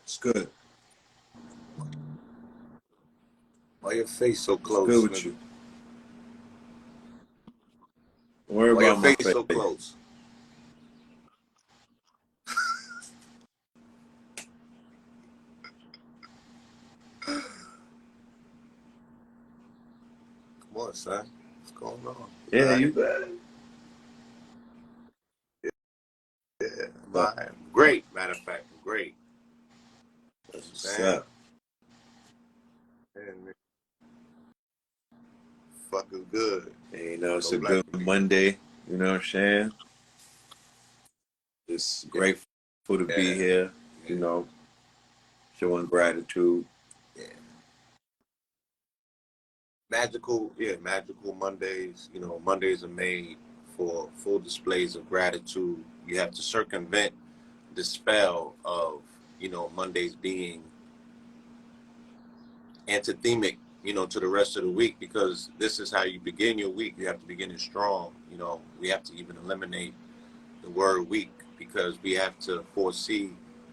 It's good. Why your face so It's good close, with nigga? you. Don't worry Why your about my face face. so close? Come on, son. What's going on? Yeah, All you right. good. Yeah, But I'm great. Matter of fact, I'm great. You know what I'm what's saying? up? Man, fucking good. And, it's So a good blessed. Monday. You know what I'm saying? Just Yeah, grateful to be yeah, here. yeah, You know, showing gratitude. yeah. Magical, yeah, magical Mondays. You know, Mondays are made for full displays of gratitude. You have to circumvent the spell of, Mondays being anthemic, to the rest of the week, because this is how you begin your week. You have to begin it strong. We have to even eliminate the word weak, because we have to foresee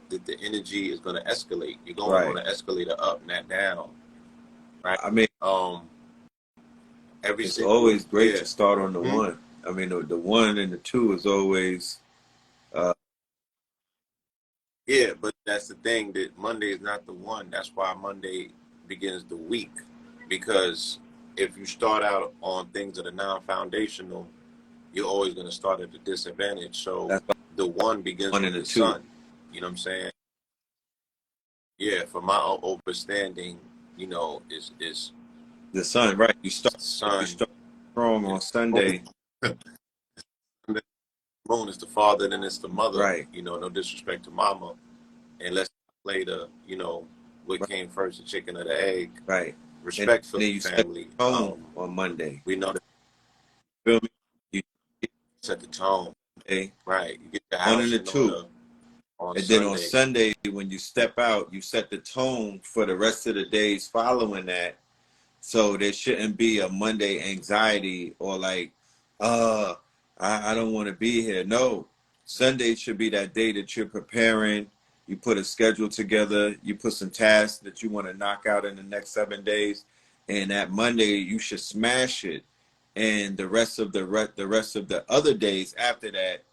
that the energy is going to escalate. You're going on Right. an escalator up, not down, right? I mean, Um, every it's single, always great yeah. to start on the Hmm? one. I mean, the one and the two is always, uh, Yeah, but that's the thing, that Monday is not the one. That's why Monday begins the week. Because if you start out on things that are non-foundational, you're always going to start at a disadvantage. So that's why the one begins one with and the the two. sun. You know what I'm saying? Yeah, from my understanding, is The sun, right? it's the You sun. start strong And on Sunday, the moon is the father, then it's the mother. right? No disrespect to mama. And let's play the, what Right, came first, the chicken or the egg. right. And Respect for then the you set family. the tone on Monday. We know that Feel me? You set the tone. say Right. You get the one and house the in two. order on And then on Sunday. Sunday, when you step out, you set the tone for the rest of the days following that. So there shouldn't be a Monday anxiety or like, uh, I don't want to be here. No, Sunday should be that day that you're preparing. You put a schedule together. You put some tasks that you want to knock out in the next 7 days, and that Monday you should smash it. And the rest of the rest of the other days after that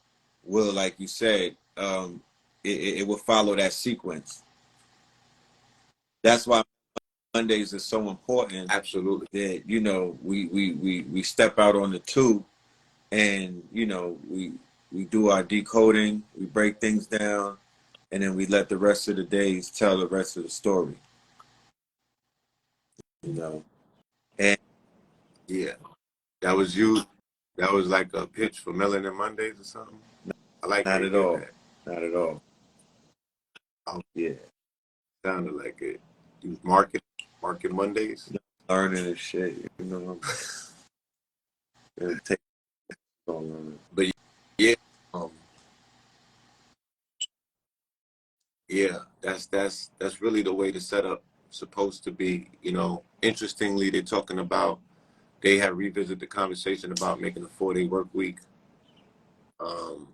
will, like you said, it will follow that sequence. That's why Mondays are so important, Absolutely. that we step out on the two, and we do our decoding, we break things down, and then we let the rest of the days tell the rest of the story. You know, and Yeah. That was you. That was like a pitch for Melanin Mondays or something. I like how not you at did all, that. not at all. Oh, Yeah, sounded like it. You was market Mondays. learning and shit. It takes so long. But yeah, um, yeah, that's really the way the setup supposed to be. Interestingly, they're talking about, they have revisited the conversation about making a 4-day work week. Um,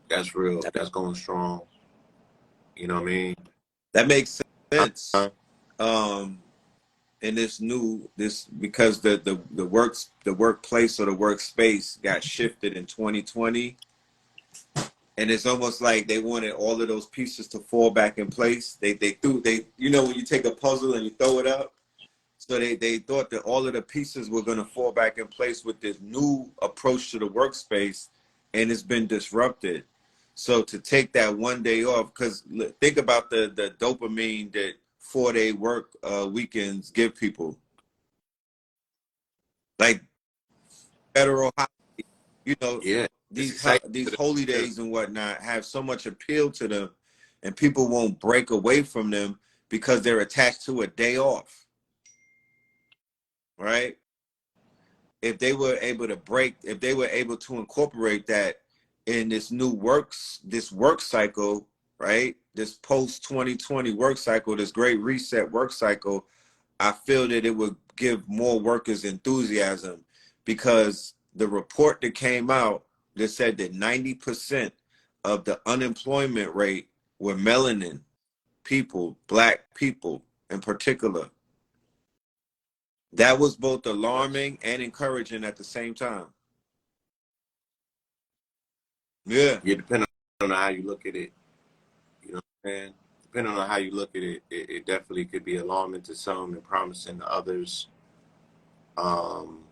that's real. That, That's going strong. You know what I mean? that makes sense. Uh, Um, in this because the workplace or the workspace got shifted in 2020, and it's almost like they wanted all of those pieces to fall back in place. They when you take a puzzle and you throw it up, so they thought that all of the pieces were going to fall back in place with this new approach to the workspace, and it's been disrupted. So to take that one day off, because think about the dopamine that 4-day work weekends give people, like federal holiday, you know, yeah, it's exciting these to holy them. days and whatnot have so much appeal to them, and people won't break away from them because they're attached to a day off, right? If they were able to incorporate that in this work cycle, right? This post 2020 work cycle, this great reset work cycle, I feel that it would give more workers enthusiasm, because the report that came out that said that 90% of the unemployment rate were melanin people, black people in particular. That was both Yes. alarming and encouraging at the same time. Yeah. Yeah, depending on how you look at it, you know what I'm saying? Depending on how you look at it, it definitely could be alarming to some and promising to others. Um,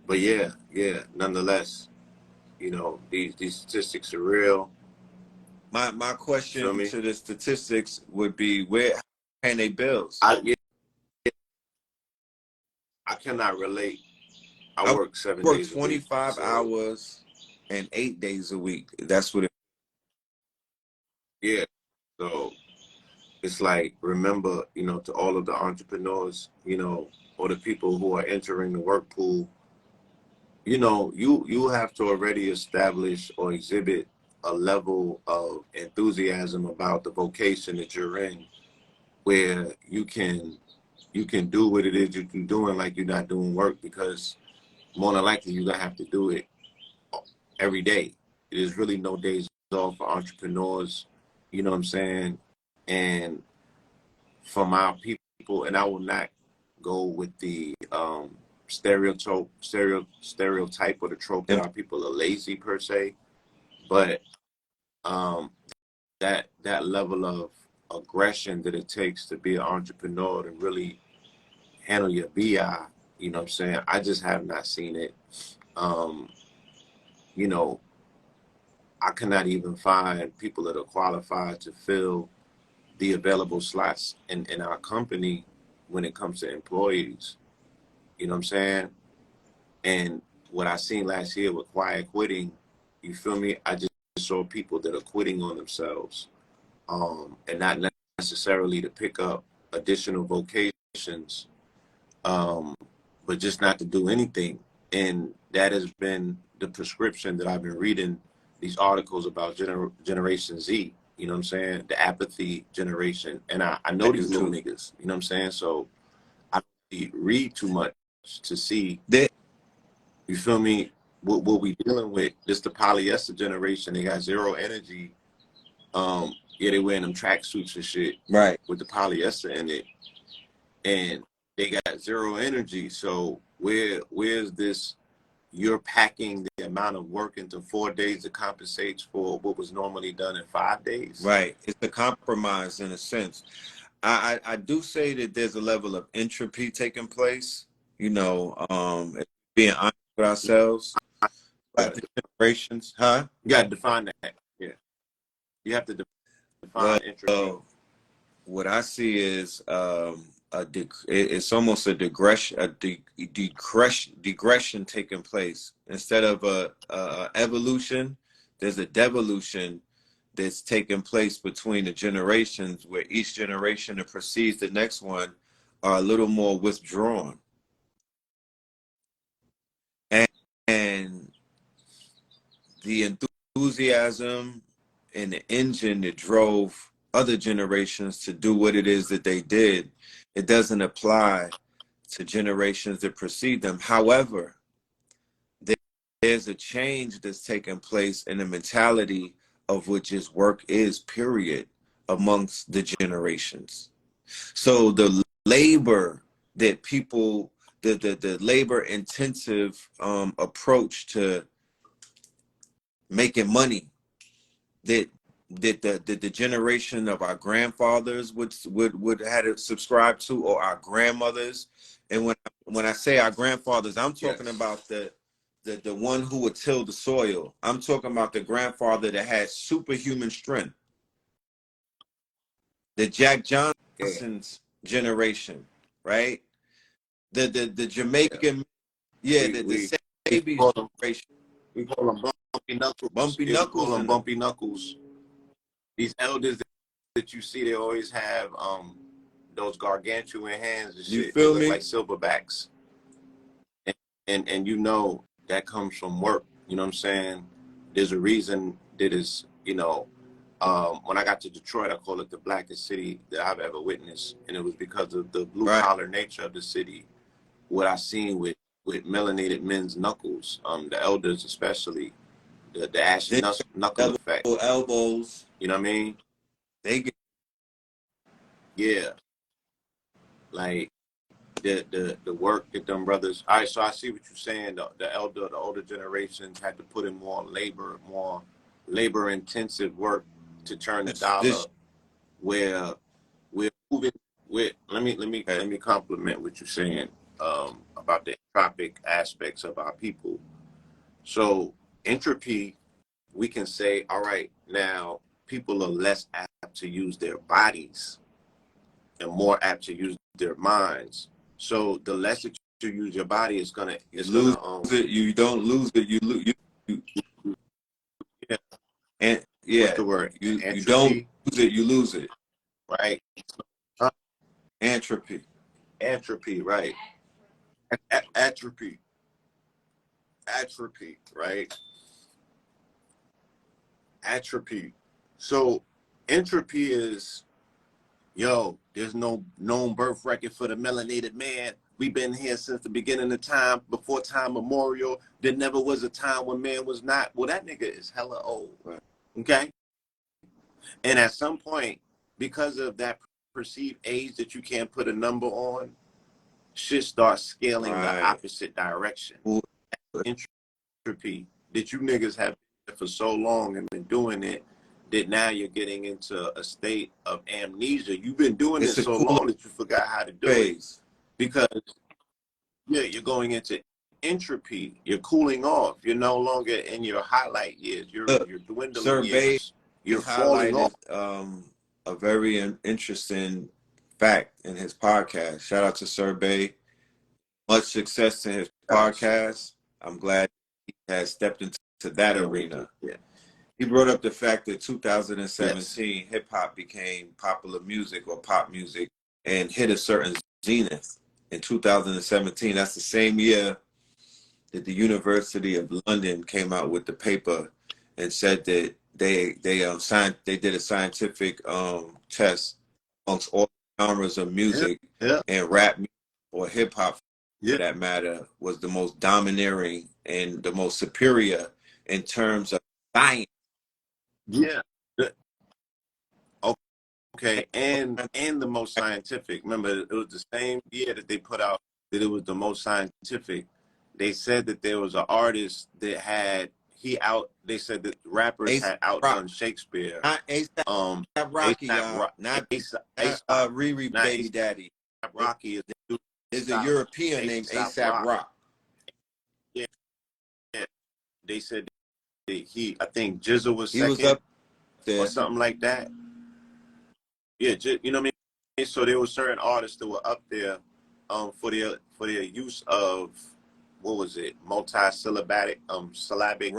but yeah, nonetheless, these statistics are real. My You feel question me? to the statistics would be where can they bills? Yeah, I cannot relate. I I work seven work days a week, 25 so hours and 8 days a week. That's what it yeah. So it's like, remember, to all of the entrepreneurs, or the people who are entering the work pool, you have to already establish or exhibit a level of enthusiasm about the vocation that you're in, where you can do what it is that you're doing like you're not doing work, because more than likely you're gonna have to do it every day. There's really no days off for entrepreneurs, you know what I'm saying? And from our people, and I will not go with the stereotype or the trope that is. our people are lazy per se, but um, that level of aggression that it takes to be an entrepreneur and really handle your BI, you know what I'm saying? I just have not seen it. Um, you know, I cannot even find people that are qualified to fill the available slots in our company when it comes to employees. You know what I'm saying? And what I seen last year with quiet quitting, you feel me? I just saw people that are quitting on themselves, and not necessarily to pick up additional vocations, um, but just not to do anything. And that has been the prescription that I've been reading these articles about Generation Z. You know what I'm saying? The apathy generation. And I I know do these little too. niggas. You know what I'm saying? So I don't really read too much to see, They, you feel me, what we dealing with. This the polyester generation. They got zero energy. Yeah, they wearing them tracksuits and shit right. with the polyester in it, and they got zero energy. So where's this? You're packing the amount of work into 4 days that compensates for what was normally done in 5 days. Right. It's a compromise in a sense. I do say that there's a level of entropy taking place, being honest with ourselves. You Like got the to, generations, huh? you got to define that. Yeah, you have to Well, define entropy. what I see is it's almost a digression, digression taking place. Instead of a evolution, there's a devolution that's taking place between the generations, where each generation that precedes the next one are a little more withdrawn, and, and the enthusiasm and the engine that drove other generations to do what it is that they did, it doesn't apply to generations that precede them. However, there's a change that's taking place in the mentality of what just work is, period, amongst the generations. So the labor that people, the labor intensive approach to making money that the generation of our grandfathers would had to subscribe to, or our grandmothers. And when I say our grandfathers, I'm talking Yes. about the one who would till the soil. I'm talking about the grandfather that had superhuman strength. The Jack Yeah. Johnson's generation, right? The Yeah. Jamaican, yeah, We the we we Sabies call them generation, we call them bumpy knuckles. Bumpy Yeah, we call Knuckles them in them. bumpy knuckles. These elders that you see, they always have those gargantuan hands and You shit. They feel look like me? silverbacks, and and that comes from work. You know what I'm saying? There's a reason that is, when I got to Detroit, I call it the blackest city that I've ever witnessed, and it was because of the blue Right. collar nature of the city. What I seen with melanated men's knuckles, the elders especially, the ashen Then knuckle double effect. elbows. You know what I mean? They get. Yeah, like the work that them brothers. All right, so I see what you're saying. The older generations had to put in more labor intensive work to turn the dollar. This Where we're moving with. Let me compliment what you're saying about the entropic aspects of our people. So entropy, we can say, all right, now people are less apt to use their bodies and more apt to use their minds. So the less that you use your body is gonna you lose it, you don't lose it, you yeah, and what's yeah, the word? you don't Entropy, lose it, you lose it. right? Uh, Entropy. Entropy, right? Atrophy, atrophy, right? Atrophy. So entropy is, yo, there's no known birth record for the melanated man. We've been here since the beginning of time, before time memorial. There never was a time when man was not. Well, that nigga is hella old. Right. Okay. And at some point, because of that perceived age that you can't put a number on, shit starts scaling the Right. opposite direction. Ooh, Entropy that you niggas have been for so long and been doing it, that now you're getting into a state of amnesia. You've been doing it it's a so cooler long that you forgot how to do it, phase. because yeah, you're going into entropy. You're cooling off. You're no longer in your highlight years. Look, You're dwindling Sir Bay years. You're falling off. highlighted a very interesting fact in his podcast. Shout out to Sir Bay. Much success to his Yes. podcast. I'm glad he has stepped into that Can't wait to, arena. yeah. He brought up the fact that Yes. 2017 hip hop became popular music or pop music and hit a certain zenith in 2017. That's the same year that the University of London came out with the paper and said that they did a scientific test amongst all genres of Yeah. music, Yeah. and rap music or hip hop for Yeah. that matter was the most domineering and the most superior in terms of science. Yeah. Okay, and the most scientific. Remember, it was the same year that they put out that it was the most scientific. They said that there was an artist that had he out. They said that rappers ASAP had Rock, outdone Shakespeare. not ASAP Rocky, ASAP y'all, Rock, not ASAP, Riri not Baby ASAP Daddy. Rocky is There's a ASAP European named ASAP ASAP Rock. Rock. Yeah, yeah. They said that he. I think Jizzle was He was second up or there. something like that. Yeah, you know what I mean. So there were certain artists that were up there, for their use of, what was it, multi-syllabic syllabic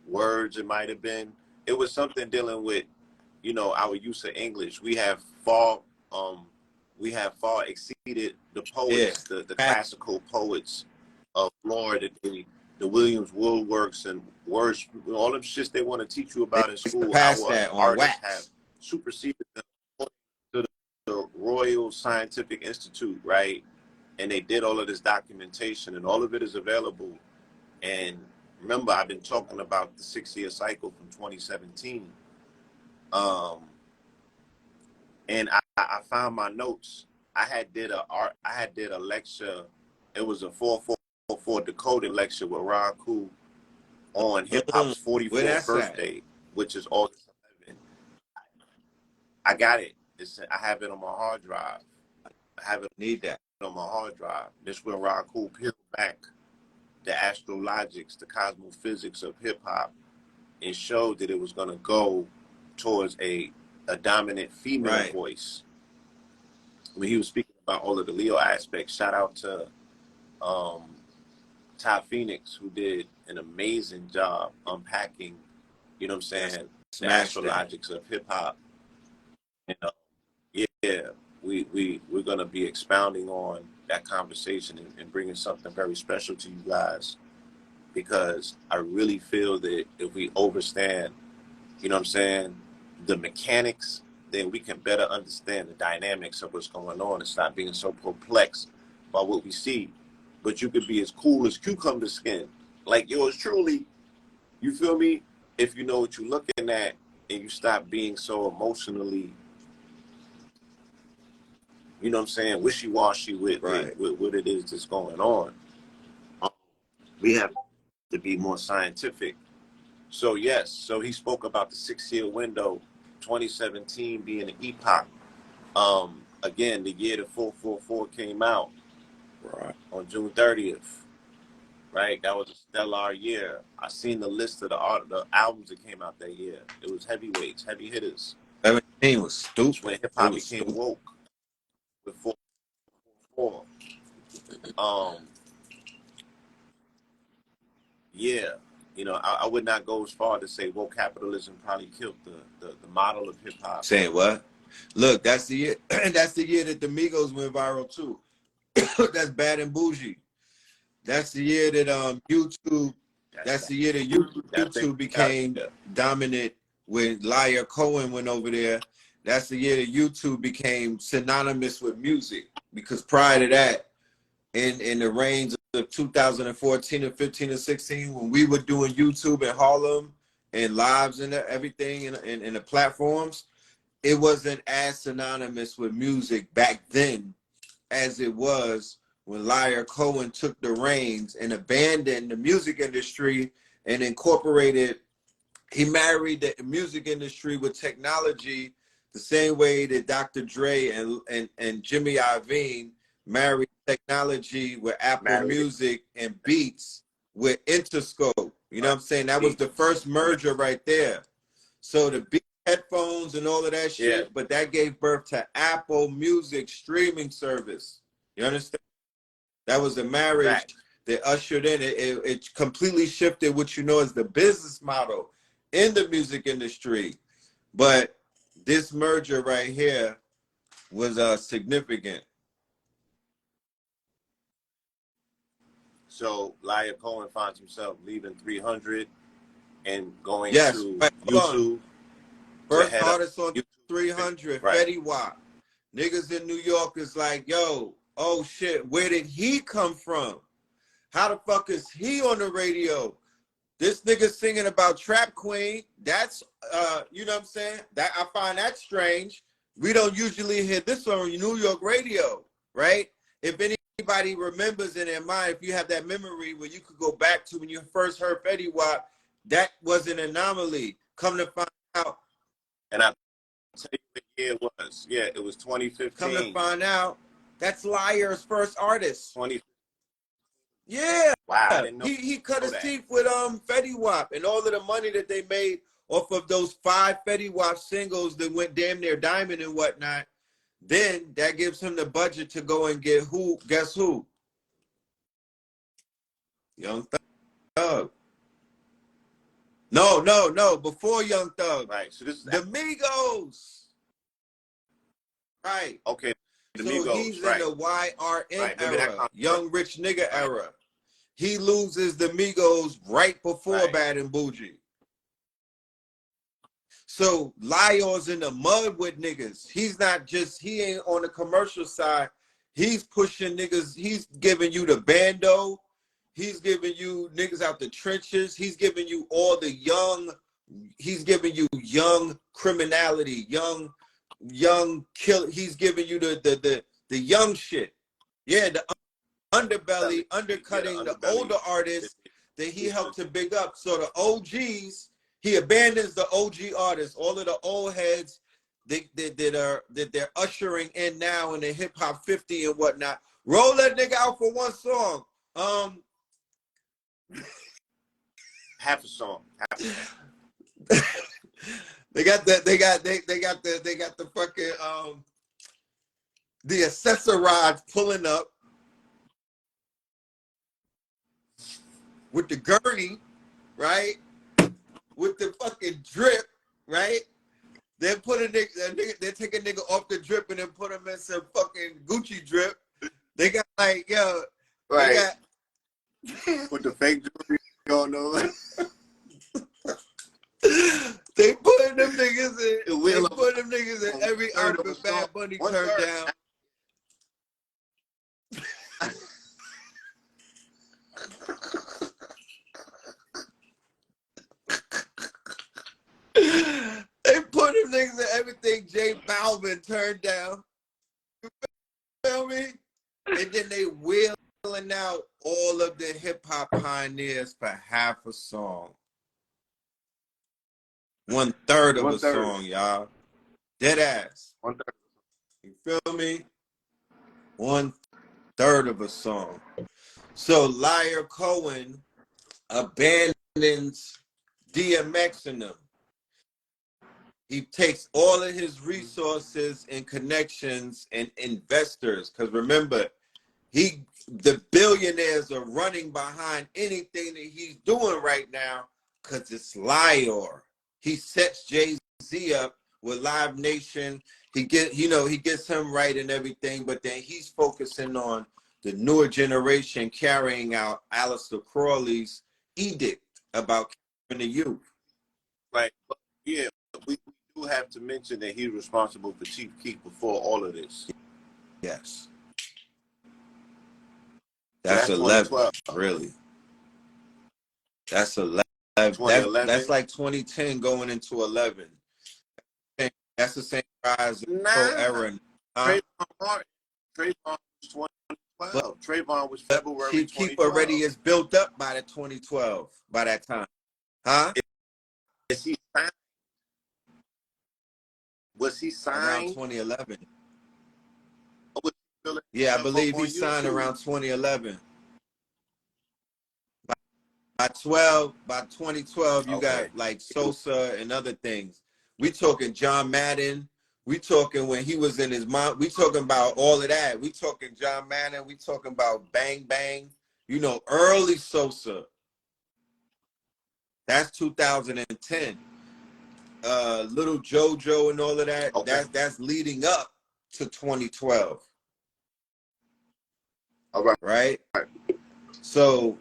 words. It might have been. It was something dealing with, our use of English. Um we have far exceeded the Yeah. poets, the classical poets of Florida, the Williams Woolworks and words, all them shits they want to teach you They about in used to school. pass Our that on artists have wax. superseded them to the Royal Scientific Institute, right? And they did all of this documentation, and all of it is available. And remember, I've been talking about the 6-year cycle from 2017. Um, and I found my notes. I had did a lecture. It was a 444 decoded lecture with Ron Cool on hip hop's Where 44th that's at? birthday, which is August 11th. I got it. I have it on my hard drive. I have it Need that. on my hard drive. This where Ron Cool peeled back the astrologics, the cosmophysics of hip hop, and showed that it was going to go towards a dominant female Right. voice. When he was speaking about all of the Leo aspects, shout out to um, Ty Phoenix, who did an amazing job unpacking, you know what I'm Yes. saying, the Smash that. astrologics of hip hop. And yeah, we're gonna be expounding on that conversation and bringing something very special to you guys, because I really feel that if we understand, you know what I'm saying, the mechanics, then we can better understand the dynamics of what's going on and stop being so perplexed by what we see. But you could be as cool as cucumber skin, like yours truly, you feel me? If you know what you're looking at and you stop being so emotionally you know what I'm saying, wishy-washy with what it is that's going on. We have to be more scientific. So yes, so he spoke about the 6-year window, 2017 being an epoch. Again, the year the 444 came out, right, on June 30th. Right, that was a stellar year. I seen the list of the albums that came out that year. It was heavyweights, heavy hitters. 17 was It's stupid. when hip It hop was became stupid. woke with 444. Yeah, you know, I would not go as far to say woke capitalism probably killed the model of hip hop. Saying what? Look, that's the year. That's the year that the Migos went viral too. That's Bad and Bougie. That's the year that YouTube. That's the year that YouTube became dominant when Liar Cohen went over there. That's the year that YouTube became synonymous with music, because prior to that, in the range of 2014 and 15 and 16, when we were doing YouTube in Harlem and lives and everything in the platforms, it wasn't as synonymous with music back then as it was when Liar Cohen took the reins and abandoned the music industry and incorporated. He married the music industry with technology, the same way that Dr. Dre and Jimmy Iovine married technology with Apple Music and Beats with Interscope. You know what I'm saying? That was the first merger right there. So the Beats headphones and all of that shit, but that gave birth to Apple Music streaming service. You understand? That was a marriage that ushered in it completely shifted what you know as the business model in the music industry. But this merger right here was significant. So Liar Cohen finds himself leaving 300 and going to YouTube. First to artist on 300, Fetty Wap. Niggas in New York is like, yo, oh shit, where did he come from? How the fuck is he on the radio? This nigga singing about Trap Queen. That's you know what I'm saying? That I find that strange. We don't usually hear this on New York radio, right? If anybody remembers in their mind, if you have that memory where you could go back to when you first heard Fetty Wap, that was an anomaly. Come to find out. And I'll tell you what year it was. Yeah, it was 2015. Come to find out, that's Liar's first artist. 20. Yeah. Wow, I didn't know. He cut his teeth with Fetty Wap, and all of the money that they made off of those 5 Fetty Wap singles that went damn near diamond and whatnot. Then that gives him the budget to go and get who? Guess who? Young Thug. No. Before Young Thug. Right. So this is the Migos. Right. Okay. The so Migos, he's in the YRN era, Young Rich Nigga era. He loses the Migos right before Bad and Bougie. So Liar's in the mud with niggas. He's not just, he ain't on the commercial side. He's pushing niggas. He's giving you the bando. He's giving you niggas out the trenches. He's giving you all the young, he's giving you young criminality, young kill. He's giving you the young shit. Yeah, the underbelly, undercutting the older artists that he helped to big up. So the OGs, he abandons the OG artists, all of the old heads that they're ushering in now in the hip hop 50 and whatnot. Roll that nigga out for one song. Half a song. They got the fucking the accessorize pulling up with the gurney, right? With the fucking drip, right? They put a nigga, they take a nigga off the drip and then put him in some fucking Gucci drip. They got like, yo, right? With the fake jewelry going on. They put them niggas in. They put them niggas in every outfit Bad Bunny turned down. They put them niggas in everything J Balvin turned down. feel me? And then they wheeling out all of the hip hop pioneers for half a song. 1/3 of a song, y'all. Dead ass. 1/3. You feel me? 1/3 of a song. So Liar Cohen abandons DMX in them. He takes all of his resources and connections and investors. Because remember, the billionaires are running behind anything that he's doing right now because it's Liar. He sets Jay-Z up with Live Nation. He gets him right and everything, but then he's focusing on the newer generation carrying out Aleister Crowley's edict about keeping the youth. Right. Yeah, we do have to mention that he's responsible for Chief Keef before all of this. Yes. So That's 11, 2012. really. That's 11. 2011. That's like 2010 going into 11. That's the same rise of whole era. Trayvon Martin. Trayvon was 2012. But Trayvon was February Chief 2012. Keef already is built up by the 2012, by that time. Huh? Is he signed? Was he signed? Around 2011. Oh, yeah, I believe he signed around 2011. By 2012, you got like Sosa and other things. We talking John Madden. We talking when he was in his mom. We talking about all of that. We talking John Madden. We talking about Bang Bang. You know, early Sosa. That's 2010. Little JoJo and all of that. Okay. That's leading up to 2012. All right. Right. So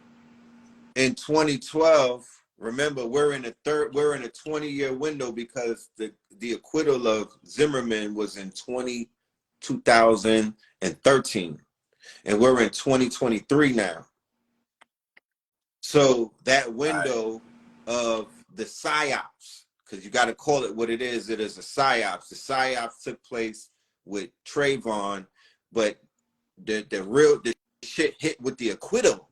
in 2012, remember we're in a 20-year window because the acquittal of Zimmerman was in 2013, and we're in 2023 now. So that window of the psyops, because you got to call it what it is a psyops. The psyops took place with Trayvon, but the shit hit with the acquittal.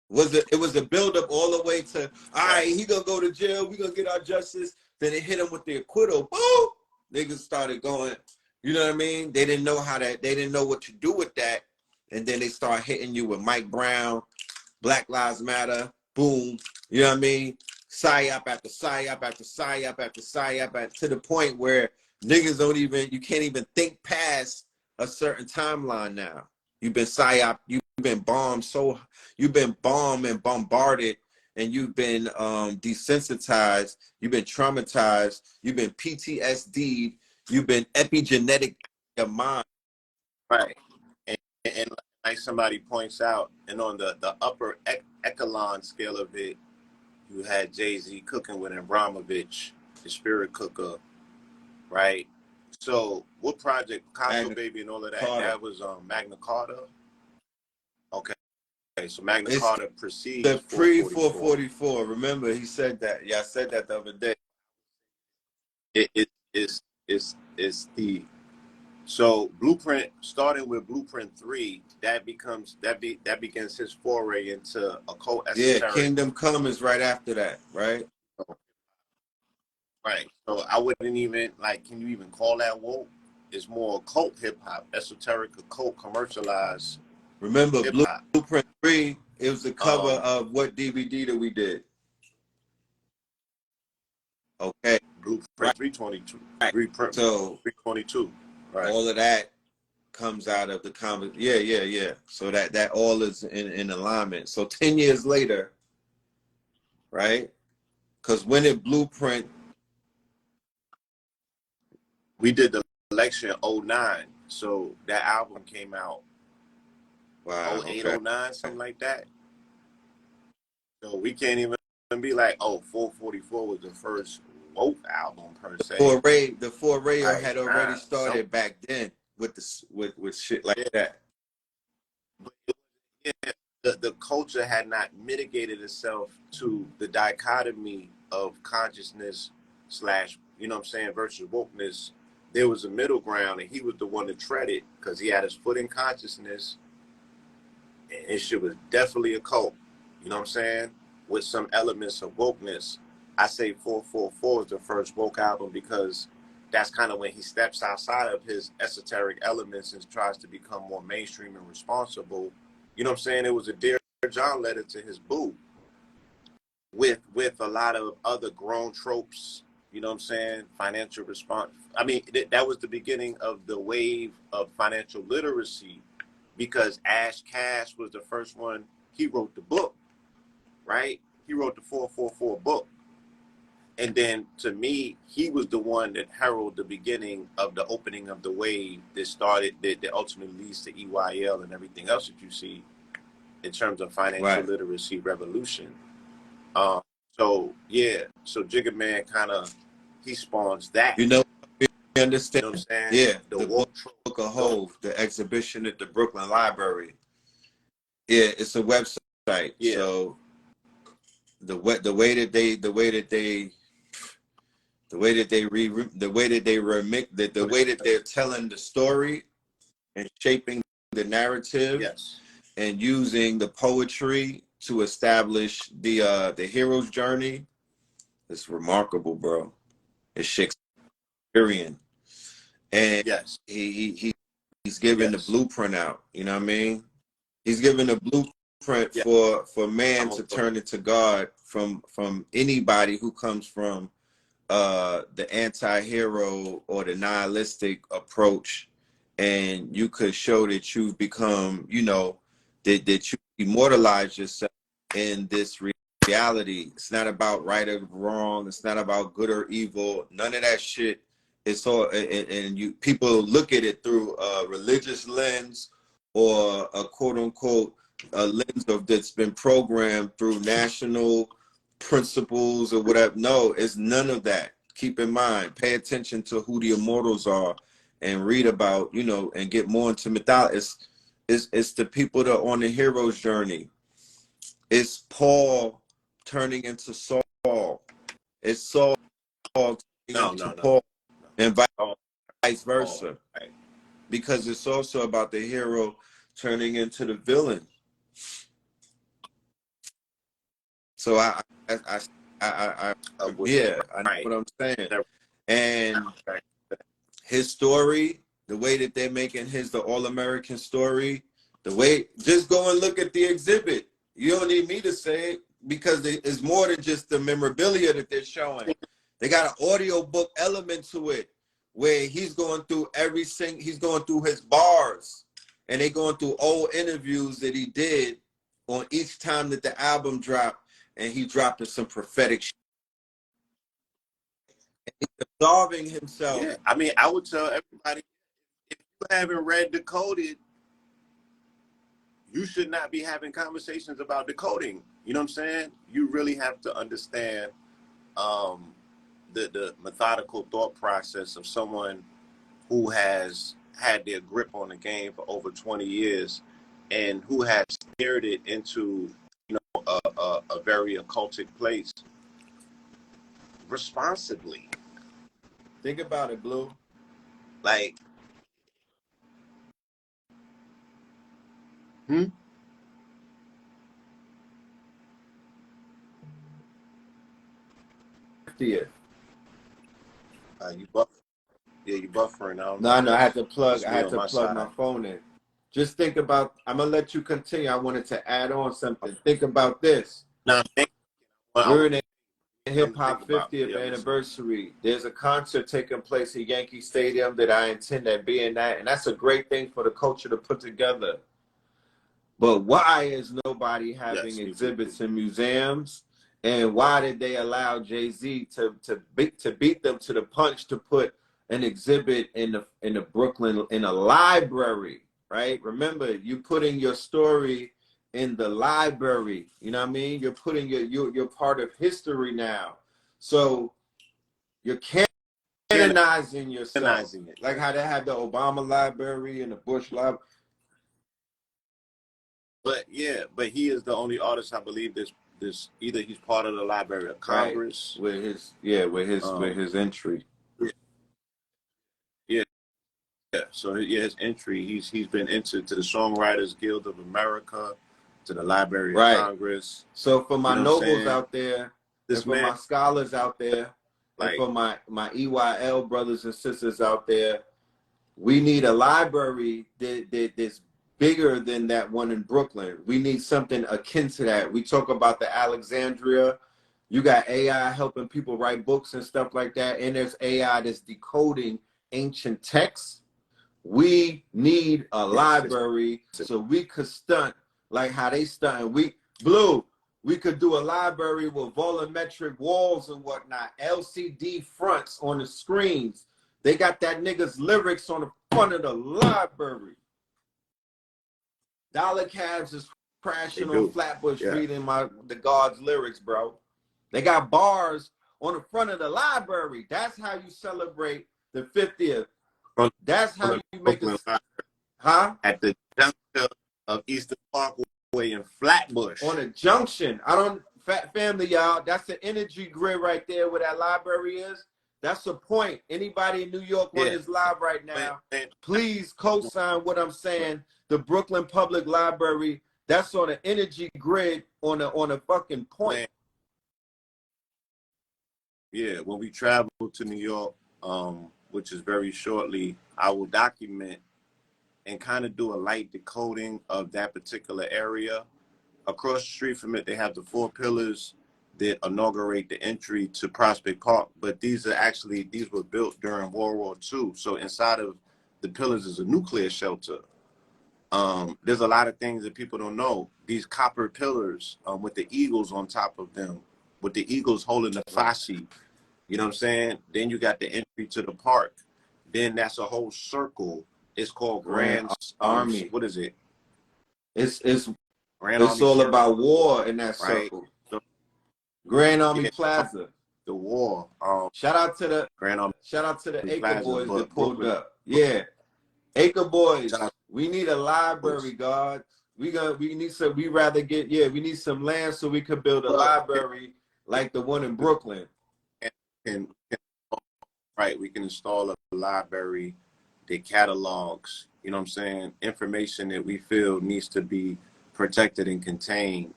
It was a build up all the way to, all right, he gonna go to jail, we gonna get our justice. Then it hit him with the acquittal. Boom! Niggas started going, you know what I mean? They didn't know they didn't know what to do with that. And then they start hitting you with Mike Brown, Black Lives Matter, boom. You know what I mean? Psyop after psyop after psyop after psyop, to the point where niggas you can't even think past a certain timeline now. You've been psyop, you've been bombed and bombarded, and you've been desensitized, you've been traumatized, you've been PTSD'd, you've been epigenetic in your mind. Right. And like somebody points out, and on the upper echelon scale of it, you had Jay-Z cooking with Abramovich, the spirit cooker, right? So what project, Cosmo Baby and all of that, that was Magna Carta? Okay, so Magna Carta precedes the pre-444. Remember, he said that. Yeah, I said that the other day. It is the so Blueprint, starting with Blueprint 3, that begins his foray into occult esoteric. Yeah, Kingdom Come is right after that, right? Right. So I wouldn't even can you even call that woke? It's more occult hip hop, esoteric occult commercialized. Remember Blueprint 3, it was the cover of what DVD that we did. Okay. Blueprint 322. Right. So 322. Right. All of that comes out of the comment. Yeah. So that all is in alignment. So 10 years later, right? Because when it Blueprint, we did the election 09. So that album came out 08, 09, something like that. So we can't even be like, 444 was the first woke album per se. The foray had already started back then with shit like that. But the culture had not mitigated itself to the dichotomy of consciousness / you know what I'm saying, versus wokeness there was a middle ground, and he was the one to tread it because he had his foot in consciousness, and his shit was definitely a cult. You know what I'm saying? With some elements of wokeness. I say 444 is the first woke album because that's kind of when he steps outside of his esoteric elements and tries to become more mainstream and responsible. You know what I'm saying? It was a Dear John letter to his boo with a lot of other grown tropes. You know what I'm saying? Financial response. I mean, that was the beginning of the wave of financial literacy because Ash Cash was the first one. He wrote the book, right? He wrote the 444 book. And then to me, he was the one that heralded the beginning of the opening of the wave that started, that ultimately leads to EYL and everything else that you see in terms of financial Right. literacy revolution. So yeah, so Jigga Man kind of, he spawns that. You know, we You understand. know what I'm saying? Yeah, The the woke book of Hove, the exhibition at the Brooklyn Library. Yeah, it's a website. Yeah. So the way that they remix the way that they're telling the story and shaping the narrative, Yes. and using the poetry to establish the hero's journey, it's remarkable, bro. It's Shakespearean, and Yes. he's giving the Yes. blueprint out. You know what I mean? He's giving a blueprint Yeah. for man to turn into God from anybody who comes from the anti-hero or the nihilistic approach, and you could show that you've become, you know, that you immortalize yourself in this reality. It's not about right or wrong. It's not about good or evil. None of that shit. It's all, and you people look at it through a religious lens or a quote unquote a lens of that's been programmed through national principles or whatever. No, it's none of that. Keep in mind, pay attention to who the immortals are and read about, you know, and get more into mythology. It's the people that are on the hero's journey. It's Paul turning into Saul. It's Saul turning into Paul, and vice versa. Right. Because it's also about the hero turning into the villain. So I yeah, I know what I'm saying. And his story, the way that they're making the all-American story, the way, just go and look at the exhibit. You don't need me to say it because it's more than just the memorabilia that they're showing. They got an audio book element to it where he's going through he's going through his bars, and they going through old interviews that he did on each time that the album dropped, and he dropping some prophetic shit. He's absolving himself. Yeah, I mean, I would tell everybody, if you haven't read Decoded, you should not be having conversations about decoding. You know what I'm saying? You really have to understand the methodical thought process of someone who has had their grip on the game for over 20 years and who has steered it into, you know, a very occultic place responsibly. Think about it, Blue. Like, Yeah. You buff, yeah, you buffering. I don't know. No, I had to plug My side. phone in. Just think about, I'm gonna let you continue. I wanted to add on something. Think about this. Now, We're in a hip hop about. 50th Yeah, anniversary. There's a concert taking place at Yankee Stadium that I intend to be in that, and that's a great thing for the culture to put together. But why is nobody having exhibits in museums? And why did they allow Jay-Z to beat them to the punch to put an exhibit in the Brooklyn in a library, right? Remember, you putting your story in the library. You know what I mean? You're putting you're part of history now. So you're canonizing yourself. Like how they have the Obama library and the Bush library. But yeah, but he is the only artist I believe this either he's part of the Library of Congress, right, with his entry. So yeah, his entry, he's been entered to the Songwriters Guild of America, to the Library of Right. Congress. So for my You know what I'm nobles saying? out there, and This for man, my scholars out there, and like, for my EYL brothers and sisters out there, we need a library that's bigger than that one in Brooklyn. We need something akin to that. We talk about the Alexandria. You got AI helping people write books and stuff like that, and there's AI that's decoding ancient texts. We need a yes, library so we could stunt like how they stunt. We could do a library with volumetric walls and whatnot, LCD fronts on the screens. They got that nigga's lyrics on the front of the library. Dollar Cabs is they crashing on do. Flatbush Yeah. reading the God's lyrics, bro. They got bars on the front of the library. That's how you celebrate the 50th. That's how you make Brooklyn a, huh? at the juncture of Eastern Parkway and Flatbush. On a junction. I don't, fat family, y'all. That's the energy grid right there where that library is. That's the point. Anybody in New York on this live right now, please co-sign what I'm saying. The Brooklyn Public Library, that's on an energy grid on a fucking point. Yeah, when we travel to New York, which is very shortly, I will document and kind of do a light decoding of that particular area. Across the street from it, they have the 4 pillars that inaugurate the entry to Prospect Park. But these were built during World War II. So inside of the pillars is a nuclear shelter. There's a lot of things that people don't know. These copper pillars with the eagles on top of them, with the eagles holding the fasci. You know what I'm saying? Then you got the entry to the park. Then that's a whole circle. It's called Grand Army. What is it? It's Grand it's Army all Circle, about war in that right? circle. So, Grand Army yeah, Plaza. the war. Shout out to the Grand Army Acre Plaza, boys that but pulled Brooklyn. up. Yeah. Acre Shout boys, out we need a library, God. We need some. We rather get we need some land so we could build a library like the one in Brooklyn. and right, we can install a library that catalogs, you know what I'm saying, information that we feel needs to be protected and contained.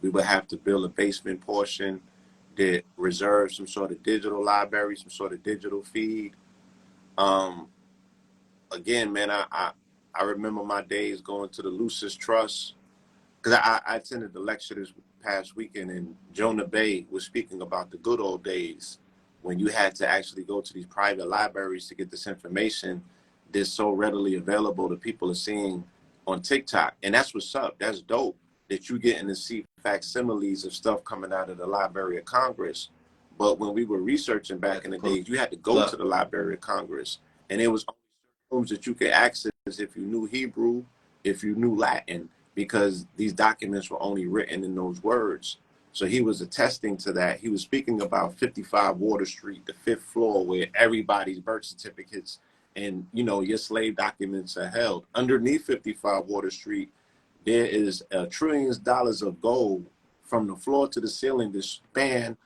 We would have to build a basement portion that reserves some sort of digital library, some sort of digital feed. Um, Again, man, I remember my days going to the Lucis Trust because I attended the lecture this past weekend, and Jonah Bay was speaking about the good old days when you had to actually go to these private libraries to get this information that's so readily available that people are seeing on TikTok. And that's what's up. That's dope that you getting to see facsimiles of stuff coming out of the Library of Congress. But when we were researching back in the days, you had to go to the Library of Congress, and it was rooms that you could access if you knew Hebrew, if you knew Latin, because these documents were only written in those words. So he was attesting to that. He was speaking about 55 Water Street, the 5th floor, where everybody's birth certificates and, you know, your slave documents are held. Underneath 55 Water Street, there is trillions of dollars of gold from the floor to the ceiling that span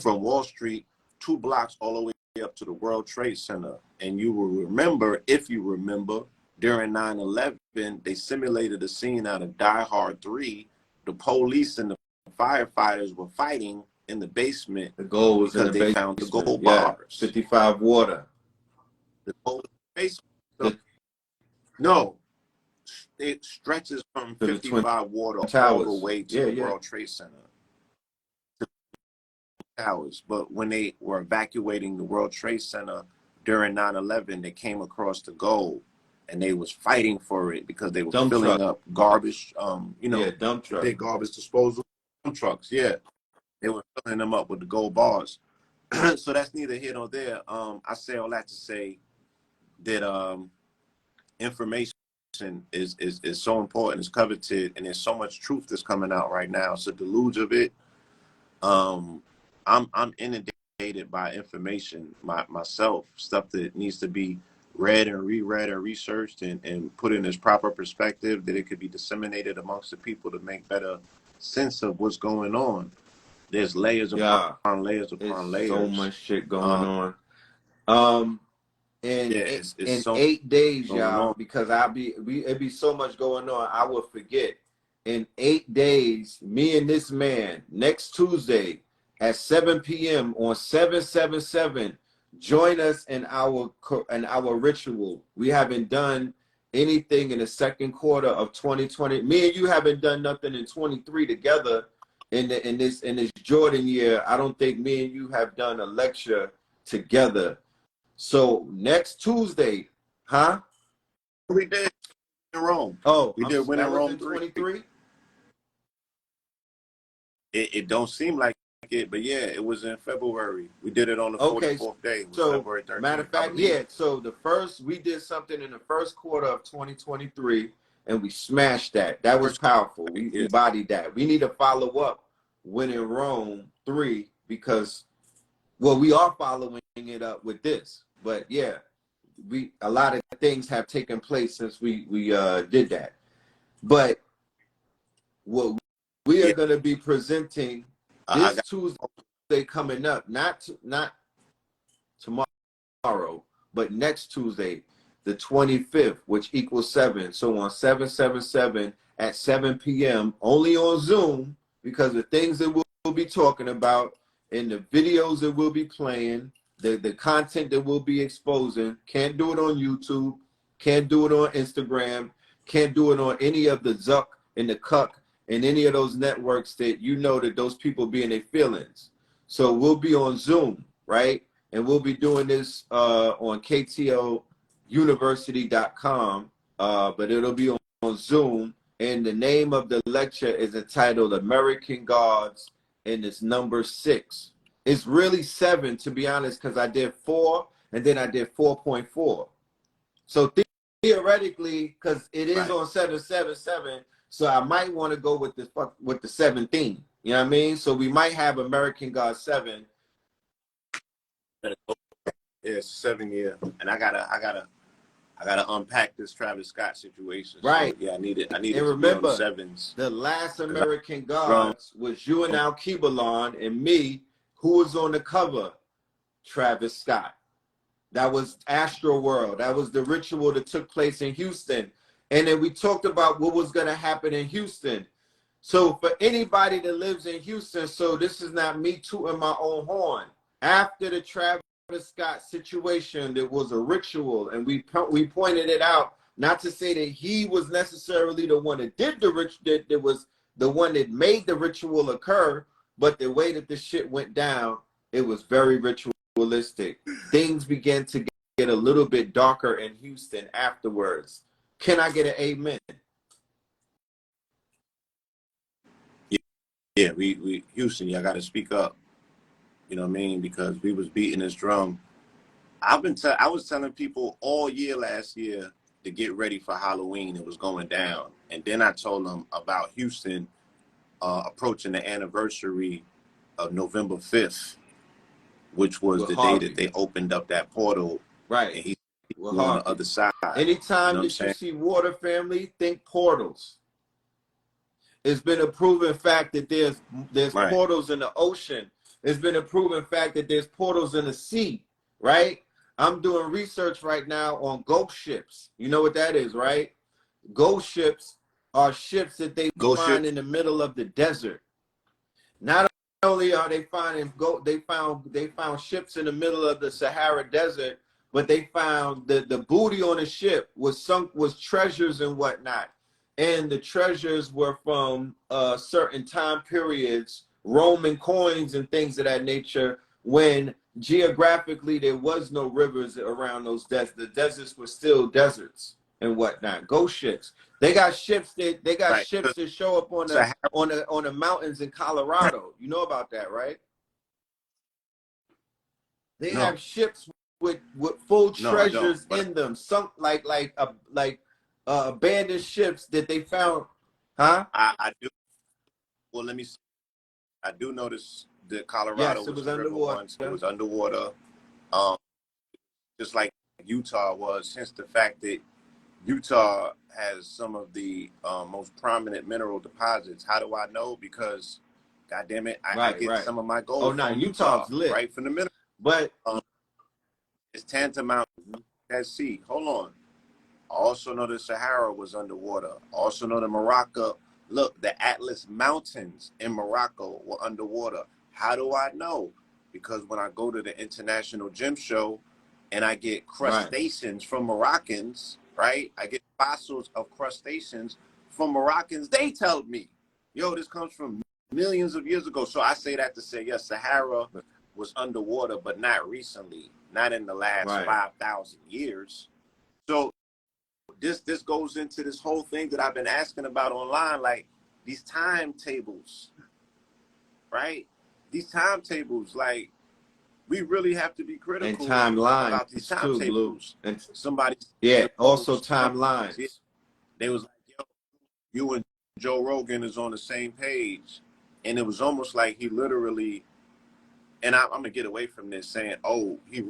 from Wall Street 2 blocks all the way up to the World Trade Center. And you will remember, if you remember, during 9/11, they simulated a scene out of Die Hard 3. The police and the firefighters were fighting in the basement The gold was in because the they basement. found the gold Yeah, bars. 55 water. The gold basement. So, no, it stretches from To the 55 water all the towers. way to the World Trade Center. Towers. But when they were evacuating the World Trade Center during 9/11, they came across the gold and they was fighting for it because they were filling up garbage, dump truck. big garbage disposal dump trucks. Yeah, they were filling them up with the gold bars. So that's neither here nor there. I say all that to say that information is so important, it's coveted, and there's so much truth that's coming out right now. It's a deluge of it. I'm inundated by information myself, stuff that needs to be read and reread and researched and put in its proper perspective, that it could be disseminated amongst the people to make better sense of what's going on. There's layers upon layers upon layers. So much shit going on. in Yeah, eight, it's in so 8 days, going y'all, on. because it'd be so much going on, I would forget. In 8 days, me and this man next Tuesday at 7 p.m. on 777, join us in our ritual. We haven't done anything in the second quarter of 2020. Me and you haven't done nothing in 23 together in this Jordan year. I don't think me and you have done a lecture together. So next Tuesday, huh? We did in Rome. Oh, We did Win in that was Rome in 3. 23. It don't seem like it, but yeah, it was in February. We did it on the Okay, 44th day. It was so February matter 13th, of I fact, believe. yeah. So we did something in the first quarter of 2023, and we smashed that. That was First, powerful. We yeah. bodied that. We need to follow up Win in Rome 3 because well, we are following it up with this. But yeah, a lot of things have taken place since we did that. But what we are Yeah. going to be presenting I this got Tuesday coming up, not tomorrow, but next Tuesday, the 25th, which equals 7. So on 777 at 7 p.m. only on Zoom, because the things that we'll be talking about and the videos that we'll be playing, the content that we'll be exposing, can't do it on YouTube, can't do it on Instagram, can't do it on any of the Zuck and the Cuck and any of those networks that you know that those people be in their feelings. So we'll be on Zoom, right? And we'll be doing this on ktouniversity.com, but it'll be on Zoom. And the name of the lecture is entitled American Gods, and it's number 6. It's really 7, to be honest, because I did 4, and then I did 4.4. So theoretically, because it is right. on 777, so I might want to go with the 7 theme. You know what I mean? So we might have American God 7. Yeah, it's 7 year, and I gotta unpack this Travis Scott situation. So Right. yeah, I needed And to be on the remember, sevens the last because I American drum. Gods was you and Al Kebalon and me, who was on the cover, Travis Scott. That was Astro World. That was the ritual that took place in Houston. And then we talked about what was going to happen in Houston. So for anybody that lives in Houston, so this is not me tooting my own horn. After the Travis Scott situation, there was a ritual, and we pointed it out. Not to say that he was necessarily the one that did that was the one that made the ritual occur, but the way that the shit went down, it was very ritualistic. Things began to get a little bit darker in Houston afterwards. Can I get an amen? Yeah, we Houston, y'all got to speak up. You know what I mean? Because we was beating this drum. I was telling people all year last year to get ready for Halloween. It was going down, and then I told them about Houston approaching the anniversary of November 5th, which was With the day that Harvey. they opened up that portal, Right. and he's With on the Harvey. other side. You Anytime know what I'm that you saying? see water, family, think portals. It's been a proven fact that there's Right. portals in the ocean. It's been a proven fact that there's portals in the sea, right? I'm doing research right now on ghost ships. You know what that is, right? Ghost ships are ships that they Go find ship. in the middle of the desert. Not only are they they found ships in the middle of the Sahara Desert, but they found the booty on the ship was treasures and whatnot, and the treasures were from certain time periods, Roman coins and things of that nature, when geographically there was no rivers around those deserts. The deserts were still deserts and whatnot. Ghost ships. They got Right. ships that show up on the Sahara. on the mountains in Colorado. You know about that, right? They No, have ships with full no, I don't. treasures But in them, sunk like abandoned ships that they found. Huh? I do. Well, let me. I do notice that Colorado Yes, it was was a river underwater. once. It was underwater, um, just like Utah was. Hence the fact that Utah has some of the most prominent mineral deposits. How do I know? Because, God damn it, I Right, get right. some of my Oh gold no, from Utah, Utah's lit. right from the mineral. But Um, it's tantamount. Dead Sea. Hold on. I also know the Sahara was underwater. I also know the Morocco. Look, the Atlas Mountains in Morocco were underwater. How do I know? Because when I go to the International Gem Show and I get Right. crustaceans from Moroccans, right? I get fossils of crustaceans from Moroccans. They tell me, yo, this comes from millions of years ago. So I say that to say, yes, Sahara was underwater, but not recently, not in the last Right. 5,000 years. So this goes into this whole thing that I've been asking about online, like these timetables, right? These timetables, like we really have to be And critical about these timelines too, Blue. timetables. And Somebody yeah, said, oh, also yeah. timelines. They was like, yo, you and Joe Rogan is on the same page. And it was almost like he literally, and I'm gonna get away from this saying, oh, he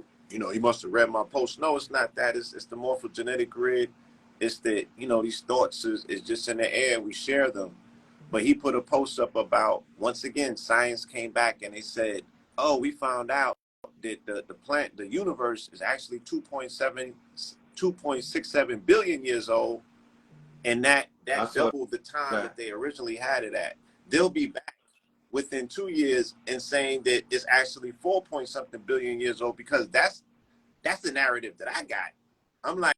must have read my post. No, it's not that. It's the morphogenetic grid. It's that, these thoughts is just in the air. We share them. But he put a post up about, once again, science came back and they said, oh, we found out that the universe is actually 2.67 billion years old, and that I saw doubled the time that. that they originally had it at. They'll be back within 2 years and saying that it's actually 4 point something billion years old, because that's the narrative that I got. I'm like,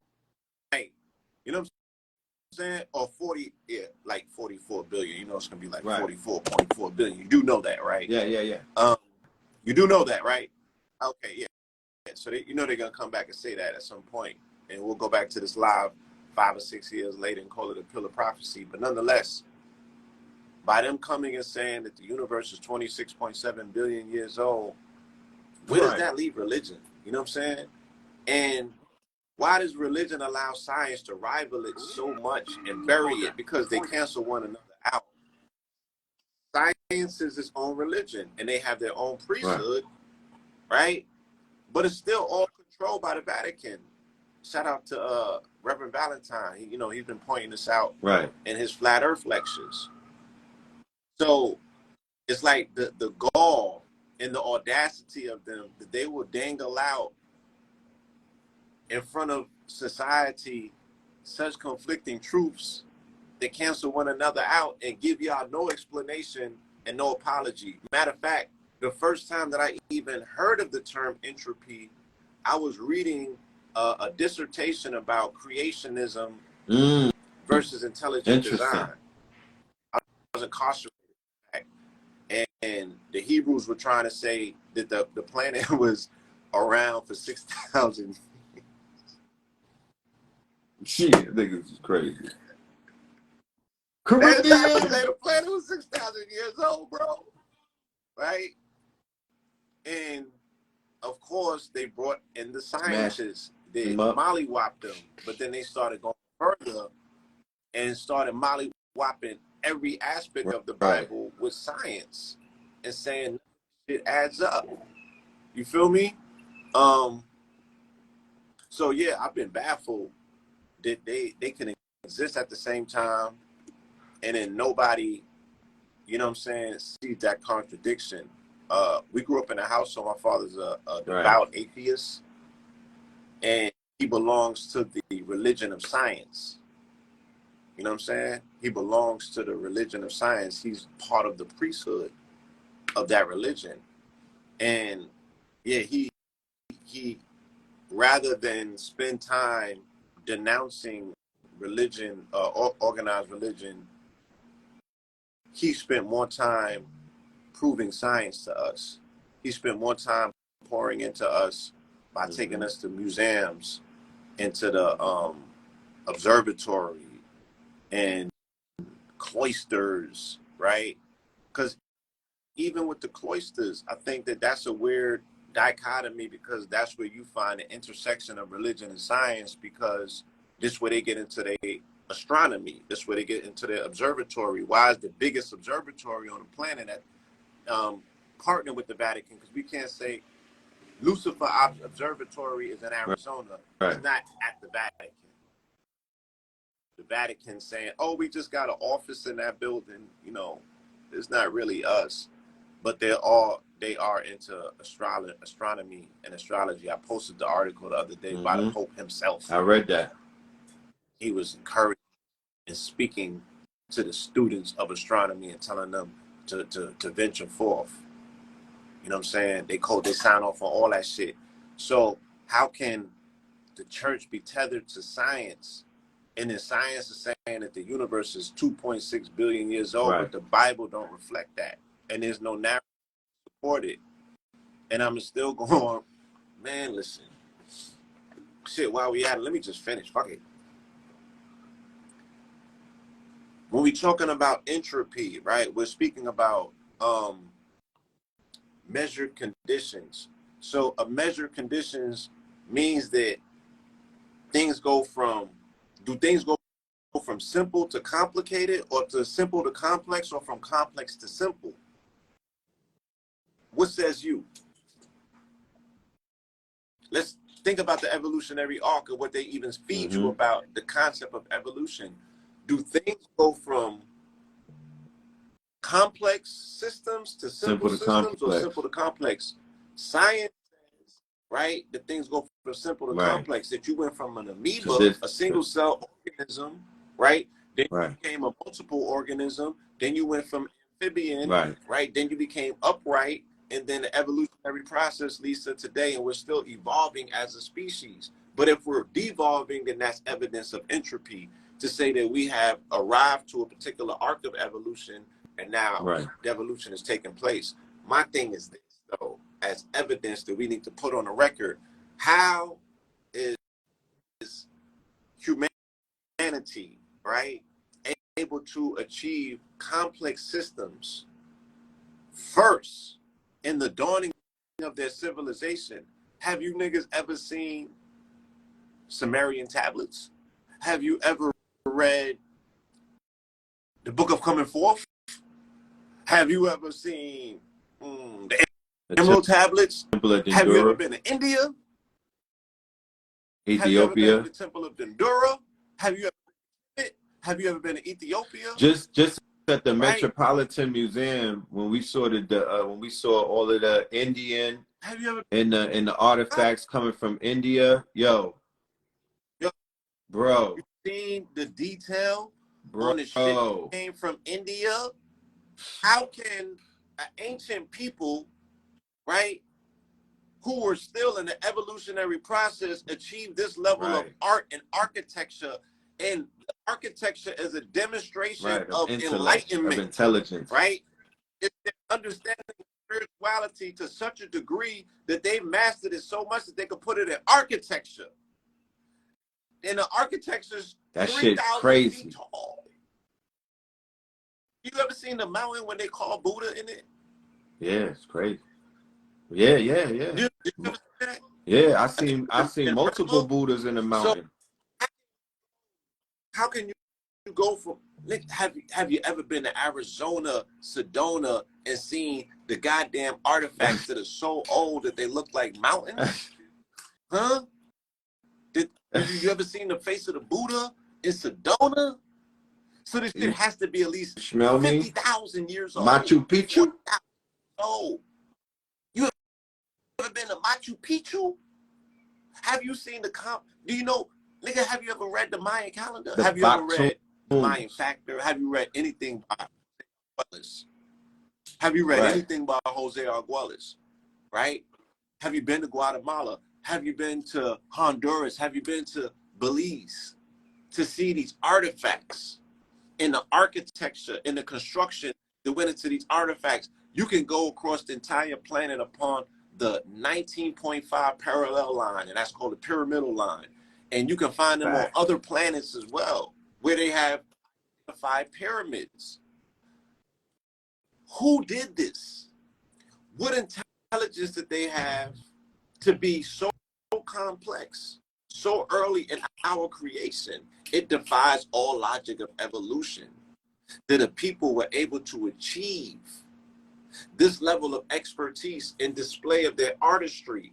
you know what I'm saying? Or 40, yeah, like 44 billion. It's gonna be like Right. 44.4 billion. You do know that, right? Yeah. You do know that, right? Okay, yeah. So they're gonna come back and say that at some point, and we'll go back to this live 5 or 6 years later and call it a pill of prophecy. But nonetheless, by them coming and saying that the universe is 26.7 billion years old, where does Right. that leave religion? You know what I'm saying? And why does religion allow science to rival it so much and bury it? Because they cancel one another out. Science is its own religion, and they have their own Right. priesthood, right? But it's still all controlled by the Vatican. Shout out to Reverend Valentine. He's been pointing this out Right. in his flat Earth lectures. So it's like the gall and the audacity of them that they will dangle out in front of society such conflicting truths that cancel one another out and give y'all no explanation and no apology. Matter of fact, the first time that I even heard of the term entropy, I was reading a dissertation about creationism versus intelligent Interesting. design. I was incarcerated, and the Hebrews were trying to say that the planet was around for 6,000. Shit, niggas is crazy. They're trying to say Corinthians. the planet was 6,000 years old, bro. Right? And of course, they brought in the Smash scientists that them up. mollywopped them, but then they started going further and started mollywopping every aspect of the Right. Bible with science and saying it adds up. You feel me? So yeah, I've been baffled that they can exist at the same time, and then nobody, you know what I'm saying, sees that contradiction. We grew up in a house, so my father's a Right. devout atheist, and he belongs to the religion of science. You know what I'm saying? He belongs to the religion of science. He's part of the priesthood of that religion. And yeah, he rather than spend time denouncing religion, organized religion, he spent more time proving science to us. He spent more time pouring into us by taking us to museums, into the observatory and cloisters, right? Because even with the cloisters, I think that that's a weird dichotomy, because that's where you find the intersection of religion and science, because this is where they get into their astronomy. This is where they get into their observatory. Why is the biggest observatory on the planet at partner with the Vatican? Because we can't say Lucifer Observatory is in Arizona. Right. It's not at the Vatican. The Vatican saying, oh, we just got an office in that building. It's not really us. But they're all they are into astronomy and astrology. I posted the article the other day by the Mm-hmm. Pope himself. I read that. He was encouraging and speaking to the students of astronomy and telling them to venture forth. You know what I'm saying? They sign off on all that shit. So how can the church be tethered to science? And then science is saying that the universe is 2.6 billion years old, Right. but the Bible don't reflect that. And there's no narrative to support it. And I'm still going, man, listen. Shit, while we at it, let me just finish. Fuck it. When we talking about entropy, right, we're speaking about measured conditions. So a measured conditions means that things go from, do things go from simple to complicated, or to simple to complex, or from complex to simple? What says you? Let's think about the evolutionary arc of what they even feed you about the concept of evolution. Do things go from complex systems to simple systems, or simple to complex? Science says, right, that things go from simple to complex, that you went from an amoeba, a single cell organism, right? Then you became a multiple organism. Then you went from amphibian, right? Then you became upright. And then the evolutionary process leads to today, and we're still evolving as a species. But if we're devolving, then that's evidence of entropy, to say that we have arrived to a particular arc of evolution, and now the evolution is taking place. My thing is this, though, as evidence that we need to put on the record: how is humanity, right, able to achieve complex systems first in the dawning of their civilization? Have you niggas ever seen Sumerian tablets? Have you ever read the Book of Coming Forth? Have you ever seen the Emerald tablets? Have you ever been to India? Ethiopia? Have you ever been to the Temple of Dendura? Have you ever been to Ethiopia? Just at the Metropolitan Museum, when we saw when we saw all of the Indian and the artifacts coming from India, yo, bro, you seen the detail on the shit that came from India? How can an ancient people, right, who were still in the evolutionary process, achieve this level of art and architecture? And architecture is a demonstration of enlightenment, of intelligence, right? It's their understanding of spirituality to such a degree that they've mastered it so much that they could put it in architecture. And the architecture's 3,000 feet tall. You ever seen the mountain when they call Buddha in it? Yeah, it's crazy. Yeah. Did you ever see that? Yeah, I seen multiple Buddhas in the mountain. So, how can you go from? Have you ever been to Arizona, Sedona, and seen the goddamn artifacts that are so old that they look like mountains? Huh? Did you ever seen the face of the Buddha in Sedona? So this shit has to be at least 50,000 years old. Machu Picchu? Oh, you ever been to Machu Picchu? Have you seen the do you know, nigga, have you ever read the Mayan calendar? Have you ever read the Mayan Factor? Have you read anything by Arguelles? Have you read anything by Jose Arguelles? Right? Have you been to Guatemala? Have you been to Honduras? Have you been to Belize to see these artifacts in the architecture, in the construction that went into these artifacts? You can go across the entire planet upon the 19.5 parallel line, and that's called the pyramidal line. And you can find them on other planets as well, where they have 5 pyramids. Who did this? What intelligence did they have to be so complex, so early in our creation? It defies all logic of evolution that the people were able to achieve this level of expertise and display of their artistry,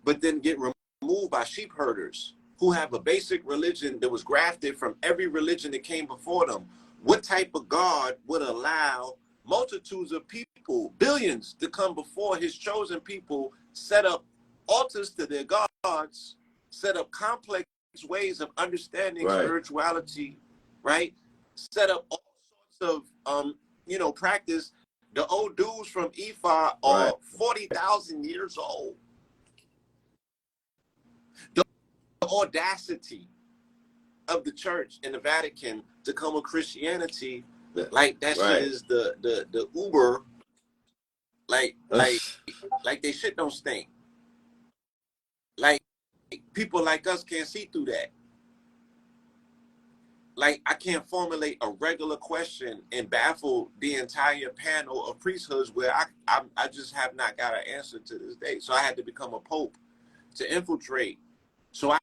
but then get removed by sheep herders who have a basic religion that was grafted from every religion that came before them. What type of God would allow multitudes of people, billions, to come before his chosen people, set up altars to their gods, set up complex ways of understanding spirituality, right? Set up all sorts of practice. The old dudes from Ifa are 40,000 years old. The audacity of the church and the Vatican to come with Christianity, like that shit is the Uber, like they shit don't stink. Like people like us can't see through that. Like I can't formulate a regular question and baffle the entire panel of priesthoods where I just have not got an answer to this day. So I had to become a pope to infiltrate, so I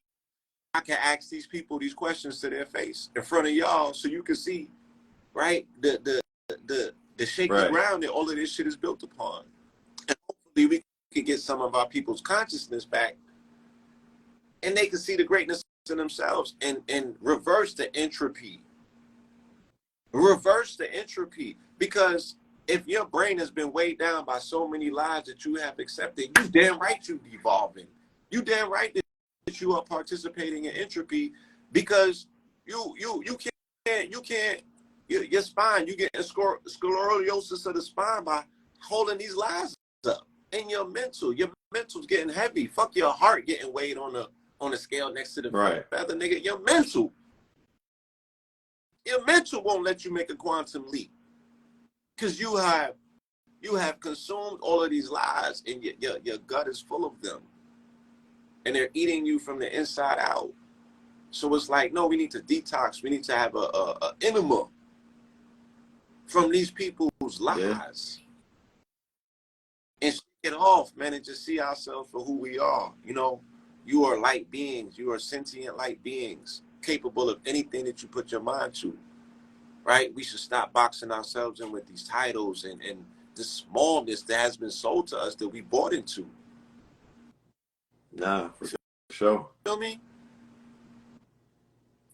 can ask these people these questions to their face in front of y'all, so you can see, right, the shaky ground that all of this shit is built upon, and hopefully we can get some of our people's consciousness back, and they can see the greatness in themselves and reverse the entropy. Reverse the entropy, because if your brain has been weighed down by so many lies that you have accepted, you damn right you devolving. You damn right that you are participating in entropy, because you can't your spine, you get scoliosis of the spine by holding these lies up. And your mental's getting heavy. Fuck your heart getting weighed on the scale next to the feather, nigga. Your mental won't let you make a quantum leap, because you have consumed all of these lies, and your gut is full of them, and they're eating you from the inside out. So it's like, no, we need to detox. We need to have a enema from these people's lies, and shake it off, man, and just see ourselves for who we are. You are light beings. You are sentient light beings, capable of anything that you put your mind to, right? We should stop boxing ourselves in with these titles and the smallness that has been sold to us that we bought into. Nah, for sure. You feel me?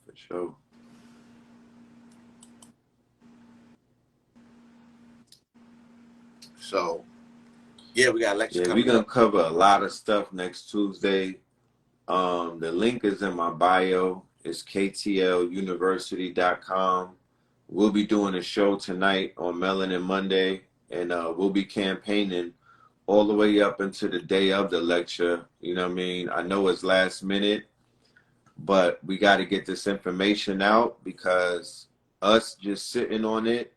For sure. So, yeah, we got a lecture coming we're going to up. cover a lot of stuff next Tuesday. The link is in my bio. It's ktluniversity.com. We'll be doing a show tonight on Melanin Monday, and we'll be campaigning all the way up into the day of the lecture. You know what I mean? I know it's last minute, but we got to get this information out, because us just sitting on it,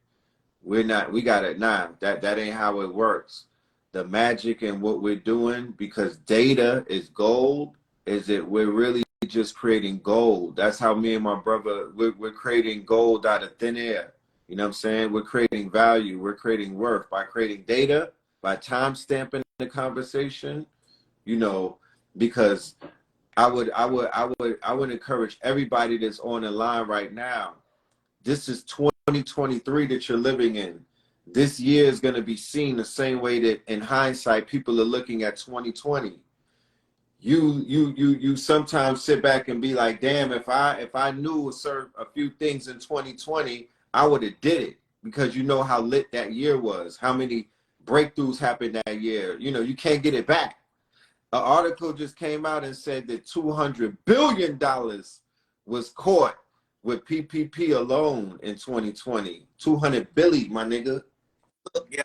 we got it. Nah, that ain't how it works. The magic in what we're doing, because data is gold, is that we're really just creating gold. That's how me and my brother, we're creating gold out of thin air. You know what I'm saying? We're creating value. We're creating worth by creating data, by time stamping the conversation, because I would encourage everybody that's on the line right now. This is 2023 that you're living in. This year is going to be seen the same way that in hindsight people are looking at 2020. You sometimes sit back and be like, damn, if I knew a few things in 2020, I would have did it, because you know how lit that year was, how many breakthroughs happened that year. You can't get it back. An article just came out and said that $200 billion was caught with PPP alone in 2020. 200 billion, my nigga. Look, yeah.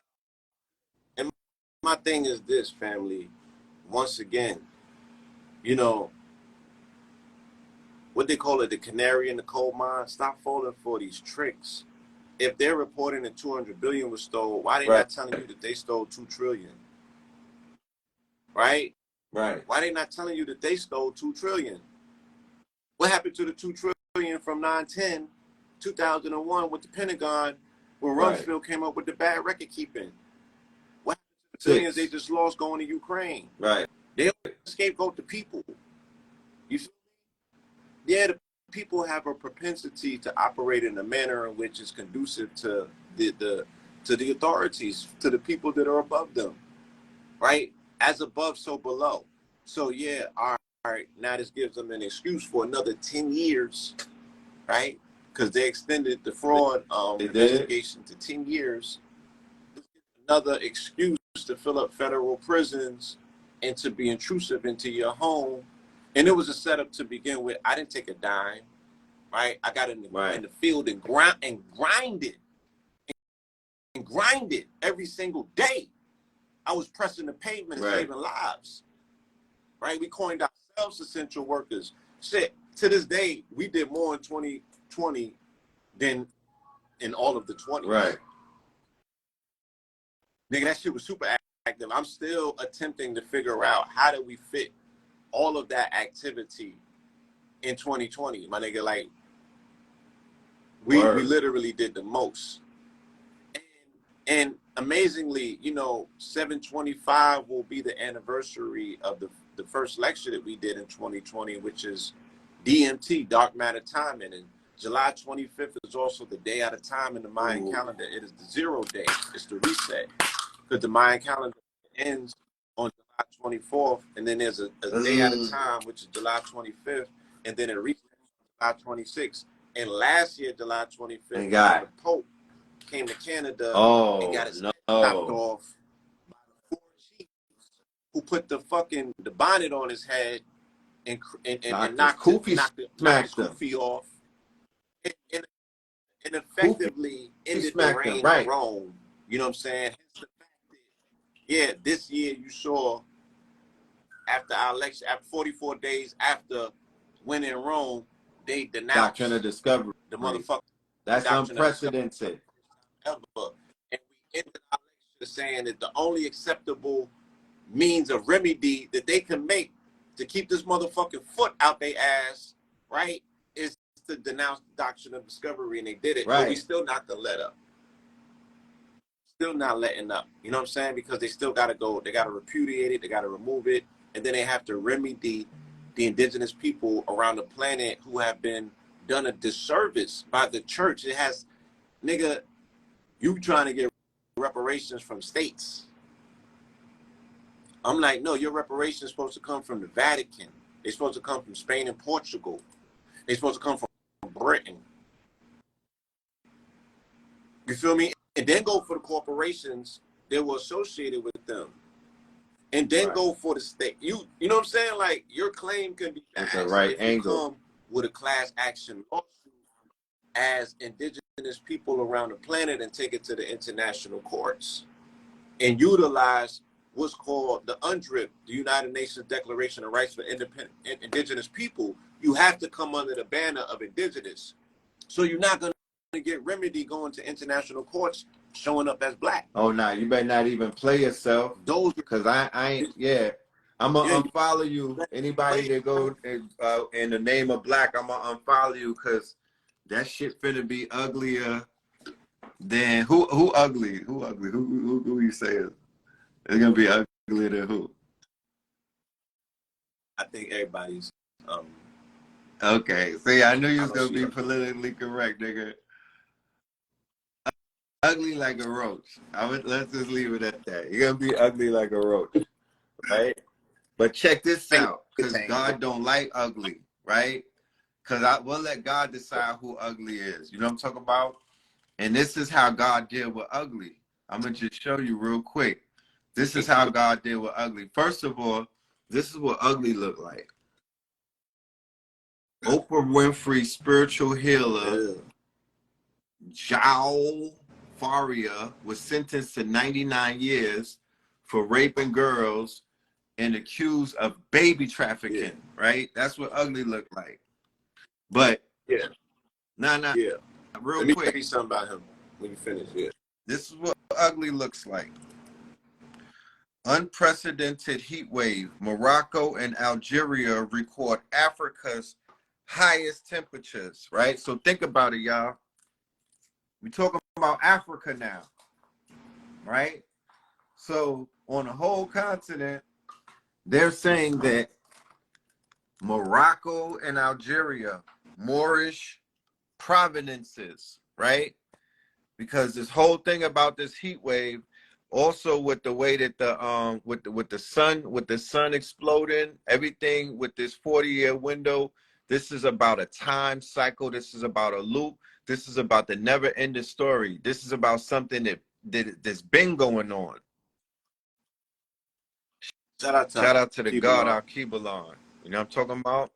And my thing is this, family. Once again, what they call it, the canary in the coal mine. Stop falling for these tricks. If they're reporting that 200 billion was stolen, why they not telling you that they stole 2 trillion? Right? Right. Why they not telling you that they stole 2 trillion? What happened to the 2 trillion from 9/10, 2001 with the Pentagon, when Rumsfeld came up with the bad record keeping? What happened to the billions they just lost going to Ukraine? Right. They scapegoat the people. Yeah, the people have a propensity to operate in a manner in which is conducive to the authorities, to the people that are above them, right? As above, so below. So yeah, all right. Now this gives them an excuse for another 10 years, right? Because they extended the fraud investigation to 10 years, another excuse to fill up federal prisons and to be intrusive into your home. And it was a setup to begin with. I didn't take a dime, right? I got in the field and grinded every single day. I was pressing the pavement and saving lives, right? We coined ourselves essential workers. Shit, to this day, we did more in 2020 than in all of the 20s. Right. Nigga, that shit was super active. I'm still attempting to figure out how do we fit all of that activity in 2020, my nigga. Like, we literally did the most. And amazingly, you know, 7/25 will be the anniversary of the first lecture that we did in 2020, which is DMT, dark matter timing. And July 25th is also the day out of time in the Mayan calendar. It is the 0 day. It's the reset. Because the Mayan calendar ends on July 24th, and then there's a day at a time, which is July 25th, and then it resets on July 26th. And last year, July 25th, the Pope came to Canada and got his head chopped off by the 4 chiefs who put the bonnet on his head and knocked his kufi off and effectively ended the reign of Rome. You know what I'm saying? Yeah, this year you saw after our election, after 44 days after winning Rome, they denounced doctrine of discovery. The motherfucker. That's unprecedented. Ever. And we ended our lecture saying that the only acceptable means of remedy that they can make to keep this motherfucking foot out their ass, right, is to denounce the doctrine of discovery, and they did it. But we still not gonna let up. Still not letting up. You know what I'm saying? Because they still gotta go, they gotta repudiate it, they gotta remove it, and then they have to remedy the indigenous people around the planet who have been done a disservice by the church. It has, nigga, you trying to get reparations from states. I'm like, no, your reparations is supposed to come from the Vatican. They're supposed to come from Spain and Portugal. They're supposed to come from Britain. You feel me? And then go for the corporations that were associated with them. And then go for the state. You know what I'm saying? Like, your claim can be passed if you come with a class action lawsuit as indigenous people around the planet and take it to the international courts and utilize what's called the UNDRIP, the United Nations Declaration of Rights for Indigenous People. You have to come under the banner of indigenous. So you're not going to get remedy going to international courts showing up as black. Oh, nah, you better not even play yourself. Those, because I ain't, I'm going to unfollow you. Anybody that go in the name of black, I'm going to unfollow you because that shit finna be uglier than, who ugly? Who ugly? Who you say is? It's going to be uglier than who? I think everybody's, okay, see, I knew you was going to be politically correct, nigga. Ugly like a roach. Let's just leave it at that. You're going to be ugly like a roach, right? But check this out, because God don't like ugly, right? Because we'll let God decide who ugly is. You know what I'm talking about? And this is how God deal with ugly. I'm going to just show you real quick. This is how God deal with ugly. First of all, this is what ugly look like. Oprah Winfrey, spiritual healer, João Faria was sentenced to 99 years for raping girls and accused of baby trafficking, right? That's what ugly looked like. But real quick. Let me tell you something about him when you finish. This is what ugly looks like. Unprecedented heat wave. Morocco and Algeria record Africa's highest temperatures, right? So think about it, y'all. We're talking about Africa now, right? So on the whole continent, they're saying that Morocco and Algeria, Moorish provinces, right? Because this whole thing about this heat wave, also with the way that the sun exploding, everything with this 40-year window, this is about a time cycle. This is about a loop. This is about the never-ending story. This is about something that that's been going on. Shout out to Shout out to the God, Kibalon. our Kibalon. You know what I'm talking about?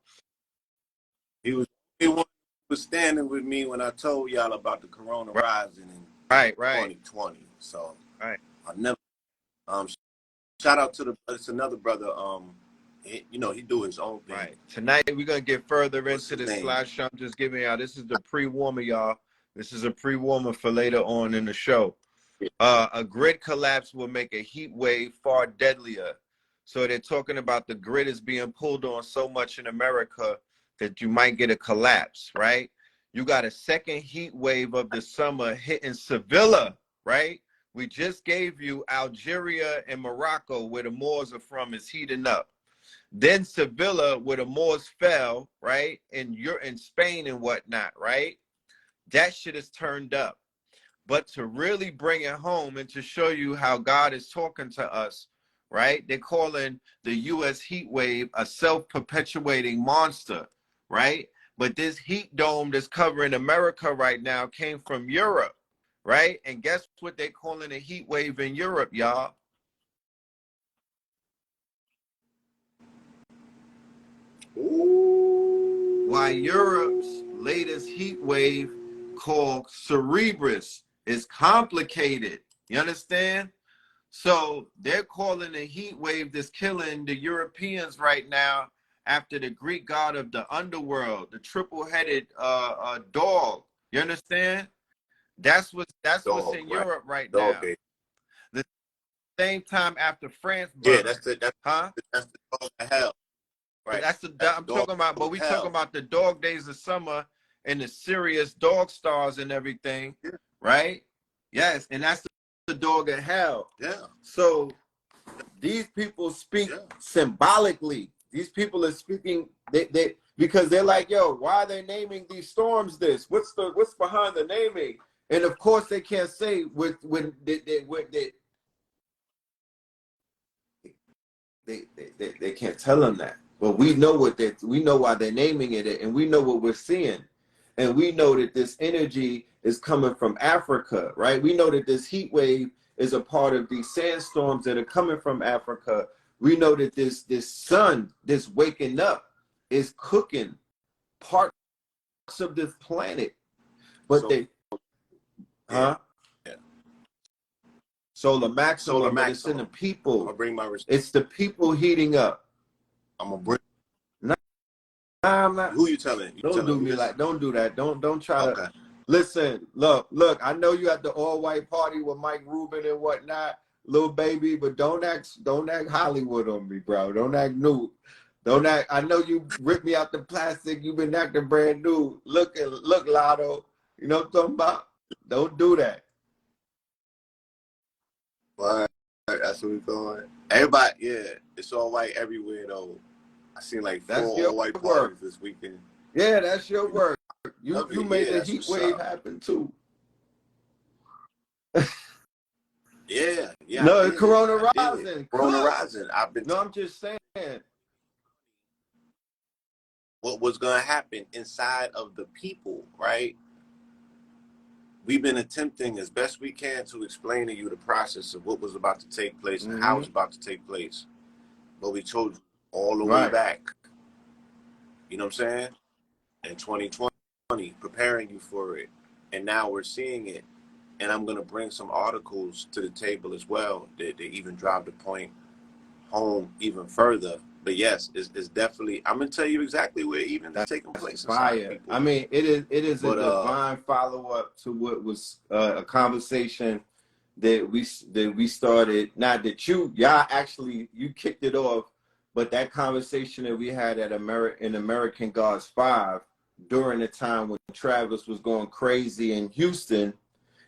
He was the one who was standing with me when I told y'all about the Corona Right, rising in right, 2020. So right. I never. Shout out to it's another brother. He do his own thing. Right. Tonight we're gonna get further What's into his the name? slideshow. I'm just giving y'all. This is the pre-warmer, y'all. This is a pre-warmer for later on in the show. A grid collapse will make a heat wave far deadlier. So they're talking about the grid is being pulled on so much in America that you might get a collapse, right? You got a second heat wave of the summer hitting Sevilla, right? We just gave you Algeria and Morocco, where the Moors are from, is heating up. Then Sevilla, where the Moors fell, right? And you're in Spain and whatnot, right? That shit is turned up. But to really bring it home and to show you how God is talking to us, right? They're calling the U.S. heat wave a self-perpetuating monster, right? But this heat dome that's covering America right now came from Europe, right? And guess what they're calling a heat wave in Europe, y'all? Ooh. Why Europe's latest heat wave called Cerebrus is complicated. You understand? So they're calling a heat wave that's killing the Europeans right now after the Greek god of the underworld, the triple-headed dog. You understand? That's what's Dog, in right? Europe right Dog now. day. The same time after France Yeah, burned, huh? that's the dog of hell, right? That's the That's I'm dog talking about, but of we talking hell. about the dog days of summer and the serious dog stars and everything, Yeah. right? Yes, and that's the dog of hell. Yeah. So these people speak symbolically. These people are speaking they because they're like, yo, why are they naming these storms this? What's behind the naming? And of course they can't say when they can't tell them that. But we know we know why they're naming it, and we know what we're seeing. And we know that this energy is coming from Africa, right? We know that this heat wave is a part of these sandstorms that are coming from Africa. We know that this sun, this waking up, is cooking parts of this planet. But So they, yeah, huh? yeah. Solar Solar maximum, but it's in the maximum. I'm people. gonna bring my. It's the people heating up. I'm gonna bring. Nah, I'm not. Who you telling? You Don't telling do who me this? like. Don't do that. Don't try to. Okay. Listen. Look. I know you at the all-white party with Mike Rubin and whatnot, little baby. But don't act Hollywood on me, bro. Don't act new. Don't act. I know you ripped me out the plastic. You've been acting brand new. Look, Lotto. You know what I'm talking about? Don't do that. Well, that's what we going. Everybody, yeah, it's all white everywhere though. I seen like That's 4 your all white work. parties this weekend. Yeah, that's your You know, work. love You it. made Yeah, the that's heat what's wave up. happen too. Yeah, I No, did it. Corona I did it. rising. Corona Cook. rising. I've been No, I'm just saying. what was gonna happen inside of the people, right? We've been attempting as best we can to explain to you the process of what was about to take place and how Mm-hmm. it's about to take place. But we told you all the way Right. back. You know what I'm saying? In 2020, preparing you for it. And now we're seeing it. And I'm going to bring some articles to the table as well that they even drive the point home even further. But yes, it's definitely, I'm going to tell you exactly where even is taking That's place inside of fire. people. I mean, it is a But divine follow-up to what was a conversation that we started. Not that y'all actually you kicked it off, but that conversation that we had at American Gods 5 during the time when Travis was going crazy in Houston,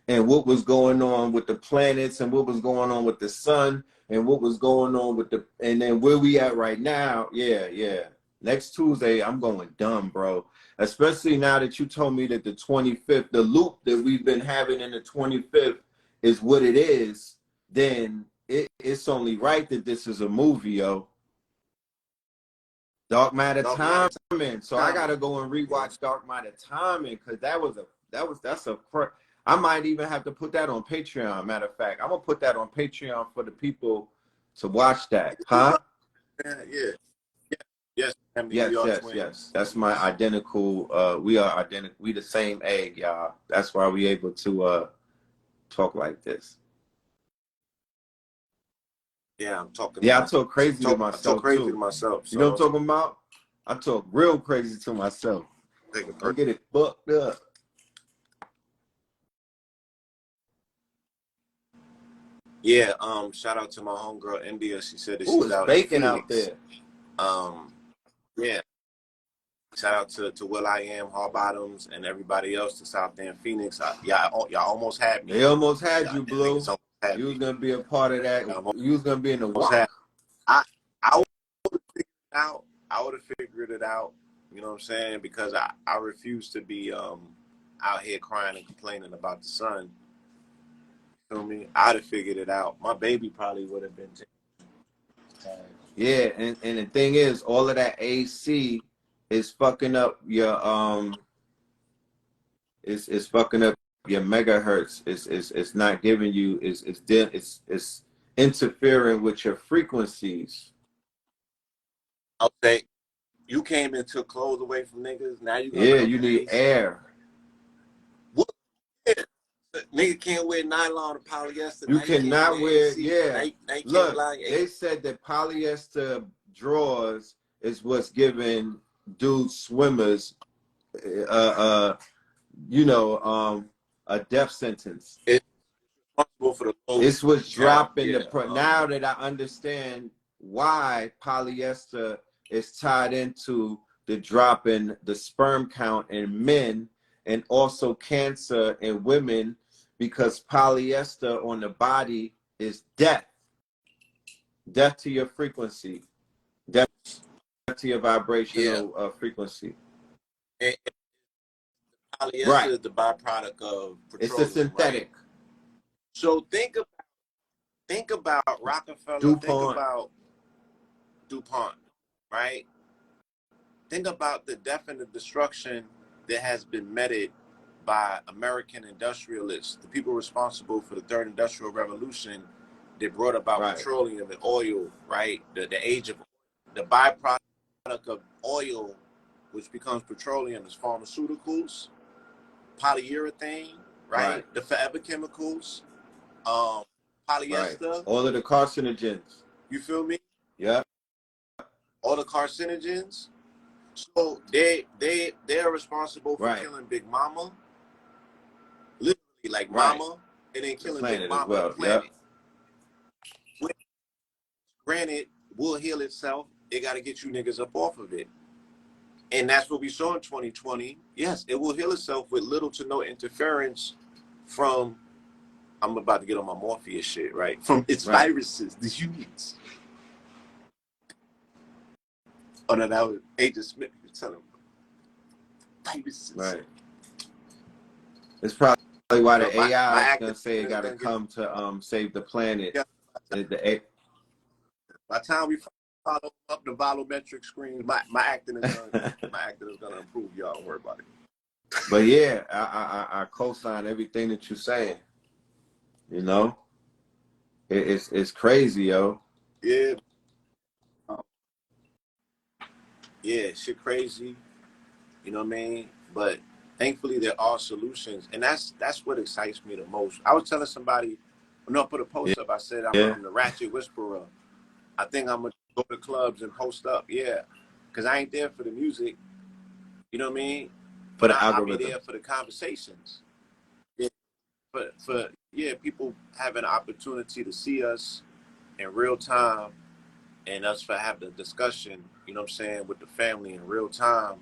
and what was going on with the planets and what was going on with the sun and what was going on with and then where we at right now. Yeah. Next Tuesday, I'm going dumb, bro. Especially now that you told me that the 25th, the loop that we've been having in the 25th is what it is, then it's only right that this is a movie, yo. Dark Matter Dark Matter Timing. So I timing. gotta go and You know, rewatch Dark Matter Timing because that's a I might even have to put that on Patreon. Matter of fact, I'm gonna put that on Patreon for the people to watch that. Huh? Yeah, yeah. Yes, family, we Yes, are yes, yes. twins. That's my identical. We are identical. We the same egg, y'all. That's why we able to talk like this. Yeah, I'm talking to Yeah, I myself. talk crazy to I talk myself crazy to too. myself. You know what So I'm talking about? I talk real crazy to myself. take a Don't break. get it fucked up. Yeah, shout out to my homegirl India. She said that Ooh, she's it's out in baking out Phoenix. there. Yeah. Shout out to Will I Am, Hall Bottoms, and everybody else that's out there in Phoenix. Y'all almost had me. They almost had Y'all you, niggas Blue. almost had You was me. gonna be a part of that. Y'all You was gonna be in the almost had. walk. I would have figured it out. I would have figured it out. You know what I'm saying? Because I refuse to be out here crying and complaining about the sun. You feel me? I'd have figured it out. My baby probably would have been. Yeah, and the thing is, all of that AC is fucking up your it's fucking up your megahertz. It's not giving you it's interfering with your frequencies. I'll say you came and took clothes away from niggas. Now you gonna Yeah, come you to the need AC. air. What? Yeah. Nigga can't wear nylon or polyester. You Now you can't cannot wear wear, AC. yeah. Now you can't Look, rely on AC. they said that polyester drawers is what's giving dude swimmers uh you know a death sentence. It's responsible for the low It's what's count. dropping Yeah. now that I understand why polyester is tied into the drop in the sperm count in men and also cancer in women, because polyester on the body is death to your frequency, death to your Yeah. vibrational frequency. And polyester Right. is the byproduct of It's a petroleum, right? synthetic. So think about Rockefeller. Think DuPont. about DuPont, right? Think about the definite destruction that has been meted by American industrialists, the people responsible for the third industrial revolution that brought about Right. petroleum and oil, right? The age of the byproduct of oil, which becomes petroleum, is pharmaceuticals, polyurethane, Right. right? The forever chemicals, um, Right. polyester. All of the carcinogens. You feel me? Yeah. All the carcinogens. So they're responsible for Right. killing Big Mama, literally like Right. Mama, and then The killing Big planet as Mama, the well. Yep. planet. Which, granted, will heal itself. It got to get you niggas up off of it, and that's what we saw in 2020. Yes, it will heal itself with little to no interference from. I'm about to get on my Morpheus shit, right? From its Right. viruses, the humans. Oh no, that was Agent Smith. You tell him viruses. Right. It's probably why Yo, the my AI is acting gonna say it is gotta gonna get come to save the planet. together. By the time we follow up the volumetric screens, my acting is gonna improve. Y'all don't worry about it. But yeah, I co-sign everything that you're saying. You know, it's crazy, yo. Yeah, yeah, shit crazy. You know what I mean? But thankfully there are solutions, and that's what excites me the most. I was telling somebody, when I put a Yeah. post up, I said Yeah. I'm the ratchet whisperer. I think I'm gonna go to clubs and post up, yeah, because I ain't there for the music. You know what I mean? For But the I'll be there algorithm. for the conversations. Yeah, for yeah, people have an opportunity to see us in real time, and us for have the discussion, you know what I'm saying, with the family in real time.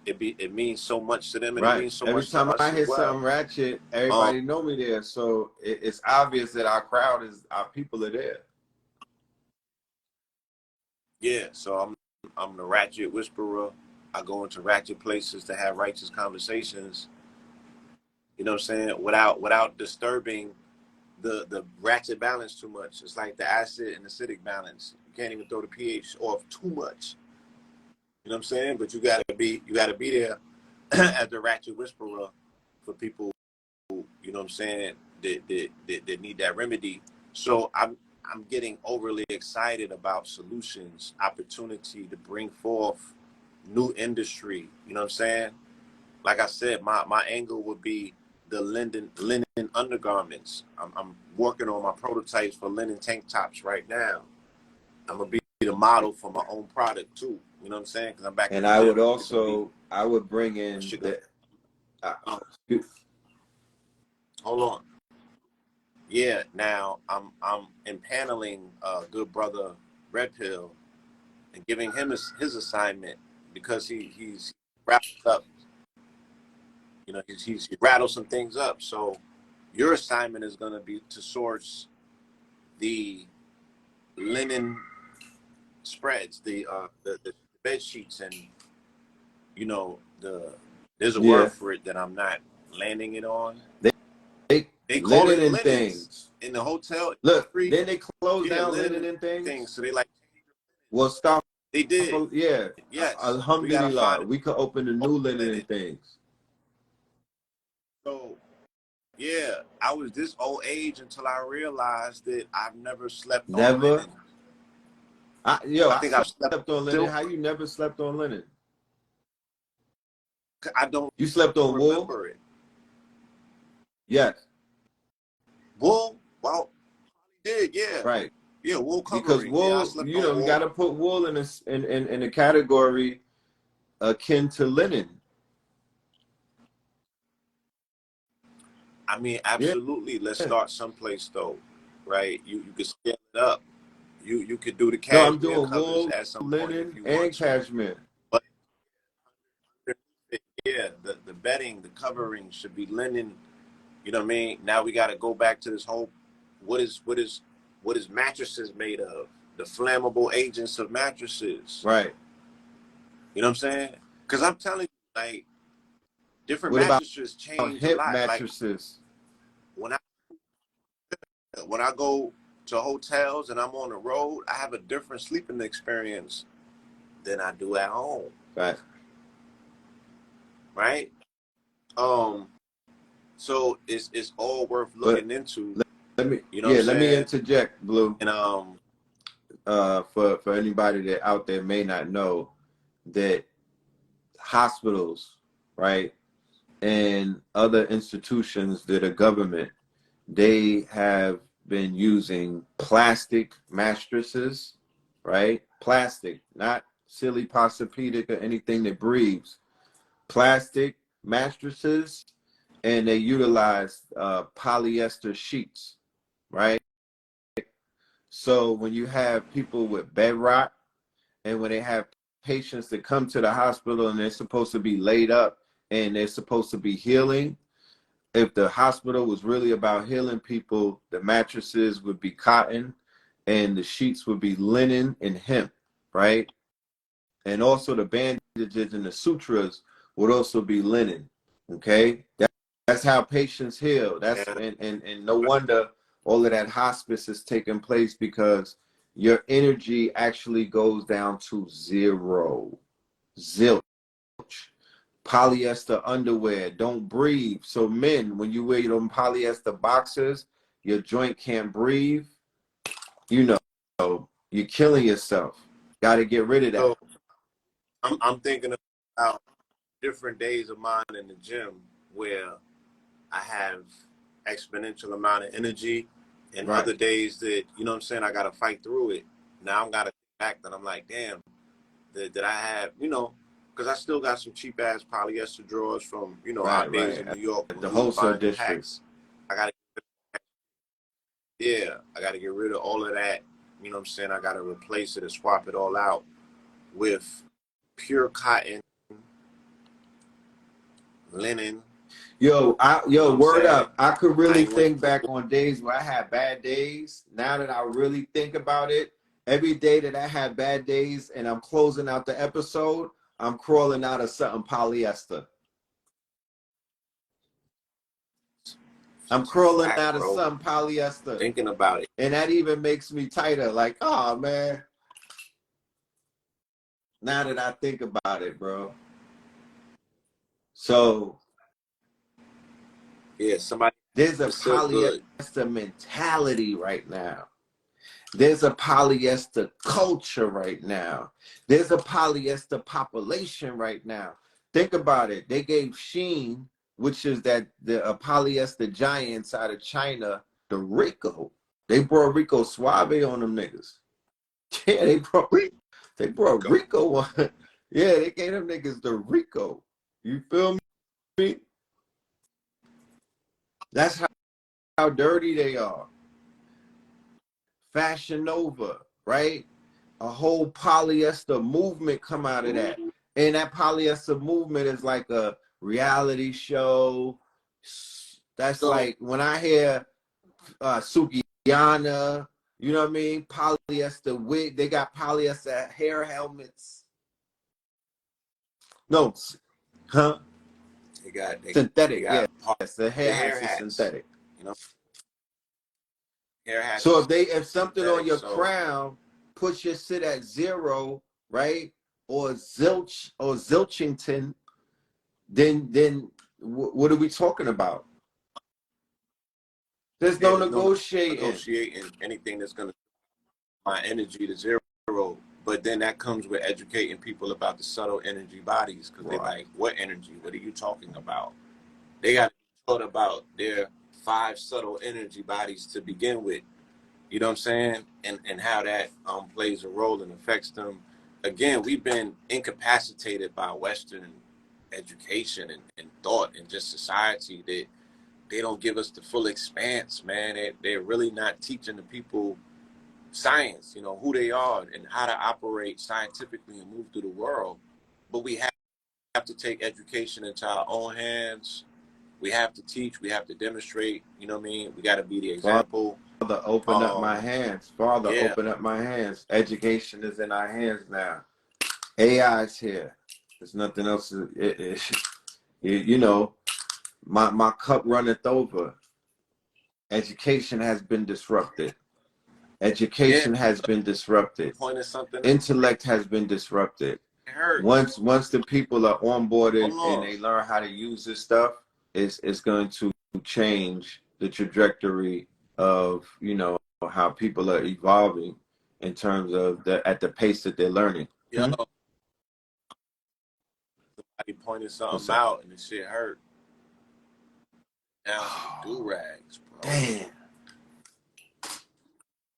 It means so much to them, and it Right. means so Every much to time I us as hear well. something ratchet, Um, everybody know me there. So it's obvious that our crowd is our people are there. yeah, so I'm the ratchet whisperer. I go into ratchet places to have righteous conversations. You know what I'm saying, without disturbing the ratchet balance too much. It's like the acid and acidic balance. You can't even throw the pH off too much. You know what I'm saying? But you gotta be there as the ratchet whisperer for people, you you know what I'm saying, that need that remedy. So I'm getting overly excited about solutions, opportunity to bring forth new industry. You know what I'm saying? Like I said, my angle would be the linen undergarments. I'm working on my prototypes for linen tank tops right now. I'm gonna be the model for my own product too. You know what I'm saying? Because I'm back in And the I would gym. It's gonna be also, I would bring a in sugar. the, uh, Hold on. Yeah. Now I'm impaneling good brother Red Pill and giving him his assignment because he's wrapped up. You know, he's rattled some things up. So your assignment is gonna be to source the linen spreads, the bed sheets, and you know there's a word yeah, for it that I'm not landing it on. they They call linen it and linens things. in the hotel Look, industry. then they close Yeah, down linen linen and things. things. So they like Well, stop. they did. Yeah, Yes, we gotta alhamdulillah, find we could open the new linen linen. and things. So yeah, I was this old age until I realized that I've never slept on Never. linen. I I think I've slept slept on linen. How silk. you never slept on linen? I don't You slept on wool? remember it. Yes, Wool? Well, did yeah. right. Yeah, wool Because covering. Yeah, I wool, slept you on know, you wool. got to put wool in in a category akin to linen. I mean, Yeah. absolutely. Let's start someplace though, right? You could scale it up. You could do the No, I'm cashmere doing covers wool, at some point if linen, you want and to. cashmere. But yeah, the bedding, the covering should be linen. You know what I mean? Now we got to go back to this whole what is mattresses made of? The flammable agents of mattresses. Right. You know what I'm saying? Because I'm telling you, like different What about mattresses change a hip lot. Like mattresses? when I when I go to hotels and I'm on the road, I have a different sleeping experience than I do at home. Right. Right? So it's all worth But looking into. You know what I'm let me saying? interject, Blue. And For anybody that out there may not know that hospitals, right, and other institutions that are government, they have been using plastic mattresses, right? Plastic, not silly Posturepedic or anything that breathes. Plastic mattresses, and they utilize polyester sheets, right? So when you have people with bed rot, and when they have patients that come to the hospital and they're supposed to be laid up and they're supposed to be healing, if the hospital was really about healing people, the mattresses would be cotton and the sheets would be linen and hemp, right? And also the bandages and the sutras would also be linen. Okay, that's how patients heal. That's yeah, and no wonder all of that hospice is taking place because your energy actually goes down to zero, zilch. Polyester underwear don't breathe. So men, when you wear them polyester boxers, your joint can't breathe. You know, you're killing yourself. Got to get rid of that. so I'm thinking about different days of mine in the gym where I have exponential amount of energy and Right, other days that, you know what I'm saying, I gotta fight through it. Now I'm gotta back that I'm like, damn, that I have, you know, because I still got some cheap ass polyester drawers from, you know, our days right. in New York At when the we was wholesale buying the district. packs. I gotta yeah, I gotta get rid of all of that. You know what I'm saying? I gotta replace it and swap it all out with pure cotton, linen, you know what I'm Word saying? up. I could I really ain't went think back on days where I had bad days. Now that I really think about it, every day that I had bad days and I'm closing out the episode, I'm crawling out of something polyester. I'm it's a crawling fact, out of bro. something polyester. Thinking about it. And that even makes me tighter. Like, oh man, now that I think about it, bro. So Yeah, somebody There's a It's still good. polyester mentality right now. There's a polyester culture right now. There's a polyester population right now. Think about it. They gave Sheen, which is that the polyester giants out of China, the Rico. They brought Rico Suave on them niggas. Yeah, they brought Go. Rico on. Yeah, they gave them niggas the Rico. You feel me? That's how dirty they are. Fashion Nova, right? A whole polyester movement come out of that. And that polyester movement is like a reality show. That's So like when I hear Sukiyana, you know what I mean? Polyester wig, they got polyester hair helmets. No, huh? Synthetic, they yeah. got Yes, the the hair hair hats is hats. synthetic. You know, hair hats So is if something on synthetic. your So crown puts your shit at 0, right? Or zilchington, then what are we talking about? There's yeah, no there's no negotiating. negotiating anything that's gonna my energy to 0. But then that comes with educating people about the subtle energy bodies, because they Right. like, what energy? What are you talking about? They got taught about their 5 subtle energy bodies to begin with. You know what I'm saying? And how that plays a role and affects them. Again, we've been incapacitated by Western education and thought and just society, that they don't give us the full expanse, man. They're really not teaching the people science, you know, who they are and how to operate scientifically and move through the world. But we have to take education into our own hands. We have to teach. We have to demonstrate. You know what I mean? We got to be the example. Father, open up my hands. Father, Yeah, open up my hands. Education is in our hands now. AI is here. There's nothing else. You know, my cup runneth over. Education has been disrupted. yeah. Education has been disrupted. Point is something that Intellect has been disrupted. hurts. Once the people are onboarded Hold and on. they learn how to use this stuff, it's going to change the trajectory of, you know, how people are evolving in terms of at the pace that they're learning. Yo, somebody pointed What's something that? out and the shit hurt. Down to the do rags, bro. Damn.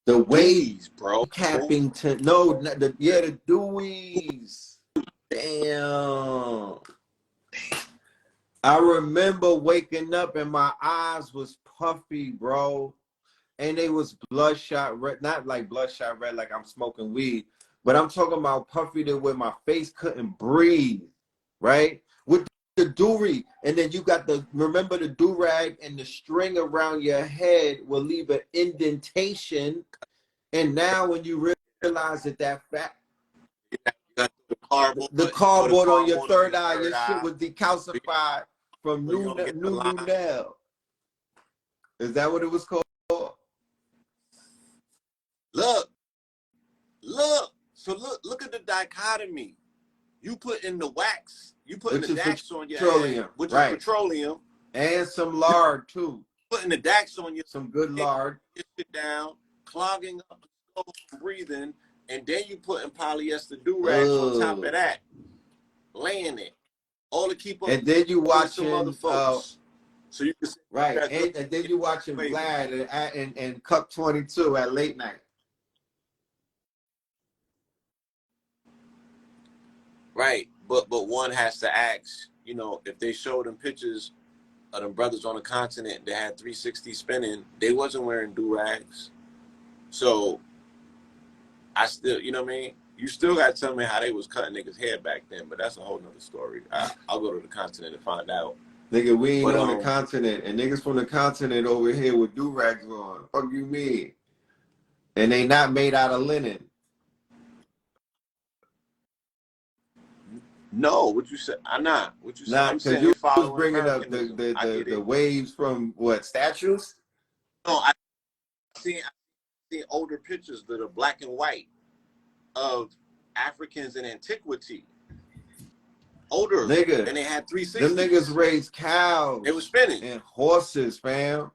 The wave Dewees, bro. capping to no, the dewies. Damn. I remember waking up and my eyes was puffy, bro. And they was bloodshot red, not like bloodshot red like I'm smoking weed, but I'm talking about puffy to where my face couldn't breathe, right? With the do-rag, and then you got remember the do-rag and the string around your head will leave an indentation. And now when you realize that fat, You got the throw the cardboard on your cardboard on third your eye, your third shit eye was decalcified from so you don't get the line. nail. Is that what it was called? Look, look. So look at the dichotomy. You put in the wax, you putting the Which is dax on your head, petroleum, which is right? petroleum. And some lard too. Putting the dax on your Some good head, lard. your shit down, clogging up the skull from breathing, and then you putting polyester do rags on top of that, laying it, all to keep up And then you with some other watching folks. So you can say right, that's good. and then you watching Vlad and Cup 22 at late night. Right, but one has to ask, you know, if they showed them pictures of them brothers on the continent that had 360 spinning, they wasn't wearing do rags. So I still, you know what I mean? You still got to tell me how they was cutting niggas' hair back then, but that's a whole nother story. I'll go to the continent and find out. Nigga, we ain't But on the continent, and niggas from the continent over here with do rags on. Fuck you mean? And they not made out of linen. no, what you said? I'm not. What you said? Not I'm because saying you they was following bringing up Americanism. I get the it. waves from what, statues? No, I seen older pictures that are black and white of Africans in antiquity. older. Nigga, and they had them 360s. niggas raise cows. They were spinning. And horses, fam.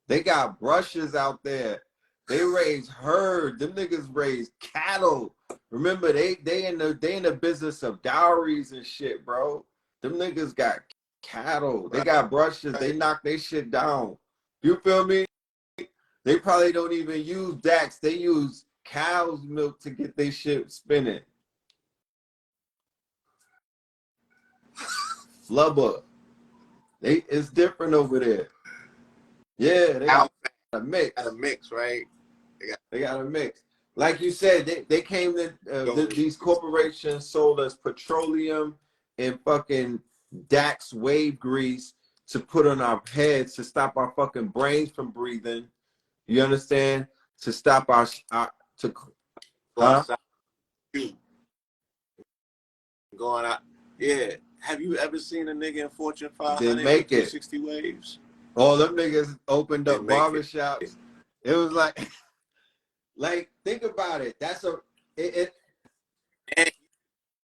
They got brushes out there. They raise herd. Them niggas raise cattle. Remember, they in the business of dowries and shit, bro. Them niggas got cattle. They got brushes. They knock their shit down. You feel me? They probably don't even use Dax. They use cow's milk to get their shit spinning. Flubber. It's different over there. Yeah, they got a mix. Got a mix, right? They got a mix. Like you said, they came in, these corporations sold us petroleum and fucking Dax wave grease to put on our heads to stop our fucking brains from breathing. You understand? To stop our to huh? Going out. Yeah. Have you ever seen a nigga in Fortune 500 make with 360 waves? All them niggas opened up barbershops. It was like, like, think about it. That's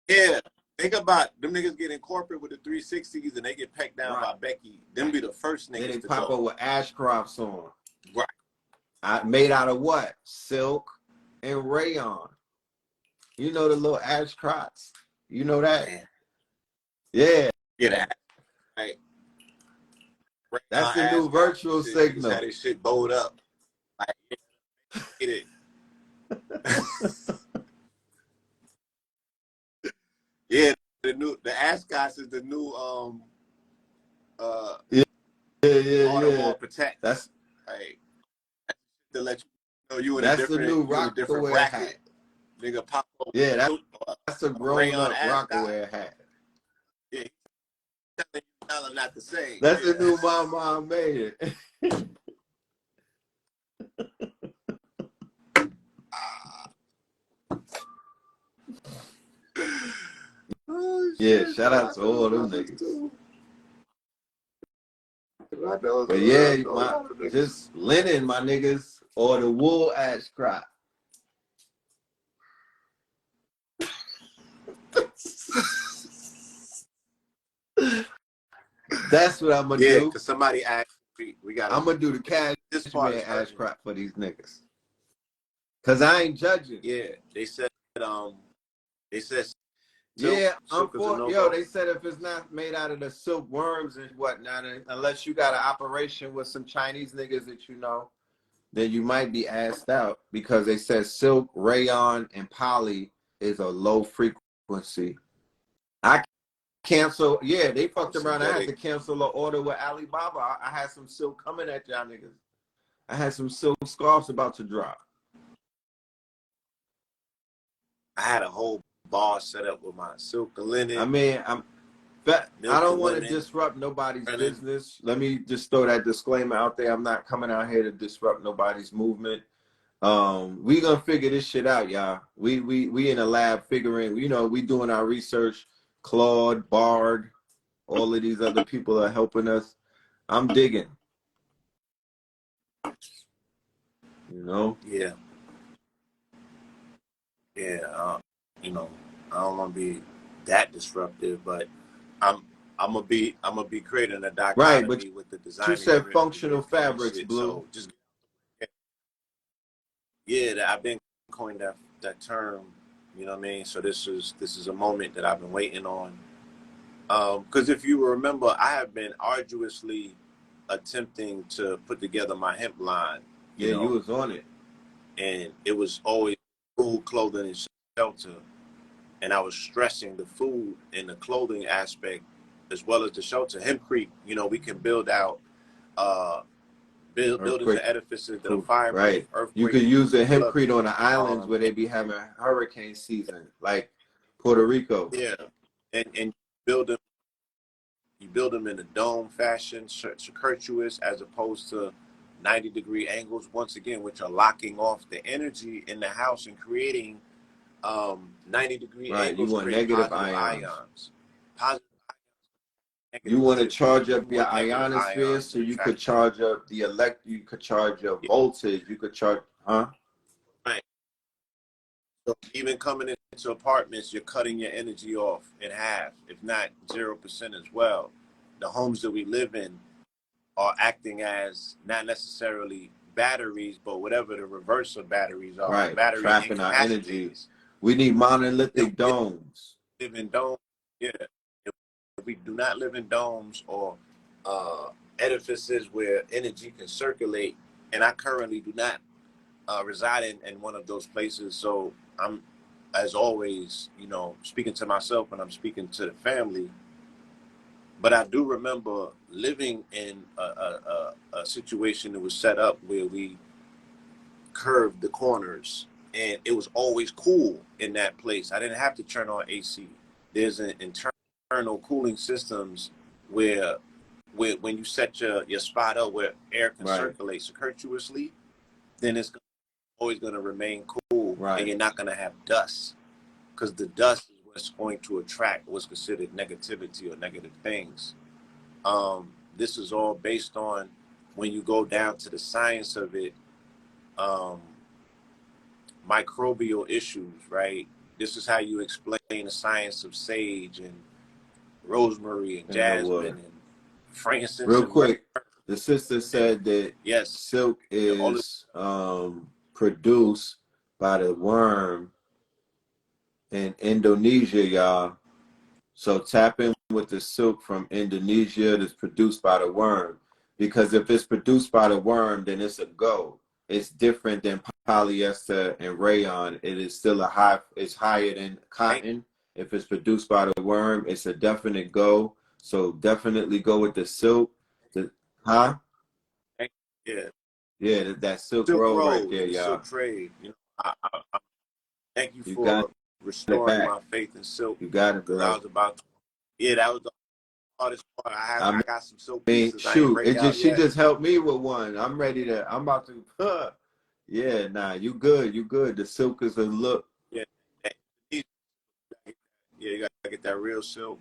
yeah. Think about them niggas getting corporate with the 360s and they get pecked down by Becky. Them be the first niggas. Then they to pop go. up with Ashcrofts on. Right. Made out of what? Silk and rayon. You know the little Ashcrofts? You know that? Man. Yeah. Yeah, that. Right. That's the new virtual signal. Had his shit bowed up. Like, get it. Yeah, the Ascot is the new Audemars Protect. That's right. To let you know you in that's a different, the new Rockaway hat. Nigga pop up. Yeah, that's a grown up Rockaway hat. Yeah, tell him not to say. That's the new my mom made it. Oh, yeah, shout out to all them niggas. But yeah, just linen, my niggas, or the wool Ashcroft. That's what I'm gonna do. Yeah, because somebody asked we got. I'm gonna do the cashmere Ashcroft for these niggas. Cause I ain't judging. Yeah, they said. Yeah, they said if it's not made out of the silkworms and whatnot, unless you got an operation with some Chinese niggas that you know, then you might be asked out because they said silk, rayon, and poly is a low frequency. I cancel. Yeah, they fucked around. I had to cancel an order with Alibaba. I had some silk coming at y'all niggas. I had some silk scarves about to drop. I had a whole bar set up with my silk and linen. I mean, I don't want to disrupt nobody's business. Let me just throw that disclaimer out there. I'm not coming out here to disrupt nobody's movement. We gonna figure this shit out, y'all. We in a lab figuring. You know, we doing our research. Claude, Bard, all of these other people are helping us. I'm digging. You know. Yeah. Yeah. You know, I don't want to be that disruptive, but I'm gonna be creating a dichotomy with the design. You said functional fabrics, Blue. So I've been coined that term. You know what I mean? So this is a moment that I've been waiting on. Because if you remember, I have been arduously attempting to put together my hemp line. You was on it, and it was always food, clothing, and shelter. And I was stressing the food and the clothing aspect as well as the shelter. Hempcrete, we can build out buildings and edifices that are fire-proof. Right. You could use the hempcrete on the islands where they be having hurricane season, like Puerto Rico. Yeah, and you build them in a dome fashion, circuitous, as opposed to 90-degree angles, once again, which are locking off the energy in the house and creating 90-degree angles. You want negative ions. You want to charge up your ionosphere so you could charge up the you could charge your voltage, you could charge, Right. So even coming into apartments, you're cutting your energy off in half, if not 0% as well. The homes that we live in are acting as not necessarily batteries, but whatever the reverse of batteries are, Right. battery Trapping our energy. incapacitors. We need If monolithic we domes. live in domes, yeah. If we do not live in domes or uh, edifices where energy can circulate, and I currently do not reside in one of those places, so I'm, as always, speaking to myself when I'm speaking to the family. But I do remember living in a situation that was set up where we curved the corners, and it was always cool in that place. I didn't have to turn on AC. There's an internal cooling systems where when you set your spot up where air can Right. circulate circuitously, then it's always going to remain cool, Right. and you're not going to have dust, because the dust is what's going to attract what's considered negativity or negative things. This is all based on, when you go down to the science of it, microbial issues, right? This is how you explain the science of sage and rosemary and jasmine and frankincense Real and myrrh. quick, the sister said that Yes, silk all is produced by the worm in Indonesia, y'all. So tap in with the silk from Indonesia that's produced by the worm. Because if it's produced by the worm, then it's a go. It's different than polyester and rayon. It is still it's higher than right. cotton. If it's produced by the worm, it's a definite go. So definitely go with the silk. Huh? Yeah, Yeah, that Silk Silk Road right Road, there, the y'all. silk trade. I thank you You got for it restoring back. my faith in silk, You got it, because I bro. was about to, yeah, that was the hardest part. I I got some silk mean, pieces I ain't shoot, break out she yet. just helped me with one. I'm about to, yeah, nah, you good, you good. The silk is a look. Yeah, yeah, you gotta get that real silk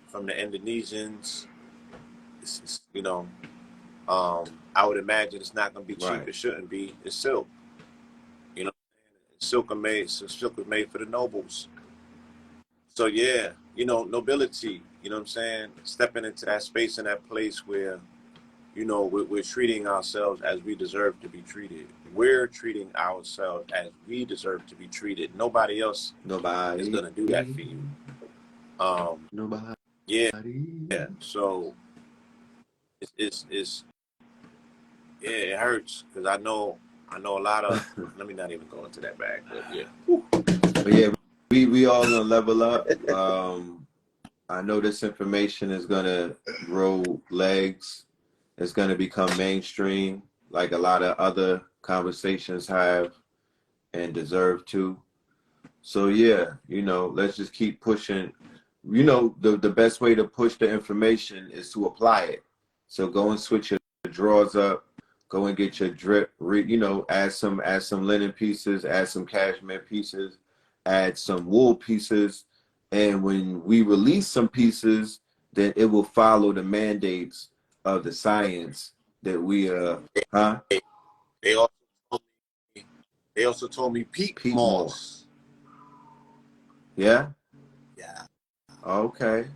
from the Indonesians. I would imagine it's not gonna be cheap. Right. It shouldn't be. It's silk. You know, silk are made. So silk is made for the nobles. So yeah, nobility. You know what I'm saying? Stepping into that space and that place where we're treating ourselves as we deserve to be treated. We're treating ourselves as we deserve to be treated. Nobody else is Nobody. gonna do that for you. Nobody. Yeah. So it's yeah, it hurts, because I know a lot of. Let me not even go into that bag, but yeah. But yeah, we all gonna level up. I know this information is gonna grow legs. It's gonna become mainstream, like a lot of other conversations have and deserve to. So yeah, let's just keep pushing. The best way to push the information is to apply it. So go and switch your drawers up. Go and get your drip. Add some linen pieces. Add some cashmere pieces. Add some wool pieces. And when we release some pieces, then it will follow the mandates of the science that we huh? They also told me, they also told me peat Peat more. moss. Yeah. Yeah, Okay.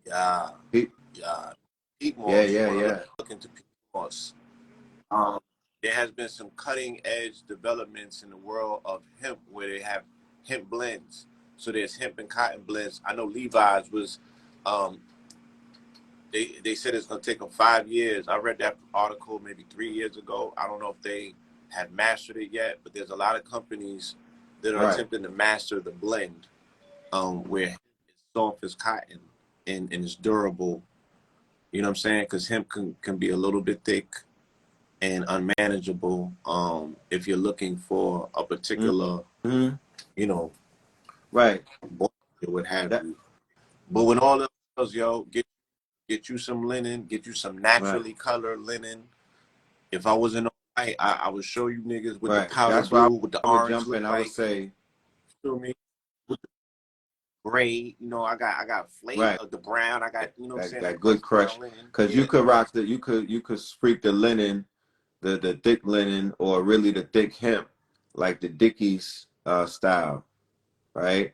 yeah, Peat. yeah. Peat Yeah. moss. You Yeah. want to Yeah. look into peat moss. Um, there has been some cutting edge developments in the world of hemp, where they have hemp blends. So there's hemp and cotton blends. I know Levi's was, um, they said it's going to take them 5 years. I read that article maybe 3 years ago. I don't know if they have mastered it yet, but there's a lot of companies that are Right. attempting to master the blend, where it's soft as cotton, and it's durable. You know what I'm saying? Because hemp can be a little bit thick and unmanageable, if you're looking for a particular, Mm-hmm. you know, Right. or what have That. you. But when all else, yo, get you some linen, get you some Right. naturally colored linen. If I wasn't white, I would show you niggas with the Right. powder That's why blue, what the I would orange jump look in. I would like. say. Feel me? With the gray, I got flavor Right. of the brown. I got, what I'm That saying, that that good crushed crush, brown linen. because you Yeah, could rock you could freak the linen, the thick linen, or really the thick hemp, like the Dickies style, right?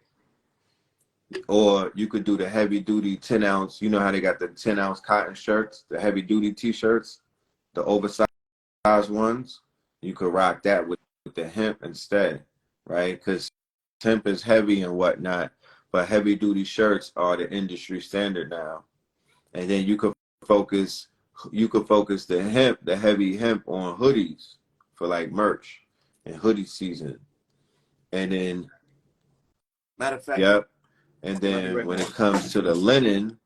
Or you could do the heavy duty 10 ounce. You know how they got the 10-ounce cotton shirts, the heavy duty t-shirts, the oversized ones. You could rock that with the hemp instead, right? Because hemp is heavy and whatnot, but heavy duty shirts are the industry standard now. And then focus focus the heavy hemp on hoodies for like merch and hoodie season. And then Matter of fact, yep. And then when it comes to the linen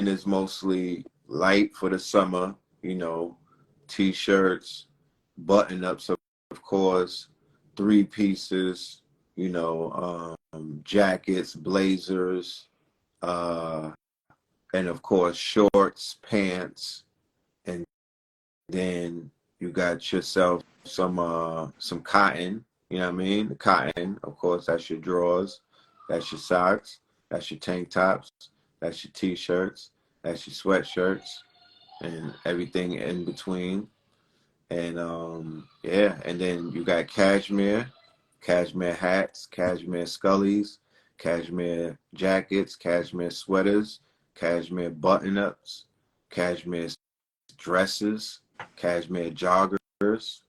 is mostly light for the summer, you know, t-shirts, button-ups, of course, three pieces, you know, jackets, blazers, uh, and of course shorts, pants, and then you got yourself some cotton, you know what I mean? The cotton, of course, that's your drawers, that's your socks, that's your tank tops, that's your t-shirts, that's your sweatshirts, and everything in between. And yeah, and then you got cashmere hats, cashmere scullies, cashmere jackets, cashmere sweaters, cashmere button-ups, cashmere dresses, cashmere joggers,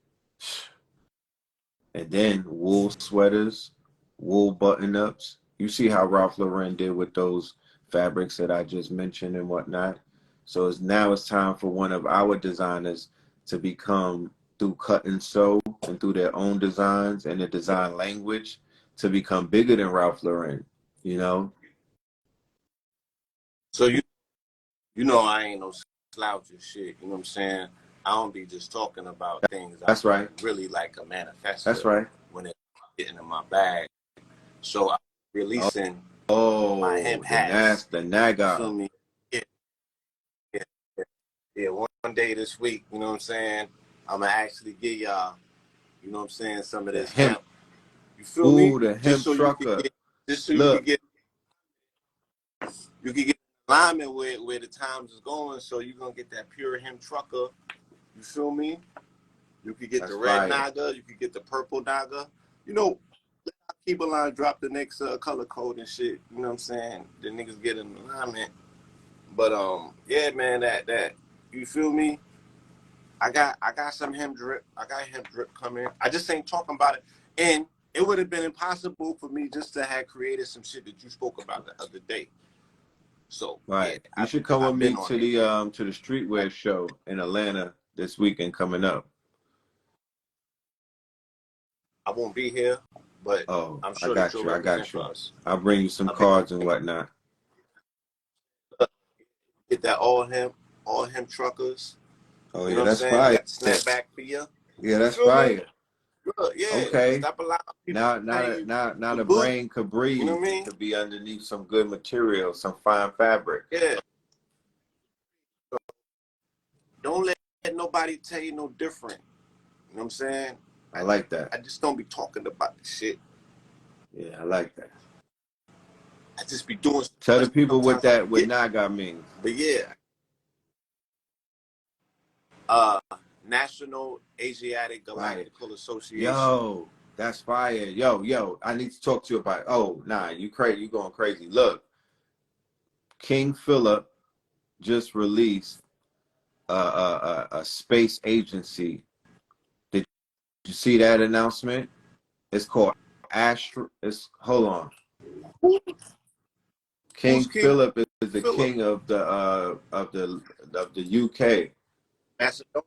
and then wool sweaters, wool button-ups. You see how Ralph Lauren did with those fabrics that I just mentioned and whatnot. So it's time for one of our designers to become, through cut and sew and through their own designs and the design language, to become bigger than Ralph Lauren, you know? so you know I ain't no slouch and shit. You know what I'm saying? I don't be just talking about things. I'm That's right. really like a That's manifester right. when it's getting in my bag. So I'm releasing my Oh, hemp hats. the You Naga, feel me? Yeah, yeah, yeah. Yeah, one day this week, you know what I'm saying? I'm gonna actually give y'all, you know what I'm saying, some of the this hemp. hemp. You feel me? Ooh, the Just hemp so you could trucker. get, just so Look, you could get alignment with where the times is going. So you're gonna get that pure hemp trucker. You feel me? You could get the that's red fire. naga. You could get the purple naga. You know, keep a line, drop the next color code and shit. You know what I'm saying? The niggas get in alignment. But yeah, man, that you feel me? I got some hemp drip. I got hemp drip coming. I just ain't talking about it. And it would have been impossible for me just to have created some shit that you spoke about the other day. So yeah, Right. You should come with I've me been on it. to the streetwear show in Atlanta this weekend coming up. I won't be here, but Oh, I'm I sure that got you'll you. I represent got for you. us. I'll bring you some I'll be cards and whatnot. get that all hemp truckers. Oh You know yeah, what I'm that's saying? I fire. got the snapback for you. Yeah, You that's feel me? fire. Good, yeah. Okay. Stop allowing people Now to pay you now for the bullshit. brain could You know breathe. what I It mean? could be underneath some good material, some fine fabric. Yeah. Don't let nobody tell you no different. You know what I'm saying? I like that. I just don't be talking about the shit. Yeah, I like that. I just be doing Tell the stuff. people Sometimes I what forget. Naga means. But yeah, uh, National Asiatic Fire. Galactical Association. Yo, that's fire. Yo, I need to talk to you about. Oh, nah, you crazy? You going crazy? Look, King Philip just released a space agency. Did you see that announcement? It's called Astro. It's hold on. Who's King King Philip is the Philip? king of the UK. Macedonia.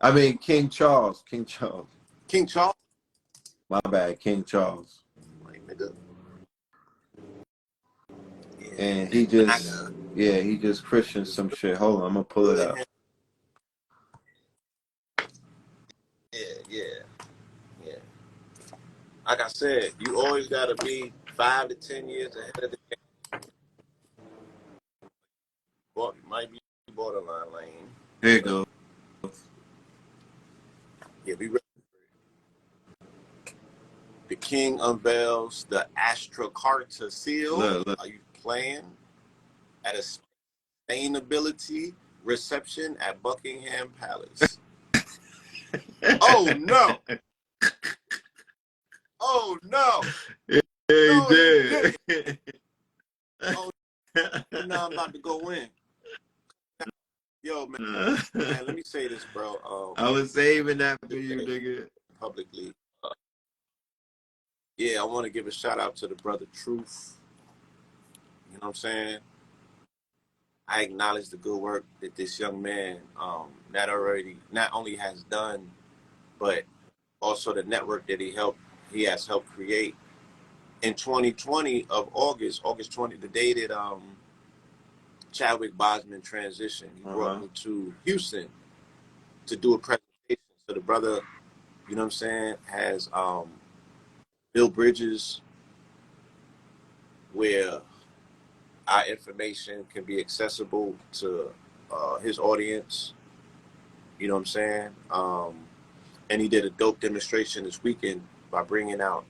I mean King Charles. King Charles. King Charles. My bad, King Charles. Like, nigga. Yeah, And that MAGA. he just christened some shit. Hold on, I'm gonna pull it up. Good. Yeah, yeah, yeah. Like I said, you always gotta be 5 to 10 years ahead of the game. Well, you might be borderline lane. Here you But go. yeah, be ready. The king unveils the Astrocarta seal. Look, look. Are you playing at a sustainability reception at Buckingham Palace? Oh no! Oh no, Yeah, he no, he did. didn't. Oh, now I'm about to go in. Yo, man, let me say this, bro. I was saving that for you, nigga. Publicly, yeah, I want to give a shout out to the brother Truth. You know what I'm saying? I acknowledge the good work that this young man not only has done, but also the network that he has helped create. In 2020 of August 20, the day that Chadwick Boseman transitioned, he brought me to Houston to do a presentation. So the brother, you know what I'm saying, has built bridges where our information can be accessible to his audience. You know what I'm saying? And he did a dope demonstration this weekend by bringing out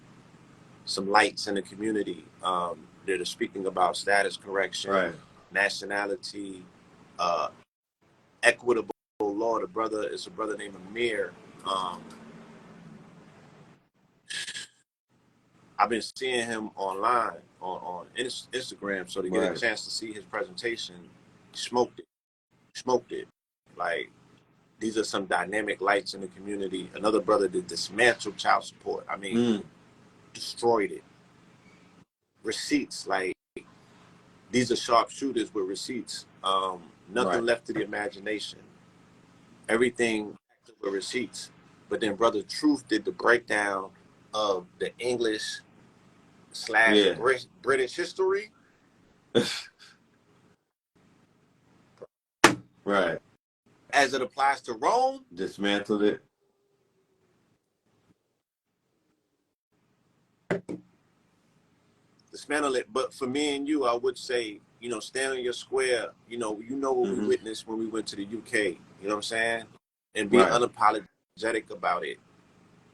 some lights in the community that are speaking about status correction, nationality, equitable law. The brother is a brother named Amir. I've been seeing him online on Instagram, so to get a chance to see his presentation, smoked it. Like, these are some dynamic lights in the community. Another brother that dismantled child support. I mean, destroyed it. Receipts, like, these are sharpshooters with receipts. Nothing left to the imagination. Everything with receipts. But then Brother Truth did the breakdown of the English / British history. Right. As it applies to Rome. Dismantled it. Dismantle it. But for me and you, I would say, you know, stand on your square. You know what we witnessed when we went to the UK. You know what I'm saying? And be unapologetic about it.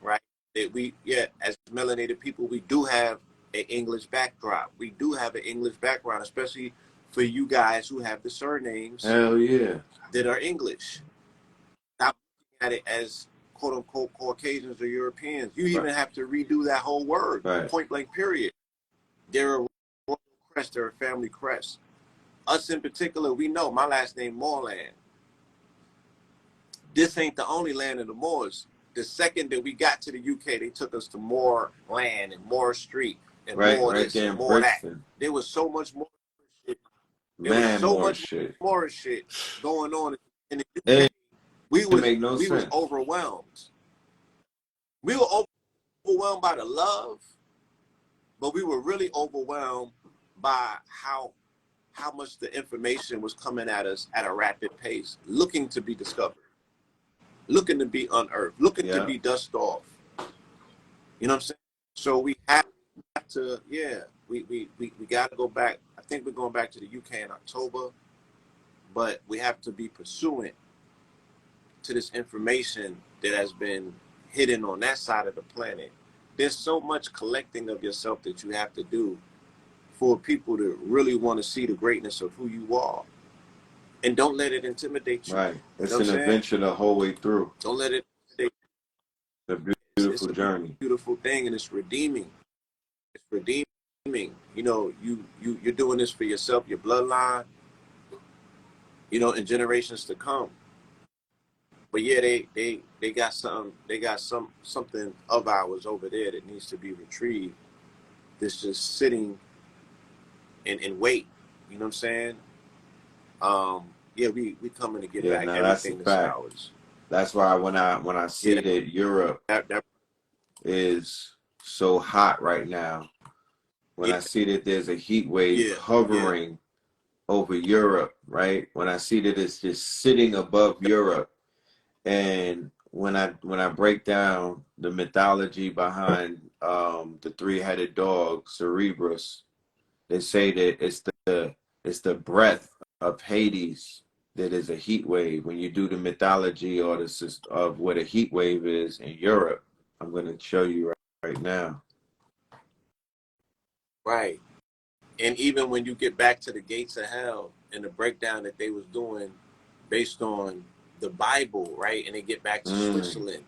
Right? That we, as melanated people, we do have an English backdrop. We do have an English background, especially for you guys who have the surnames. Hell yeah. That are English. Stop looking at it as quote unquote Caucasians or Europeans. You even have to redo that whole word. Point blank period. They're a royal crest, they're a family crest. Us in particular, we know my last name Moreland. This ain't the only land of the Moors. The second that we got to the UK, they took us to more land and more street and more this and more that. There was so much more shit. There was so much more shit going on in the UK. We was overwhelmed. We were overwhelmed by the love, but we were really overwhelmed by how much the information was coming at us at a rapid pace, looking to be discovered, looking to be unearthed, looking to be dust off. You know what I'm saying? So we have to, we got to go back. I think we're going back to the UK in October, but we have to be pursuant to this information that has been hidden on that side of the planet. There's so much collecting of yourself that you have to do for people to really want to see the greatness of who you are. And don't let it intimidate you. Right. It's an adventure the whole way through. Don't let it intimidate you. It's a beautiful journey. Beautiful thing, and it's redeeming. It's redeeming. You know, you're doing this for yourself, your bloodline, you know, and generations to come. But yeah, they got something of ours over there that needs to be retrieved. That's just sitting and wait. You know what I'm saying? We coming to get back everything that's ours. That's why when I see that Europe is so hot right now, when I see that there's a heat wave hovering over Europe, right? When I see that it's just sitting above Europe, and when I break down the mythology behind the three-headed dog, Cerberus, they say that it's the breath of Hades that is a heat wave. When you do the mythology or the system of what a heat wave is in Europe, I'm going to show you right now. Right. And even when you get back to the gates of hell and the breakdown that they was doing based on the Bible, right? And they get back to Switzerland,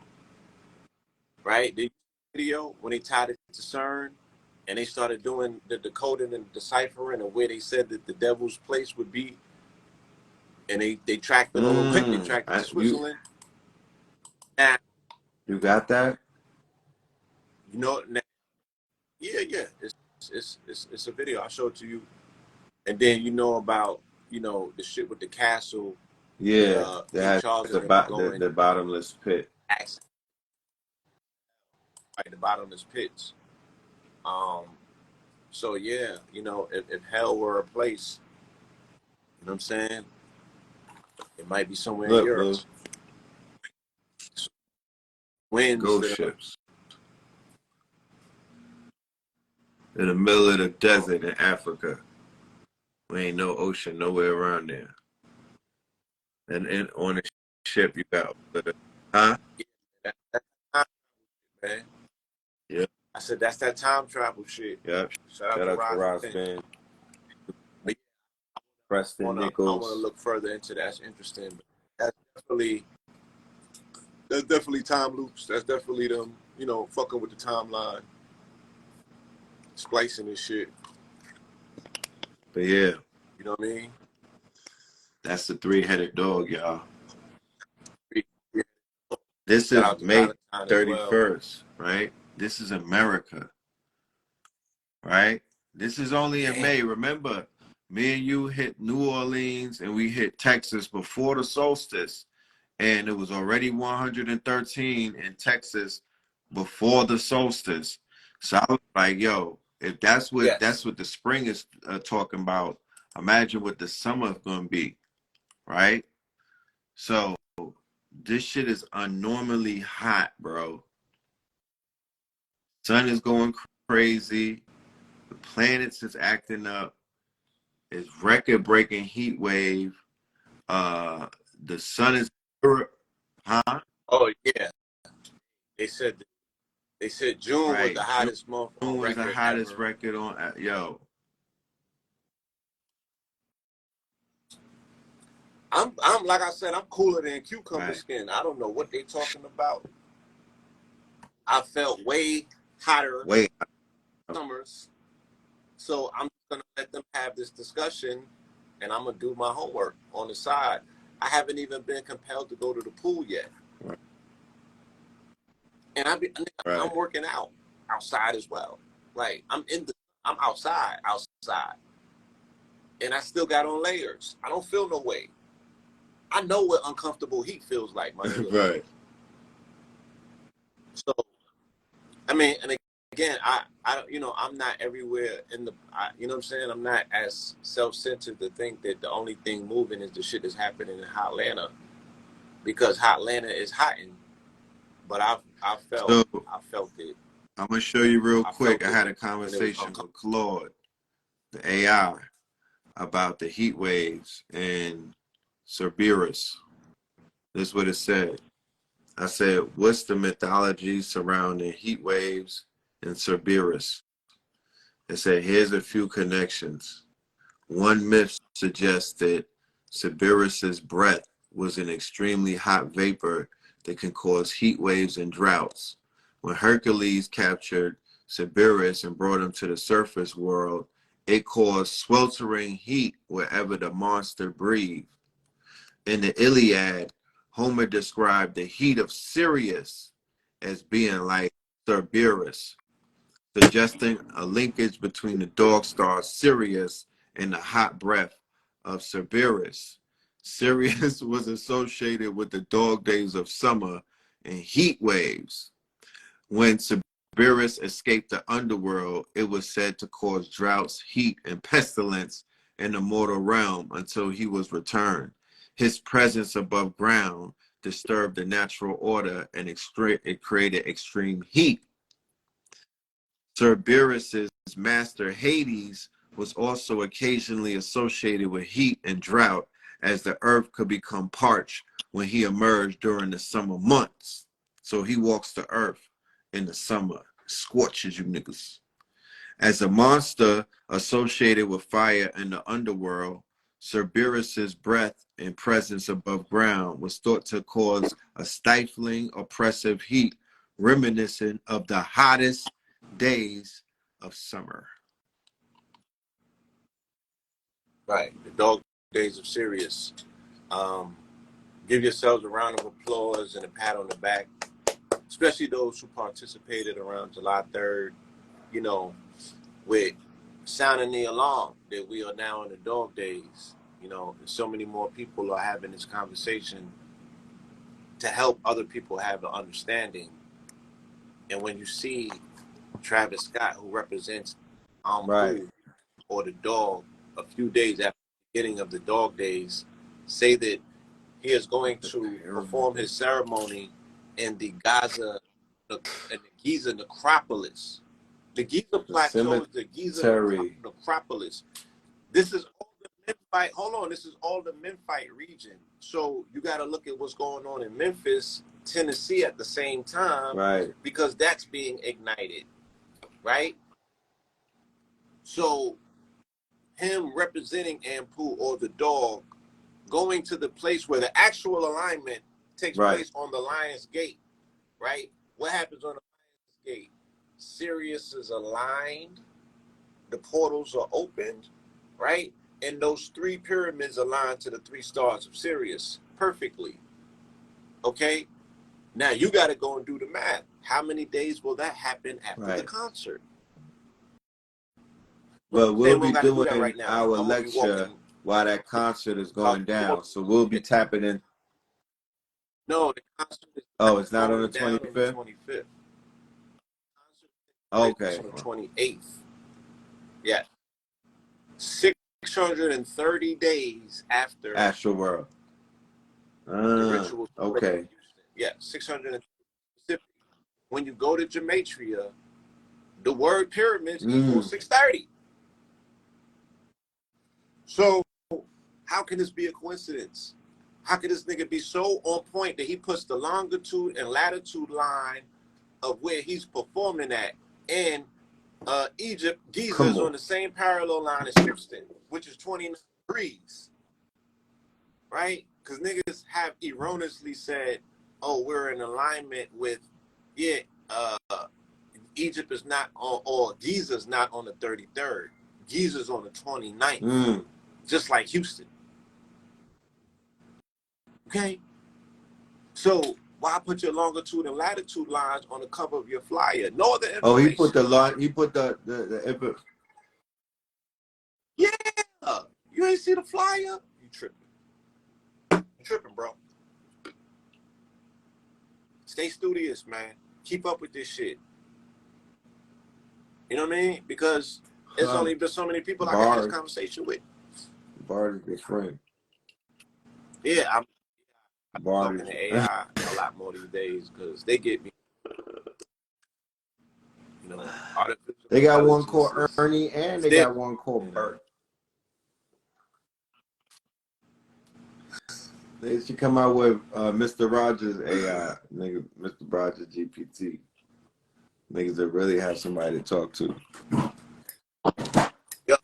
right? The video when they tied it CERN, and they started doing the decoding and deciphering of where they said that the devil's place would be, and they tracked it all the way. They tracked it to Switzerland. Now, you got that? you know, now, yeah, it's a video. I'll show it to you, and then you know about the shit with the castle, Yeah, where King that Charles has and them were going the bottomless pit. access right the bottomless pits. Um, so yeah, if hell were a place, you know what I'm saying, it might be somewhere in Look, Europe. Blue. Winds Ghost that are, ships in the middle of the desert in Africa. We ain't no ocean nowhere around there. And on the ship you got, huh? that's time, man. Yep, I said that's that time travel shit. yep. Shout out Shout to out to Rise Ross Finn. Finn, But Preston I wanna Nichols. look further into that. That's interesting. But that's definitely time loops. That's definitely them, fucking with the timeline, splicing this shit. But yeah, You know what I mean? that's the three-headed dog, y'all. Yeah. This Shout is out to May Valentine as well. 31st, right? This is America, right? This is only in May. Remember, me and you hit New Orleans and we hit Texas before the solstice. And it was already 113 in Texas before the solstice. So I was like, yo, if that's what Yes. the spring is talking about, imagine what the summer is going to be, right? So this shit is unnormally hot, bro. Sun is going crazy. The planets is acting up. It's record-breaking heat wave. The sun is, huh? Oh yeah. They said June was the Right. June hottest month on was the record hottest ever. record on. Yo, I'm like I said, I'm cooler than cucumber right. skin. I don't know what they talking about. I felt way hotter Wait. summers. So I'm gonna let them have this discussion, and I'm gonna do my homework on the side. I haven't even been compelled to go to the pool yet, Right. and Right. I'm working out outside as well. Like I'm outside, and I still got on layers. I don't feel no way. I know what uncomfortable heat feels like, my nigga. Right. So I mean, and again, I'm not everywhere you know what I'm saying? I'm not as self-centered to think that the only thing moving is the shit that's happening in Hotlanta, because Hotlanta is hotting. But So I felt it. I'm gonna show you real I quick. felt I it, had a and it was conversation uncomfortable. with Claude, the AI, about the heat waves in Cerberus. This is what it said. I said, "What's the mythology surrounding heat waves in Cerberus?" It said, "Here's a few connections. One myth suggests that Cerberus's breath was an extremely hot vapor that can cause heat waves and droughts. When Hercules captured Cerberus and brought him to the surface world, it caused sweltering heat wherever the monster breathed. In the Iliad, Homer described the heat of Sirius as being like Cerberus, suggesting a linkage between the dog star Sirius and the hot breath of Cerberus. Sirius was associated with the dog days of summer and heat waves. When Cerberus escaped the underworld, it was said to cause droughts, heat, and pestilence in the mortal realm until he was returned. His presence above ground disturbed the natural order and it created extreme heat. Cerberus's master Hades was also occasionally associated with heat and drought, as the earth could become parched when he emerged during the summer months. So he walks the earth in the summer, scorches you niggas. As a monster associated with fire in the underworld, Cerberus's breath and presence above ground was thought to cause a stifling, oppressive heat reminiscent of the hottest days of summer. Right. The dog days of Sirius. Give yourselves a round of applause and a pat on the back, especially those who participated around July 3rd, you know, with sounding the alarm that we are now in the dog days. You know, and so many more people are having this conversation to help other people have an understanding. And when you see Travis Scott, who represents Right. Ampu or the dog, a few days after the beginning of the dog days, say that he is going to perform his ceremony in the Gaza, in the Giza necropolis. The Giza Plateau is the Giza necropolis. This is all the Memphite. Hold on, this is all the Memphite region. So you got to look at what's going on in Memphis, Tennessee at the same time, Right. because that's being ignited, right? So him representing Ampu or the dog, going to the place where the actual alignment takes place on the Lion's Gate, right? What happens on the Lion's Gate? Sirius is aligned, the portals are opened, right? And those three pyramids align to the three stars of Sirius perfectly. Okay? Now you got to go and do the math. How many days will that happen after the concert? Well, we'll be doing our lecture while that concert is going down. So we'll be tapping in. No, the concert is it's not on the 25th? Okay. On the 28th. Yeah. 630 days after Astral World. The ritual. Okay. Yeah, 600. When you go to Gematria, the word pyramids equals 630. So how can this be a coincidence? How can this nigga be so on point that he puts the longitude and latitude line of where he's performing at in Egypt? Giza is on the same parallel line as Houston, which is 29 degrees, right? Because niggas have erroneously said, oh, we're in alignment with, Egypt is not on, or Giza's not on the 33rd. Giza's on the 29th, just like Houston. Okay? So why put your longitude and latitude lines on the cover of your flyer? No other information. Oh, he put the line, he put the Yeah. You ain't see the flyer? You tripping. You tripping, bro. Stay studious, man. Keep up with this shit. You know what I mean? Because there's only been so many people I can have this conversation with. Bard is your friend. Yeah, I'm talking to AI a lot more these days because they get me. You know, they got one called Ernie and they got one called Bert. They should come out with Mr. Rogers AI, nigga, Mr. Rogers GPT. Niggas that really have somebody to talk to. Yo,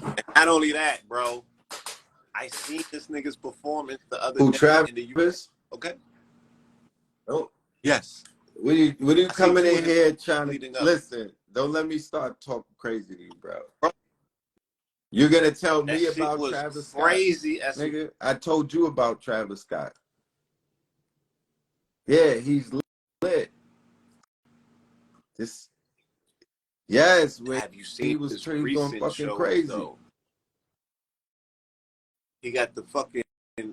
and not only that, bro. I seen this nigga's performance the other day Travis? in the US. Okay. Oh. Yes. What are you coming in here trying to listen? Don't let me start talking crazy to you, bro. You're gonna tell me about Travis Scott? Crazy as nigga. I told you about Travis Scott. Yeah, he's lit. This. Yes, when have you seen he was going fucking crazy. Though? He got the fucking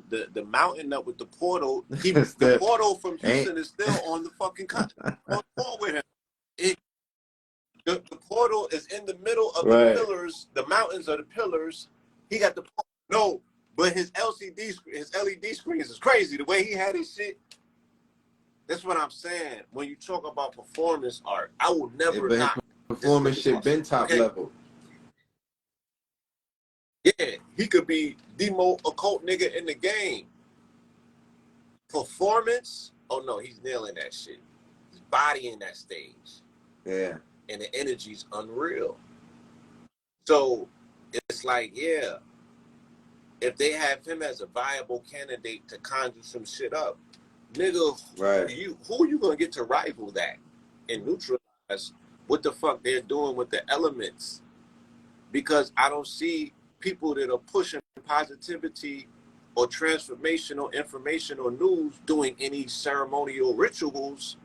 the mountain up with the portal. The portal from Houston is still on the fucking on with him. The portal is in the middle of the pillars. The mountains are the pillars. He got the but his LED screens is crazy. The way he had his shit. That's what I'm saying. When you talk about performance art, I will never not. Performance shit been top level. Yeah, he could be the most occult nigga in the game. Performance, oh no, he's nailing that shit. He's bodying that stage. Yeah. And the energy's unreal. So it's like, yeah, if they have him as a viable candidate to conjure some shit up, nigga, who are you gonna get to rival that and neutralize what the fuck they're doing with the elements, because I don't see people that are pushing positivity or transformational information or news doing any ceremonial rituals.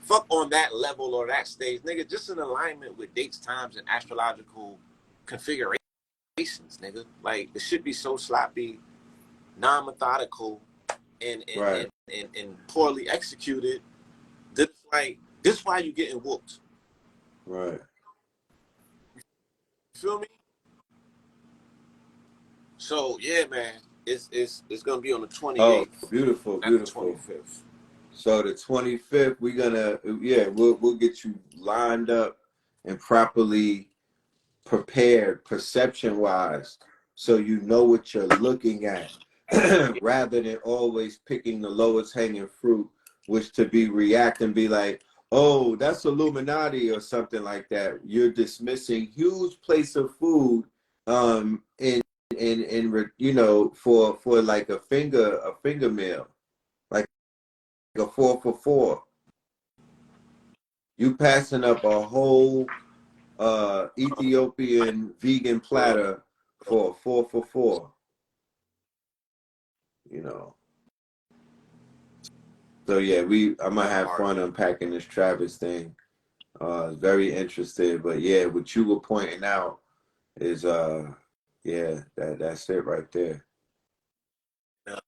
Fuck on that level or that stage, nigga. Just in alignment with dates, times, and astrological configurations, nigga. Like, it should be so sloppy, non-methodical, and Right. poorly executed. This like this why you getting whooped. Right. You feel me? So yeah, man, it's gonna be on the Oh, 28th, beautiful, not the beautiful. 25th. So the 25th, we're gonna, yeah, we'll get you lined up and properly prepared perception wise, so you know what you're looking at, rather than always picking the lowest hanging fruit, which to be react and be like, oh, that's Illuminati or something like that. You're dismissing huge plates of food, in you know, for like a finger meal, like a 4 for 4. You passing up a whole Ethiopian vegan platter for 4 for 4. You know. So yeah, I'm gonna have fun unpacking this Travis thing. Very interested, but yeah, what you were pointing out is yeah, that's it right there. Now,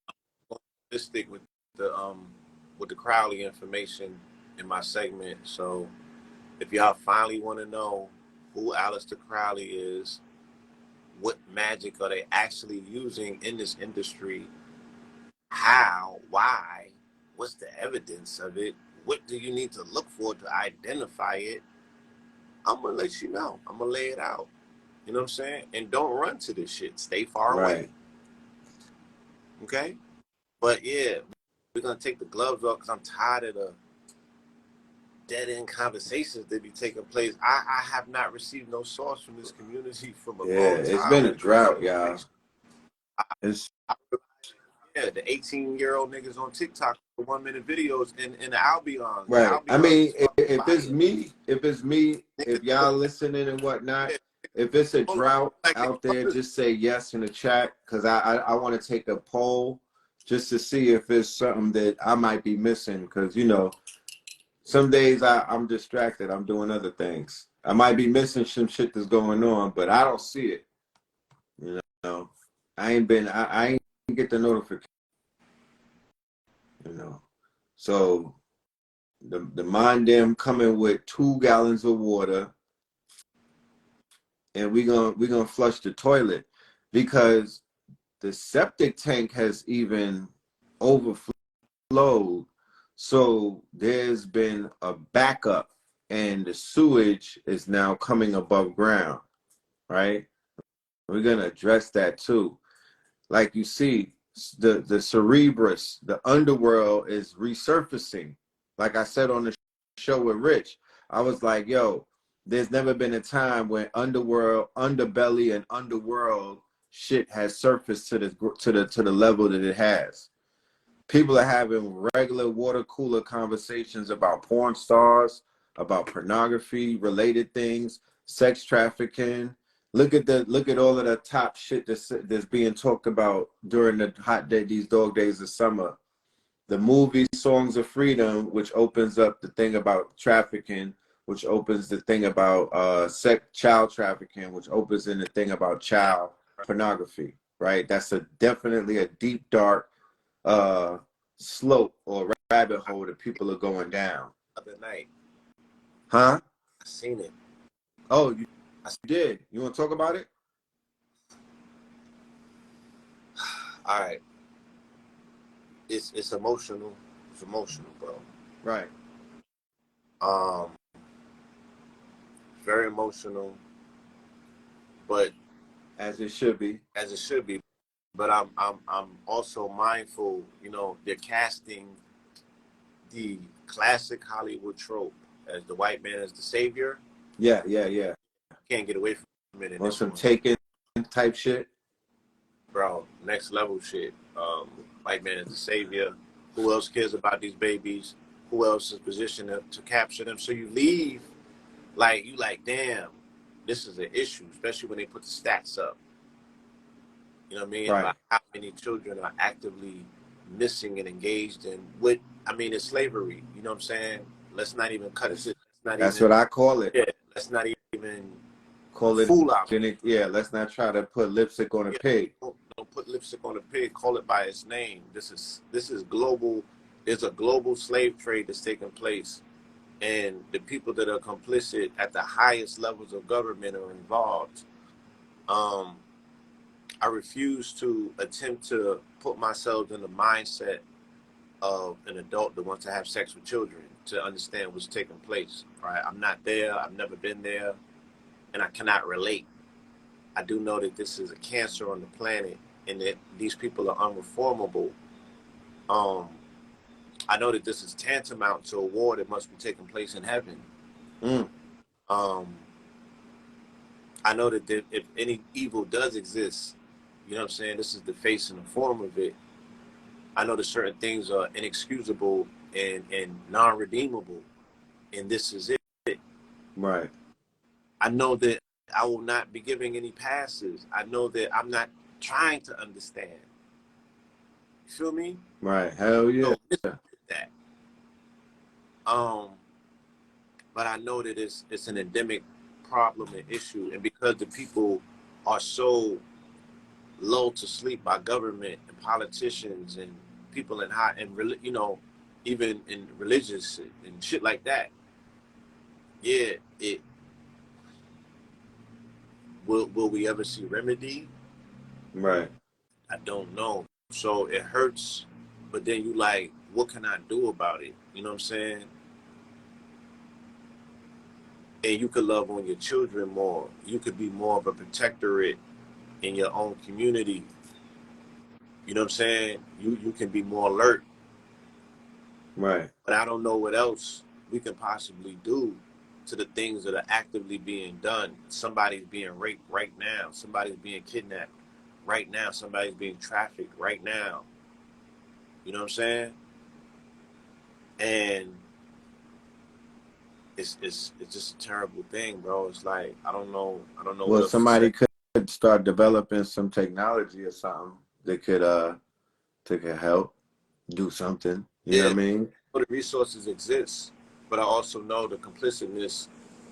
let's stick with the Crowley information in my segment. So if y'all finally want to know who Aleister Crowley is, what magic are they actually using in this industry, how, why, what's the evidence of it, what do you need to look for to identify it, I'm gonna let you know. I'm gonna lay it out. You know what I'm saying? And don't run to this shit. Stay far away. Right. Okay? But yeah, we're gonna take the gloves off because I'm tired of the dead end conversations that be taking place. I have not received no source from this community from a Yeah, long it's time been a when it comes to drought, y'all. information. It's Yeah, the 18-year-old niggas on TikTok, the 1 minute videos, and the Albions. The right. I Albions mean, is fucking if it's fire. me, if Niggas y'all listening and whatnot, if it's a drought out there, just say yes in the chat, because I want to take a poll just to see if it's something that I might be missing, because you know, some days I'm distracted. I'm doing other things. I might be missing some shit that's going on, but I don't see it. You know, I ain't get the notification. You know, so the mind them coming with 2 gallons of water, and we gonna flush the toilet because the septic tank has even overflowed. So there's been a backup, and the sewage is now coming above ground. Right? We're gonna address that too. Like you see, the cerebrus, the underworld is resurfacing. Like I said on the show with Rich, I was like, yo, there's never been a time when underworld, underbelly, and underworld shit has surfaced to the level that it has. People are having regular water cooler conversations about porn stars, about pornography related things, sex trafficking. Look at all of the top shit that's being talked about during the hot day, these dog days of summer. The movie Songs of Freedom, which opens up the thing about trafficking, which opens the thing about child trafficking, which opens in the thing about child pornography. Right? That's definitely a deep dark uh slope or rabbit hole that people are going down. Other night, Huh? I seen it. Oh, you did. You want to talk about it? All right, it's emotional. It's emotional, bro. Right. Um, very emotional, but As it should be. as it should be. But I'm also mindful. You know, they're casting the classic Hollywood trope as the white man as the savior. Yeah, yeah, yeah. Can't get away from it in On this some one, taken type shit. bro. Next level shit. White man is the savior. Who else cares about these babies? Who else is positioned to capture them? So you leave Like, you like, damn, this is an issue, especially when they put the stats up. You know what I mean? Right. About how many children are actively missing and engaged in what, I mean, it's slavery. You know what I'm saying? Let's not even cut it. Let's not That's even, what I call it. yeah, let's not even Call it, fool out. yeah, let's not try to put lipstick on a Yeah, pig. don't put lipstick on a pig. Call it by its name. This is global. There's a global slave trade that's taking place, and the people that are complicit at the highest levels of government are involved. Um, I refuse to attempt to put myself in the mindset of an adult that wants to have sex with children to understand what's taking place. Right? I'm not there. I've never been there, and I cannot relate. I do know that this is a cancer on the planet, and that these people are unreformable. Um, I know that this is tantamount to a war that must be taking place in heaven. Mm. Um, I know that if any evil does exist, you know what I'm saying, this is the face and the form of it. I know that certain things are inexcusable and non-redeemable, and this is it. Right. I know that I will not be giving any passes. I know that I'm not trying to understand. You feel me? Right. Hell yeah. So this is that. Um, but I know that it's an endemic problem and issue, and because the people are so lulled to sleep by government and politicians and people in high and you know, even in religious and shit like that. Yeah, it will we ever see remedy? Right. I don't know. So it hurts, but then you like, what can I do about it? You know what I'm saying? And you could love on your children more. You could be more of a protectorate in your own community. You know what I'm saying? You can be more alert. Right. But I don't know what else we can possibly do to the things that are actively being done. Somebody's being raped right now. Somebody's being kidnapped right now. Somebody's being trafficked right now. You know what I'm saying? And it's just a terrible thing, bro. It's like I don't know what Well, else to say. somebody could start developing some technology or something that could help do something. You know Yeah, what I mean? the resources exist, but I also know the complicitness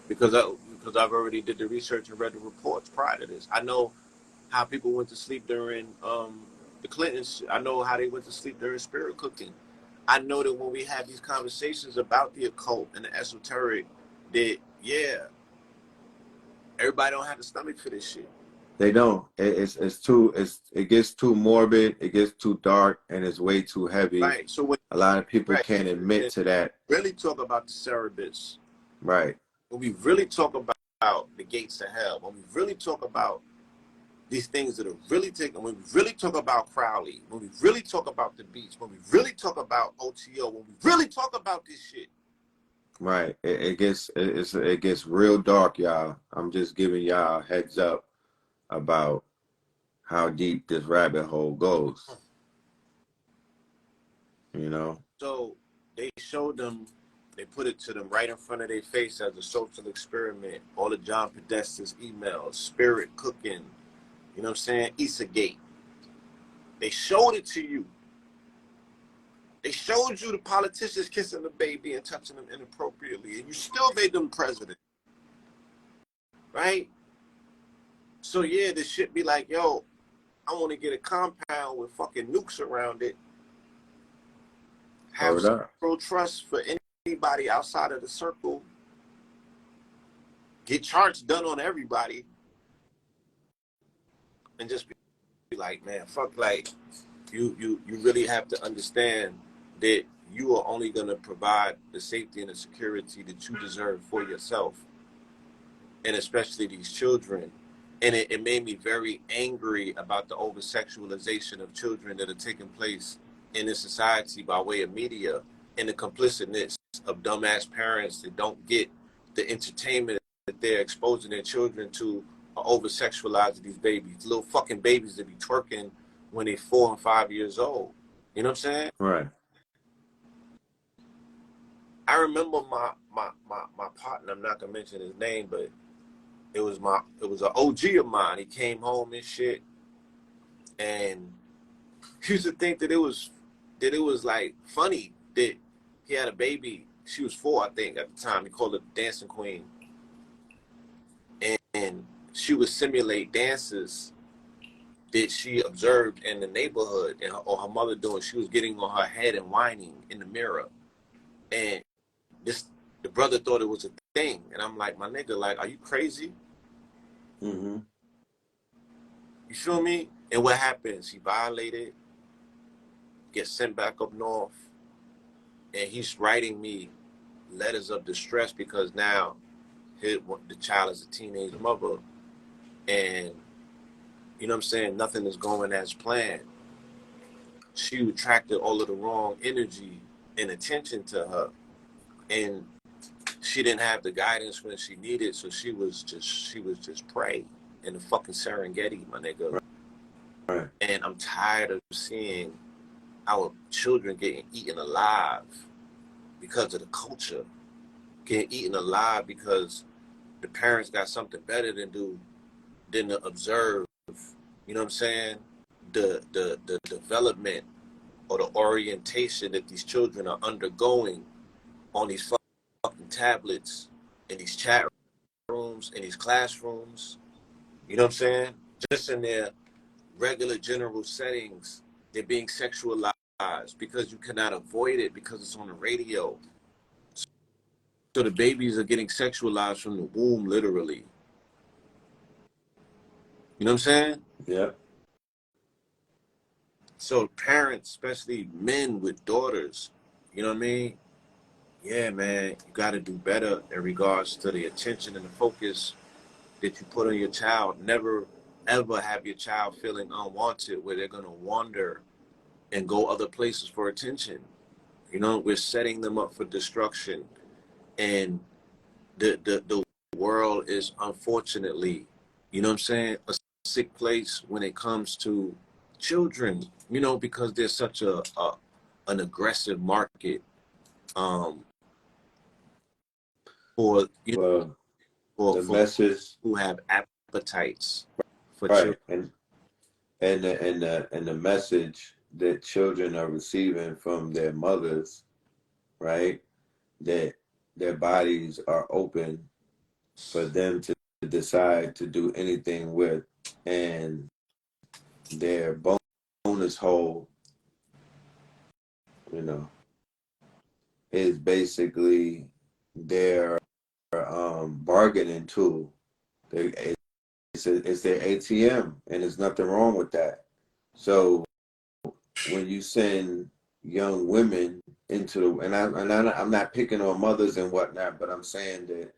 because I've already did the research and read the reports prior to this. I know how people went to sleep during the Clintons. I know how they went to sleep during spirit cooking. I know that when we have these conversations about the occult and the esoteric, that yeah, everybody don't have the stomach for this shit. They don't. It gets too morbid. It gets too dark, and it's way too heavy. Right. So when A lot of people right, can't admit when to that. we really talk about the Cerebus, Right. when we really talk about the gates of hell, when we really talk about these things that are really taken, when we really talk about Crowley, when we really talk about the beach, when we really talk about OTO, when we really talk about this shit. Right. It gets real dark, y'all. I'm just giving y'all a heads up about how deep this rabbit hole goes. You know? So they showed them, they put it to them right in front of their face as a social experiment. All of John Podesta's emails, spirit cooking, you know what I'm saying? Isagate. They showed it to you. They showed you the politicians kissing the baby and touching them inappropriately, and you still made them president, right? So yeah, this shit be like, yo, I want to get a compound with fucking nukes around it, have Word up. zero trust for anybody outside of the circle, get charts done on everybody, and just be like, man, fuck, like, you really have to understand that you are only going to provide the safety and the security that you deserve for yourself, and especially these children. And it made me very angry about the over sexualization of children that are taking place in this society by way of media, and the complicitness of dumbass parents that don't get the entertainment that they're exposing their children to, are over sexualizing these babies, little fucking babies that be twerking when they're 4 and 5 years old. You know what I'm saying? Right. I remember my partner, I'm not gonna mention his name, but it was an OG of mine. He came home and shit, and he used to think that it was like funny that he had a baby. She was 4, I think, at the time. He called her the dancing queen, and she would simulate dances that she observed in the neighborhood and or her mother doing. She was getting on her head and whining in the mirror, and the brother thought it was a thing, and I'm like, my nigga, like, are you crazy? Mm-hmm. You feel me? And what happens? He violated, gets sent back up north, and he's writing me letters of distress because now the child is a teenage mother, and you know what I'm saying, nothing is going as planned. She attracted all of the wrong energy and attention to her, and she didn't have the guidance when she needed, so she was just prey in the fucking Serengeti, my nigga. Right. And I'm tired of seeing our children getting eaten alive because of the culture, getting eaten alive because the parents got something better to do than to observe, you know what I'm saying, the development or the orientation that these children are undergoing on these fucking tablets, in these chat rooms, in these classrooms, you know what I'm saying? Just in their regular general settings, they're being sexualized because you cannot avoid it because it's on the radio. So the babies are getting sexualized from the womb, literally. You know what I'm saying? Yeah. So parents, especially men with daughters, you know what I mean? Yeah, man, you got to do better in regards to the attention and the focus that you put on your child. Never, ever have your child feeling unwanted where they're going to wander and go other places for attention. You know, we're setting them up for destruction. And the world is, unfortunately, you know what I'm saying, a sick place when it comes to children, you know, because there's such an aggressive market for, you Well, know, the for message, who have appetites for right, children. and the message that children are receiving from their mothers, right, that their bodies are open for them to decide to do anything with, and their bonus hole, you know, is basically their bargaining tool. It's their ATM, and there's nothing wrong with that. So when you send young women into the, I'm not picking on mothers and whatnot, but I'm saying that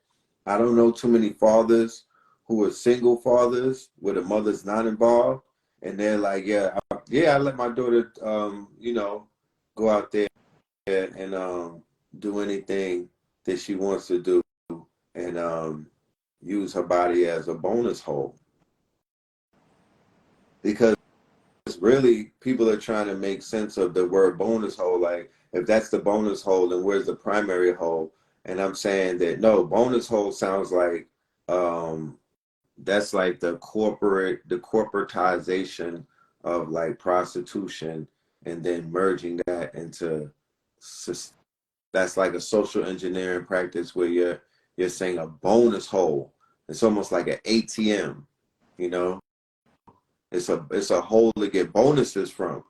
I don't know too many fathers who are single fathers where the mother's not involved, and they're like, I let my daughter, go out there and do anything that she wants to do, and use her body as a bonus hole, because really people are trying to make sense of the word bonus hole. Like, if that's the bonus hole, then where's the primary hole? And I'm saying that no, bonus hole sounds like that's like the corporatization of like prostitution, and then merging that into, that's like a social engineering practice where you're saying a bonus hole. It's almost like an ATM, you know. It's a hole to get bonuses from.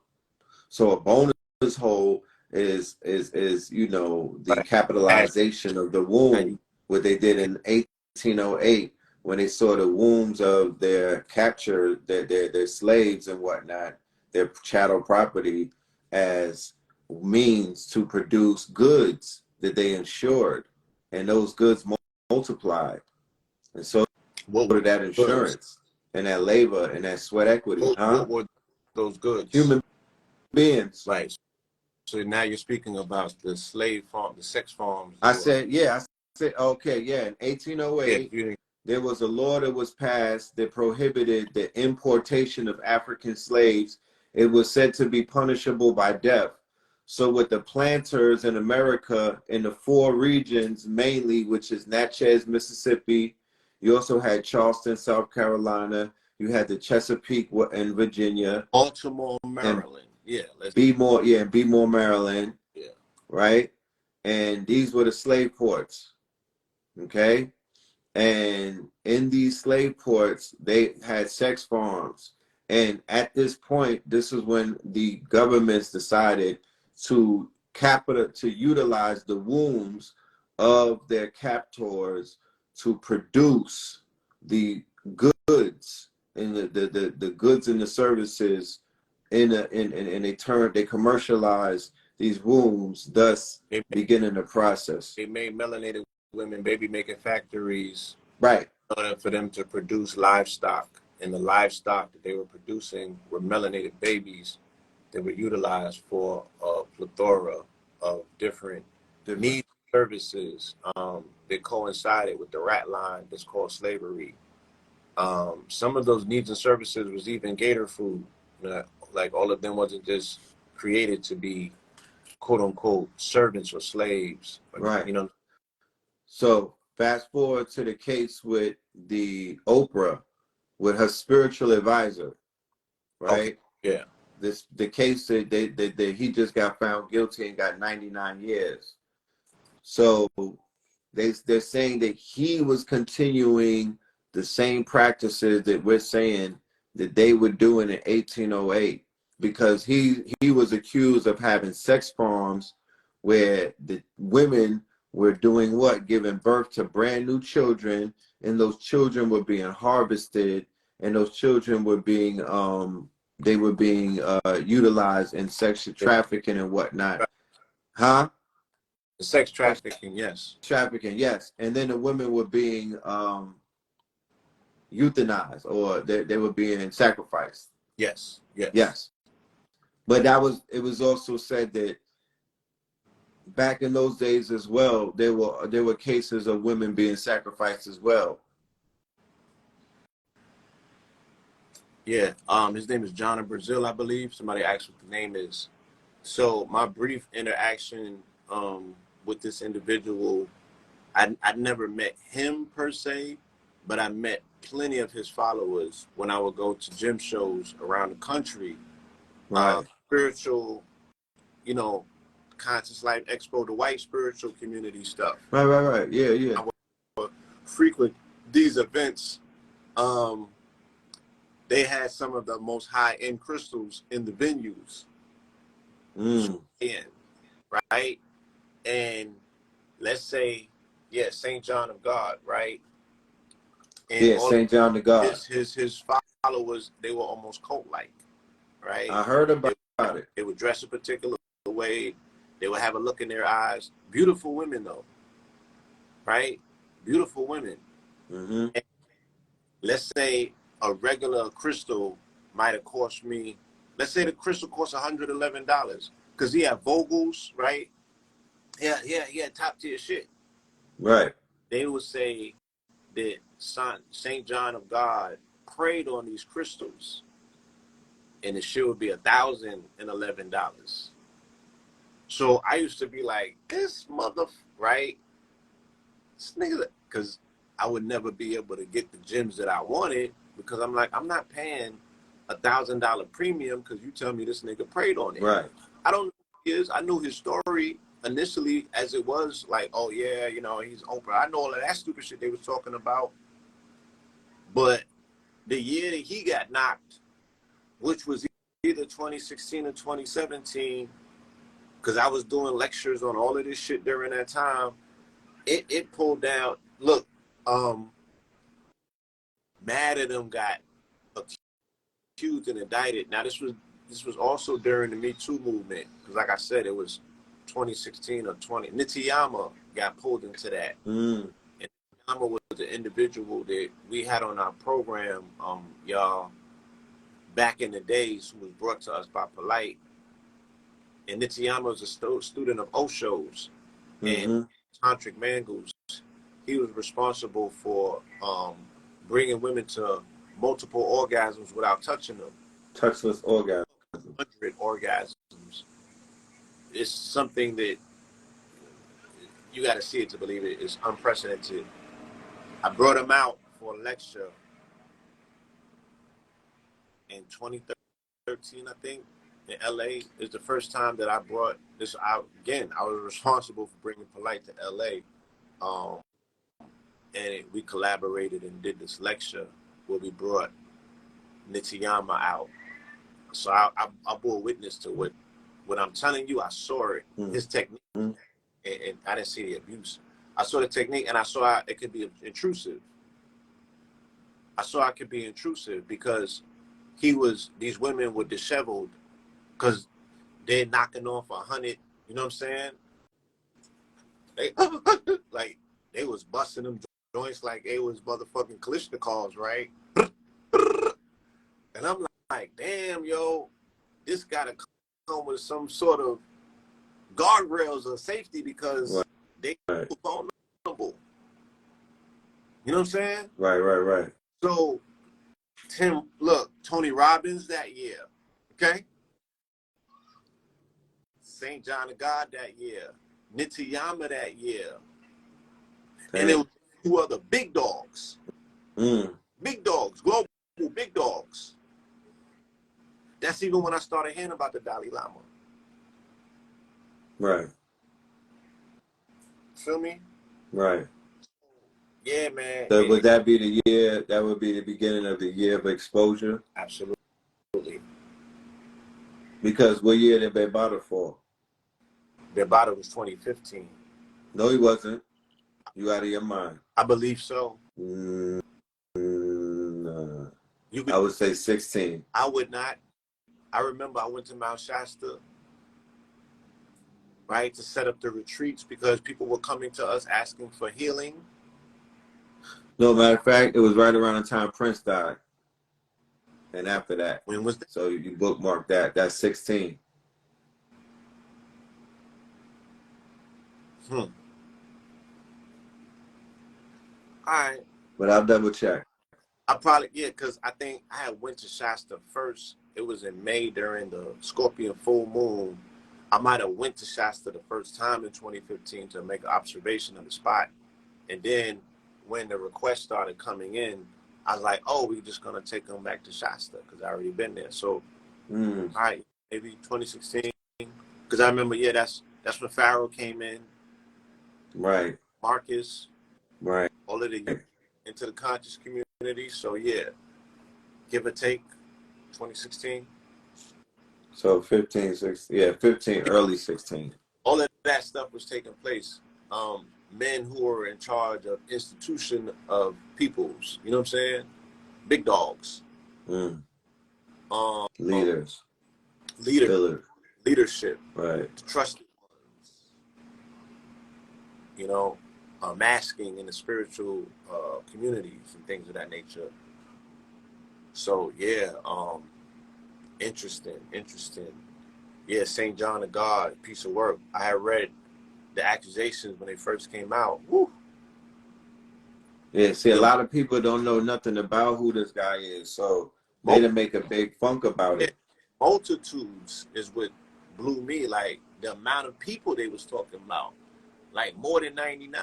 So a bonus hole is the Like, capitalization of the womb, what they did in 1808 when they saw the wombs of their capture, their slaves and whatnot, their chattel property, as means to produce goods that they insured, and those goods multiplied, and so what did that goods? insurance and that labor and that sweat equity, What were those goods? human beings. Right. So now you're speaking about the slave farm, the sex farms. I said, okay, yeah. In Yeah, 1808, there was a law that was passed that prohibited the importation of African slaves. It was said to be punishable by death. So with the planters in America, in the four regions mainly, which is Natchez, Mississippi, you also had Charleston, South Carolina, you had the Chesapeake in Virginia, Baltimore, and Maryland. Yeah, let's. Bmore, Maryland, Yeah. right? And these were the slave ports, okay? And in these slave ports, they had sex farms. And at this point, this is when the governments decided to utilize the wombs of their captors to produce the goods and the goods and the services they commercialize these wombs, thus They beginning the process. they made melanated women baby making factories Right. in order for them to produce livestock, and the livestock that they were producing were melanated babies that were utilized for a plethora of different needs services that coincided with the rat line that's called slavery. Some of those needs and services was even gator food. Like all of them wasn't just created to be quote unquote servants or slaves. Right. You know. So fast forward to the case with the Oprah, with her spiritual advisor, Okay. right? Yeah. The case that he just got found guilty and got 99 years. So they're saying that he was continuing the same practices that we're saying that they were doing in 1808, because he was accused of having sex farms where the women were doing what? Giving birth to brand new children, and those children were being harvested, and those children were being utilized in sexual trafficking and whatnot. Huh? The sex trafficking, yes. Trafficking, yes. And then the women were being euthanized, or they were being sacrificed. Yes. Yes. Yes. But it was also said that back in those days as well, there were cases of women being sacrificed as well. Yeah. His name is John in Brazil, I believe. Somebody asked what the name is. So my brief interaction with this individual, I never met him per se, but I met plenty of his followers when I would go to gym shows around the country. Right. Spiritual, you know, Conscious Life Expo, the white spiritual community stuff. Right. Yeah. I would frequent these events. They had some of the most high-end crystals in the venues. Right? And let's say, yeah, St. John of God, right? And Yeah, all of St. John the God. his followers, they were almost cult-like, right? I heard about it. They would dress a particular way. They would have a look in their eyes. Beautiful women, though, right? Beautiful women. Mm-hmm. And let's say a regular crystal might have cost me, let's say the crystal costs $111, because he had Vogels, right? Yeah, top tier shit. Right. They would say that St. John of God prayed on these crystals, and the shit would be $1,011. So I used to be like, this mother, right? This nigga, because I would never be able to get the gems that I wanted, because I'm like, I'm not paying $1,000 premium because you tell me this nigga prayed on it. Right. I don't know who he is. I knew his story initially as it was like, oh yeah, you know, he's Oprah. I know all of that stupid shit they was talking about. But the year that he got knocked, which was either 2016 or 2017, because I was doing lectures on all of this shit during that time, it pulled down. Look, mad at them got accused and indicted. Now this was also during the Me Too movement, because like I said, it was 2016 or 20. Nitiyama got pulled into that. And Nitiyama was the individual that we had on our program, y'all, back in the days, who was brought to us by Polite. And Nitiyama was a student of Osho's and Tantric Mangus. He was responsible for bringing women to multiple orgasms without touching them. Touchless orgasm. 100 orgasms. it's something that you got to see it to believe it. It's unprecedented. I brought him out for a lecture in 2013, I think, in LA. It's the first time that I brought this out. Again, I was responsible for bringing Polite to LA. We collaborated and did this lecture where we brought Nitiyama out. So I bore witness to what I'm telling you. I saw it, his technique, and I didn't see the abuse. I saw the technique, and I saw it could be intrusive. I saw it could be intrusive because these women were disheveled because they're knocking off 100. You know what I'm saying? They like they was busting them joints like they was motherfucking Kalishnikovs, right? And I'm like, damn, yo, this gotta come with some sort of guardrails or safety because they were vulnerable. You know what I'm saying? Right. So, Tim, look, Tony Robbins that year, okay? St. John of God that year, Nitiyama that year, and it was two other big dogs. Big dogs, global big dogs. That's even when I started hearing about the Dalai Lama. Right. Feel me? Right. Yeah, man. So would that be the year? That would be the beginning of the year of exposure? Absolutely. Because what year did they bought it for? Their bottle was 2015. No, he wasn't. You out of your mind. I believe so. No. You could, I would say 16. I would not. I remember I went to Mount Shasta, right, to set up the retreats because people were coming to us asking for healing. No, matter of fact, it was right around the time Prince died. And after that. When was that? So you bookmark that. That's 16. All right. But I'll double check. I probably, because I think I had went to Shasta first. It was in May during the Scorpion full moon. I might have went to Shasta the first time in 2015 to make an observation of the spot. And then when the requests started coming in, I was like, oh, we're just going to take them back to Shasta because I already been there. So, all right, maybe 2016. Because I remember, that's when Pharaoh came in. Right. Marcus. Right. All of the into the conscious community. So, give or take 2016. So 15, 16. Yeah, 15, early 16. All of that stuff was taking place. Men who were in charge of institution of peoples, you know what I'm saying? Big dogs. Leaders. Leadership. Right. Trusted ones. You know, masking in the spiritual communities and things of that nature. So, interesting. Yeah, St. John of God, piece of work. I had read the accusations when they first came out. Woo. Yeah, see, a lot of people don't know nothing about who this guy is, so they didn't make a big funk about it. Multitudes is what blew me, like the amount of people they was talking about, like more than 99.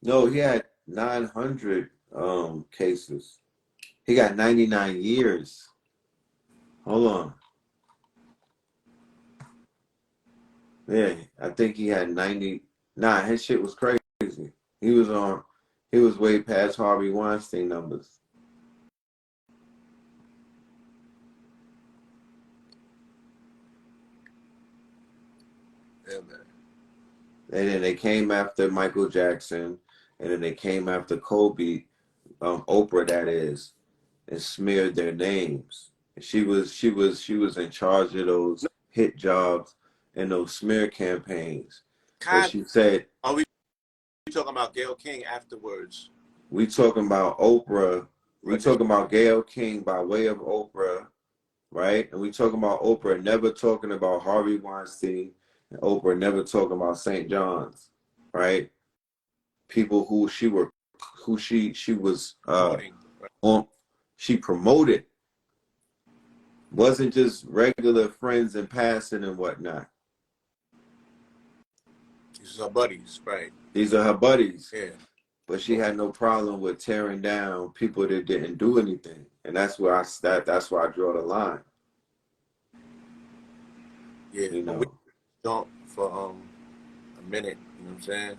No, he had 900 cases. He got 99 years. Hold on. Yeah, I think he had 90. Nah, his shit was crazy. He was way past Harvey Weinstein numbers. Yeah, man. And then they came after Michael Jackson, and then they came after Kobe, Oprah that is, and smeared their names. And she was in charge of those hit jobs and those smear campaigns. But she said, are we talking about Gayle King afterwards? We talking about Oprah. We talking about Gayle King by way of Oprah, right? And we talking about Oprah never talking about Harvey Weinstein, and Oprah never talking about St. John's, right? People who she was she promoted. Wasn't just regular friends and passing and whatnot. These are her buddies, right? These are her buddies. Yeah. But she had no problem with tearing down people that didn't do anything. And that's where that's where I draw the line. Yeah. You But we know. jump for a minute, you know what I'm saying?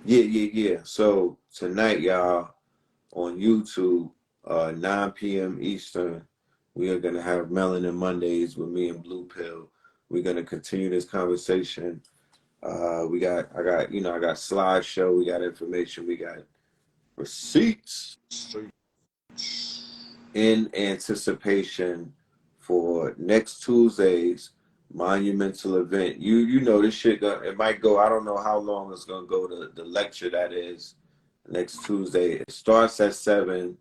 Yeah. So tonight, y'all, on YouTube, 9 p.m. Eastern, we are gonna have Melanin Mondays with me and Blue Pill. We're gonna continue this conversation. I got slideshow, we got information, we got receipts in anticipation for next Tuesday's monumental event. You know this shit it might go. I don't know how long it's gonna go. The lecture that is next Tuesday. It starts at 7.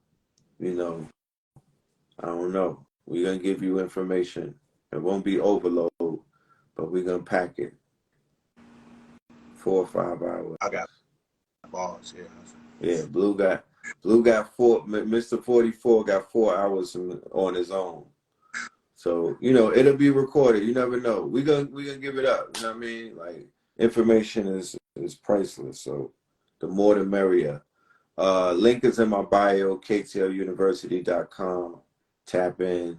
You know, I don't know. We're gonna give you information. It won't be overload, but we're gonna pack it. 4 or 5 hours. I got balls, yeah. Yeah, Blue got 4. Mr. 44 got 4 hours on his own. So, you know, it'll be recorded. You never know. We gonna give it up. You know what I mean? Like, information is priceless. So the more the merrier. Link is in my bio, ktluniversity.com. Tap in.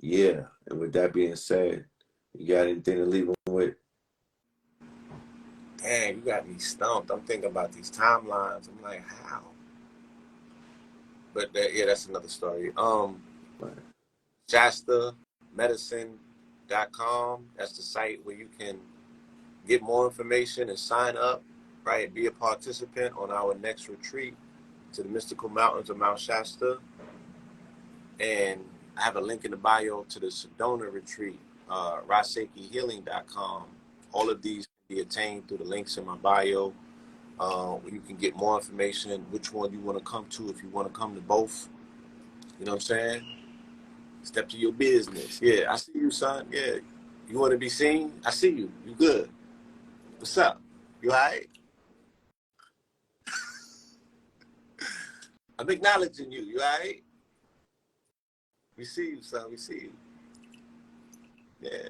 Yeah. And with that being said, you got anything to leave them with? Dang, you got me stumped. I'm thinking about these timelines. I'm like, how? But that's another story. ShastaMedicine.com. That's the site where you can get more information and sign up, right? Be a participant on our next retreat to the mystical mountains of Mount Shasta. And I have a link in the bio to the Sedona retreat, RaSeikiHealing.com. All of these can be attained through the links in my bio. Where you can get more information, which one you want to come to, if you want to come to both. You know what I'm saying? Step to your business. Yeah, I see you, son. Yeah. You want to be seen? I see you. You good. What's up? You all right? I'm acknowledging you. You all right? We see you, son. We see you. Yeah.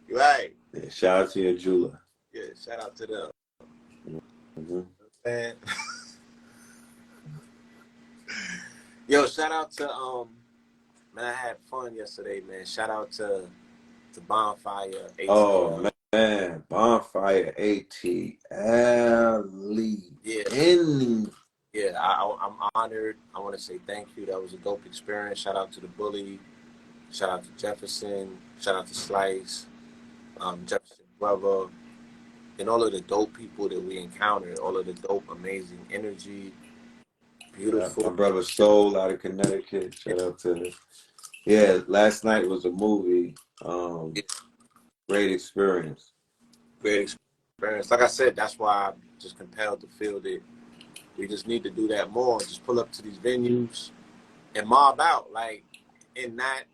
You all right? Yeah, shout out to your jeweler. Yeah, shout out to them. Mm-hmm. Man. Yo, shout out to man, I had fun yesterday, man. Shout out to Bonfire ATL. Oh man, Bonfire ATL. Yeah, I'm honored. I want to say thank you. That was a dope experience. Shout out to the Bully. Shout out to Jefferson. Shout out to Slice, Jefferson Brother, and all of the dope people that we encountered. All of the dope, amazing energy. Beautiful. My brother Soul out of Connecticut. Shout out to last night was a movie. Great experience. Great experience. Like I said, that's why I'm just compelled to feel that we just need to do that more. Just pull up to these venues and mob out, like, and not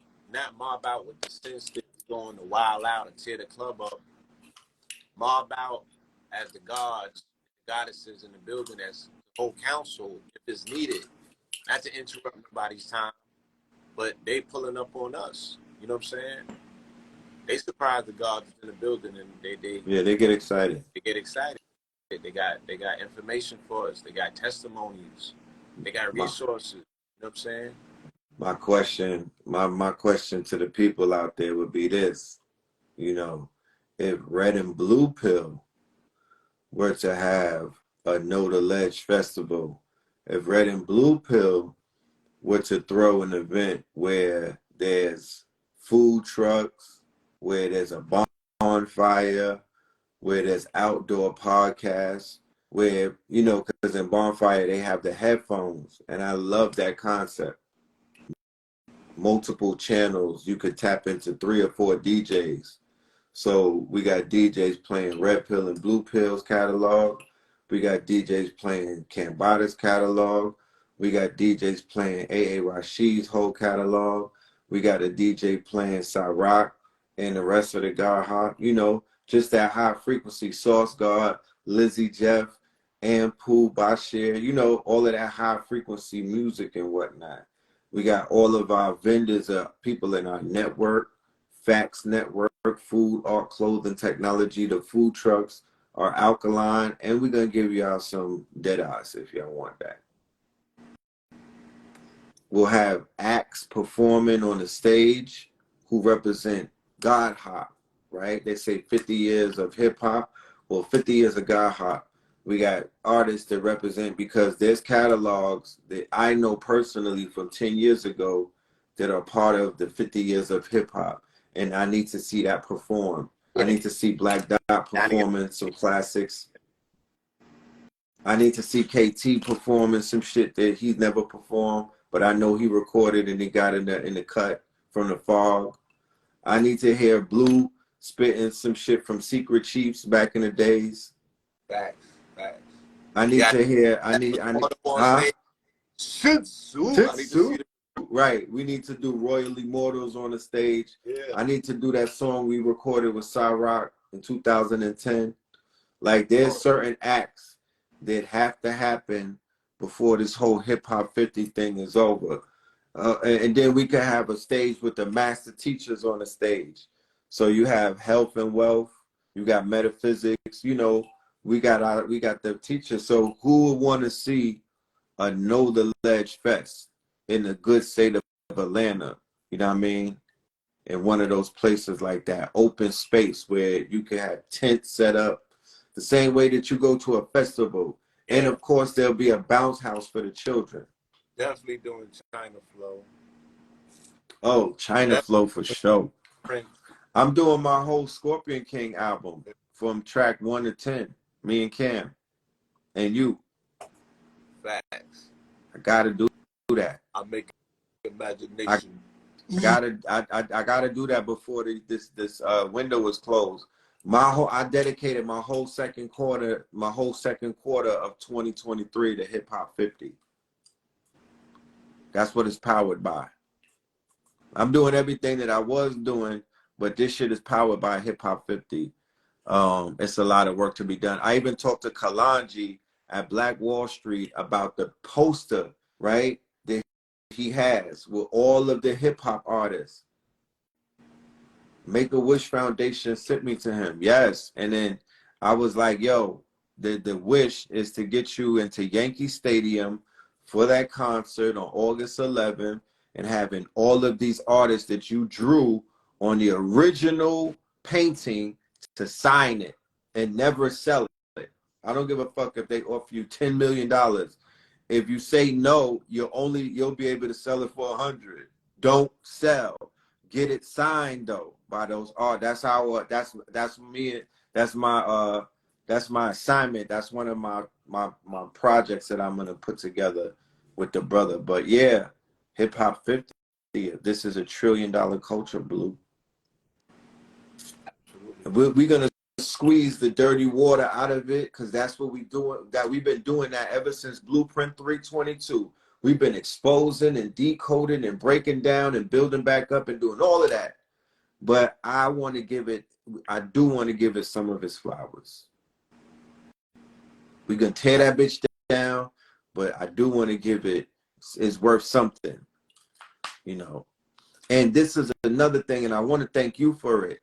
mob out with the sense that we're going to wild out and tear the club up. Mob out as the gods, goddesses in the building, as the whole council, if it's needed. Not to interrupt nobody's time, but they pulling up on us. You know what I'm saying? They surprise the gods in the building, and they get excited. They get excited. They got information for us. They got testimonies. They got resources. You know what I'm saying? My question to the people out there would be this: you know, if Red and Blue Pill were to have a No to Ledge festival, if Red and Blue Pill were to throw an event where there's food trucks, where there's a bonfire, where there's outdoor podcasts, where, you know, because in Bonfire they have the headphones, and I love that concept. Multiple channels, you could tap into 3 or 4 DJs. So we got DJs playing Red Pill and Blue Pill's catalog. We got DJs playing Cambada's catalog. We got DJs playing A.A. Rashid's whole catalog. We got a DJ playing Cyrock and the rest of the God, you know, just that high frequency, Sauce God, Lizzie Jeff, Ampu, Bashir, you know, all of that high frequency music and whatnot. We got all of our vendors, people in our network, Fax Network, food, art, clothing, technology. The food trucks are alkaline, and we're gonna give y'all some dead eyes if y'all want that. We'll have acts performing on the stage who represent God hop, right? They say 50 years of hip hop, well, 50 years of God hop. We got artists that represent, because there's catalogs that I know personally from 10 years ago that are part of the 50 years of hip hop. And I need to see that perform. I need to see Black Dot performing some classics. I need to see KT performing some shit that he's never performed, but I know he recorded and he got in the cut from the fog. I need to hear Blue spitting some shit from Secret Chiefs back in the days. Facts, facts. I need to hear. I need. Huh? Shitsu. I need to see Right. We need to do Royal Immortals on the stage. Yeah. I need to do that song we recorded with Cyrock in 2010. Like, there's certain acts that have to happen before this whole hip hop 50 thing is over. And then we can have a stage with the master teachers on the stage. So you have health and wealth, you got metaphysics, you know, we got the teachers. So who would want to see a Know the Ledge Fest in the good state of Atlanta? You know what I mean? In one of those places like that, open space where you can have tents set up the same way that you go to a festival. Yeah. And of course, there'll be a bounce house for the children. Definitely doing China Flow. Oh, China Flow for sure. I'm doing my whole Scorpion King album from track 1 to 10. Me and Cam. And you. Facts. I gotta do that. I make imagination. I gotta do that before this window is closed. I dedicated my whole second quarter of 2023 to Hip Hop 50. That's what it's powered by. I'm doing everything that I was doing, but this shit is powered by Hip Hop 50. It's a lot of work to be done. I even talked to Kalanji at Black Wall Street about the poster, right, that he has with all of the hip hop artists. Make-A-Wish Foundation sent me to him. Yes. And then I was like, yo, the wish is to get you into Yankee Stadium for that concert on August 11th and having all of these artists that you drew on the original painting to sign it and never sell it. I don't give a fuck if they offer you $10 million. If you say no, you'll be able to sell it for 100. Don't sell. Get it signed though by those art. That's how. That's me. That's my assignment. That's one of my projects that I'm gonna put together with the brother. But yeah, Hip Hop 50. This is $1 trillion culture, Blue. We're gonna squeeze the dirty water out of it because that's what we doing. That we've been doing that ever since Blueprint 322. We've been exposing and decoding and breaking down and building back up and doing all of that. But I do want to give it some of its flowers. We're going to tear that bitch down, but I do want to give it's worth something, you know. And this is another thing, and I want to thank you for it.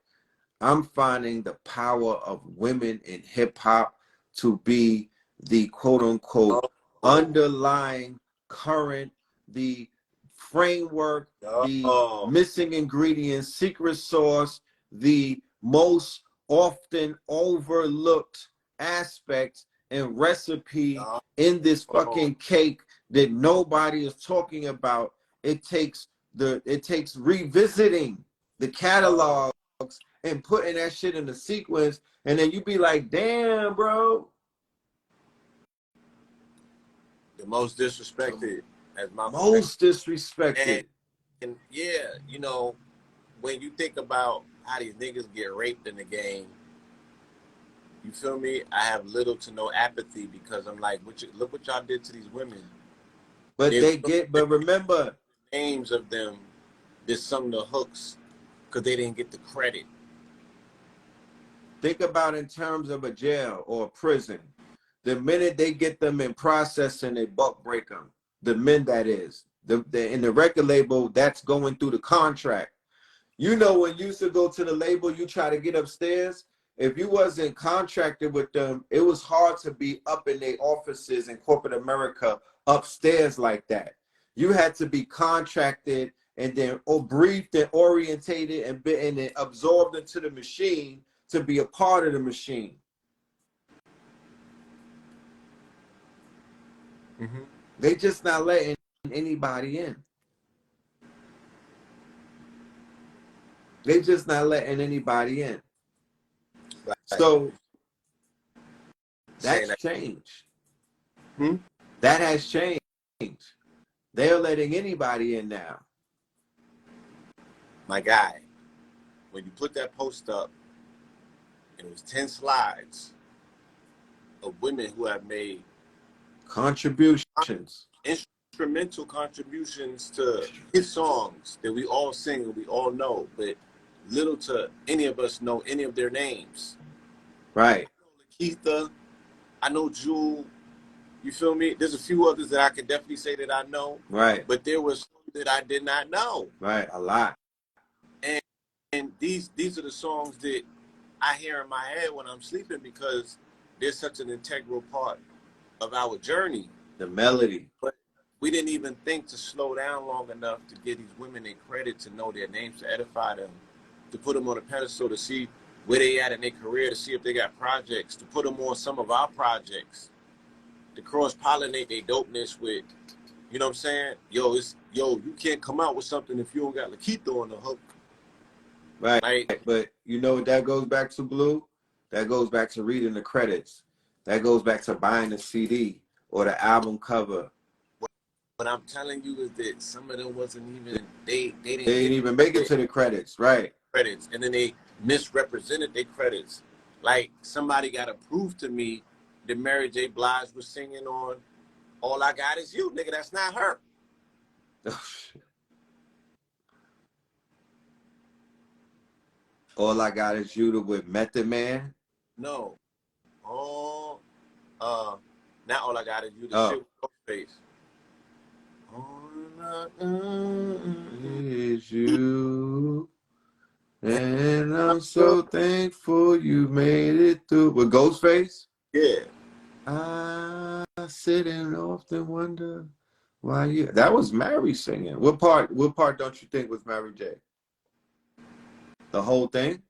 I'm finding the power of women in hip hop to be the quote unquote underlying current, the framework, the missing ingredients, secret sauce, the most often overlooked aspect and recipe in this fucking cake that nobody is talking about. It takes revisiting the catalogs and putting that shit in the sequence, and then you be like, damn, bro. The most disrespected, as my most disrespected. And yeah, you know, when you think about how these niggas get raped in the game, you feel me? I have little to no apathy because I'm like, look what y'all did to these women. But but remember, names of them, there's some of the hooks because they didn't get the credit. Think about in terms of a jail or a prison. The minute they get them in processing, they buck break them. The men, that is. In the record label, that's going through the contract. You know, when you used to go to the label, you try to get upstairs. If you wasn't contracted with them, it was hard to be up in their offices in corporate America upstairs like that. You had to be contracted and then briefed and orientated and then absorbed into the machine to be a part of the machine. Mm-hmm. They just not letting anybody in. They just not letting anybody in. Right. So Saying that's that. changed. Hmm? That has changed. They're letting anybody in now. My guy, when you put that post up, and it was 10 slides of women who have made Contributions. instrumental contributions to hit songs that we all sing and we all know, but little to any of us know any of their names. Right. I know Lakeitha, I know Jewel, you feel me? There's a few others that I can definitely say that I know. Right. But there was some that I did not know. Right. A lot. And these are the songs that I hear in my head when I'm sleeping because they're such an integral part of our journey. The melody. But we didn't even think to slow down long enough to give these women their credit, to know their names, to edify them, to put them on a pedestal, to see where they at in their career, to see if they got projects, to put them on some of our projects, to cross-pollinate their dopeness with, you know what I'm saying? Yo, you can't come out with something if you don't got Lakeitha on the hook. Right. Like, But you know what that goes back to, Blue? That goes back to reading the credits. That goes back to buying the CD or the album cover. what I'm telling you is that some of them wasn't even, they didn't They get ain't even make it to the credits. Right. credits, and then they misrepresented their credits. Like, somebody got to prove to me that Mary J. Blige was singing on All I Got Is You. Nigga, that's not her. All I Got Is You with Method Man. No. Oh, not All I Got Is You. The shit with Ghostface. All Is you. And I'm so thankful you made it through. With Ghostface? Yeah. I sit and often wonder why you. That was Mary singing. What part don't you think was Mary J? The whole thing?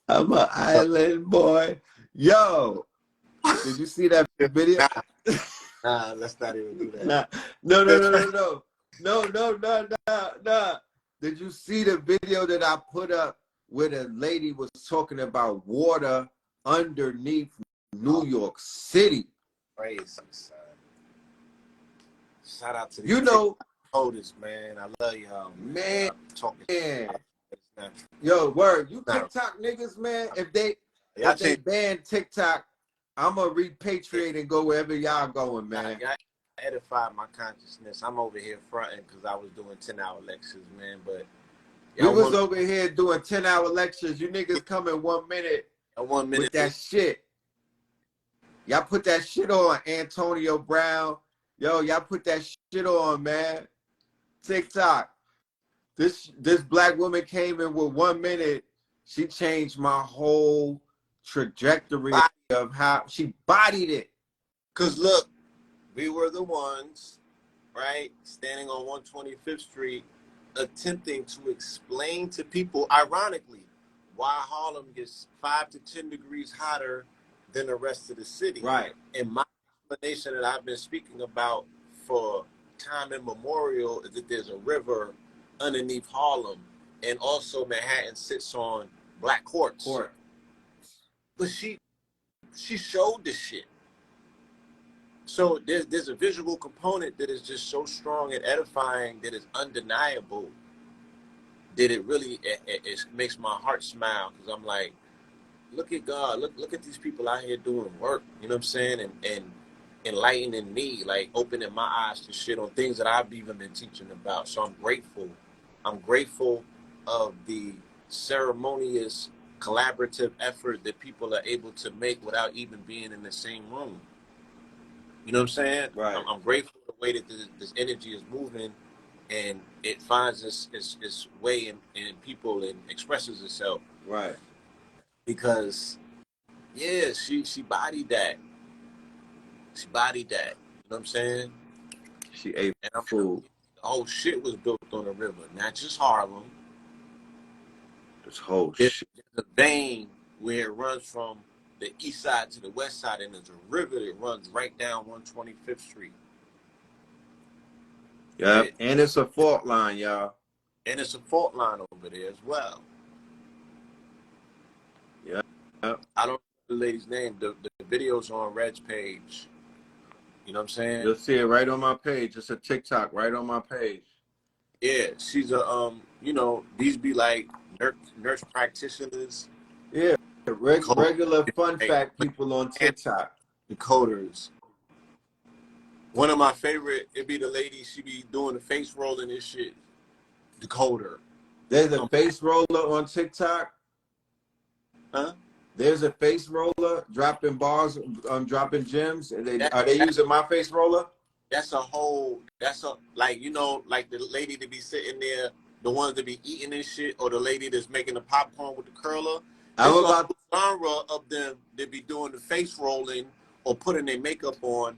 I'm an island boy. Yo, did you see that video? Nah, let's not even do that. Nah. No. Did you see the video that I put up where the lady was talking about water underneath New York City? Crazy, son. Shout out to these You know, holders, man. I love y'all, man. Talking. Yo, word. You TikTok niggas, man. If they ban TikTok, I'm gonna repatriate and go wherever y'all going, man. I edified my consciousness. I'm over here fronting because I was doing 10-hour lectures, man. But we was over here doing 10-hour lectures. You niggas come in 1 minute. 1 minute with that shit. Y'all put that shit on, Antonio Brown. Yo, y'all put that shit on, man. TikTok. This black woman came in with 1 minute. She changed my whole trajectory of how she bodied it. Cause look, we were the ones, right, standing on 125th Street, attempting to explain to people, ironically, why Harlem gets 5 to 10 degrees hotter than the rest of the city. Right. And my explanation that I've been speaking about for time immemorial is that there's a river underneath Harlem, and also Manhattan sits on black quartz. But she showed this shit. So there's a visual component that is just so strong and edifying that is undeniable, that it really it makes my heart smile, because I'm like, look at God, look at these people out here doing work, you know what I'm saying, and enlightening me, like opening my eyes to shit on things that I've even been teaching about. So I'm grateful I'm grateful of the ceremonious collaborative effort that people are able to make without even being in the same room. You know what I'm saying? Right. I'm grateful for the way that this energy is moving and it finds its way in people and expresses itself. Right. Because yeah, she bodied that. She bodied that. You know what I'm saying? She ate And I'm telling food. you, the whole shit was built on the river, not just Harlem. This whole There's shit. a vein where it runs from the east side to the west side, and there's a river that runs right down 125th Street. Yep. And it's a fault line, y'all. And it's a fault line over there as well. Yep. Yep. I don't know the lady's name. The video's on Red's page. You know what I'm saying? You'll see it right on my page. It's a TikTok right on my page. Yeah, she's a you know, these be like nurse practitioners. Yeah. Regular fun fact people on TikTok. Decoders. One of my favorite, it be the lady, she be doing the face rolling and shit. Decoder. There's a face roller on TikTok. Huh? There's a face roller dropping bars, dropping gems. Are That, they using my face roller? that's a whole, that's a, like, you know, like the lady that be sitting there, the ones that be eating and shit, or the lady that's making the popcorn with the curler. I'm It's a about whole genre of them that be doing the face rolling or putting their makeup on,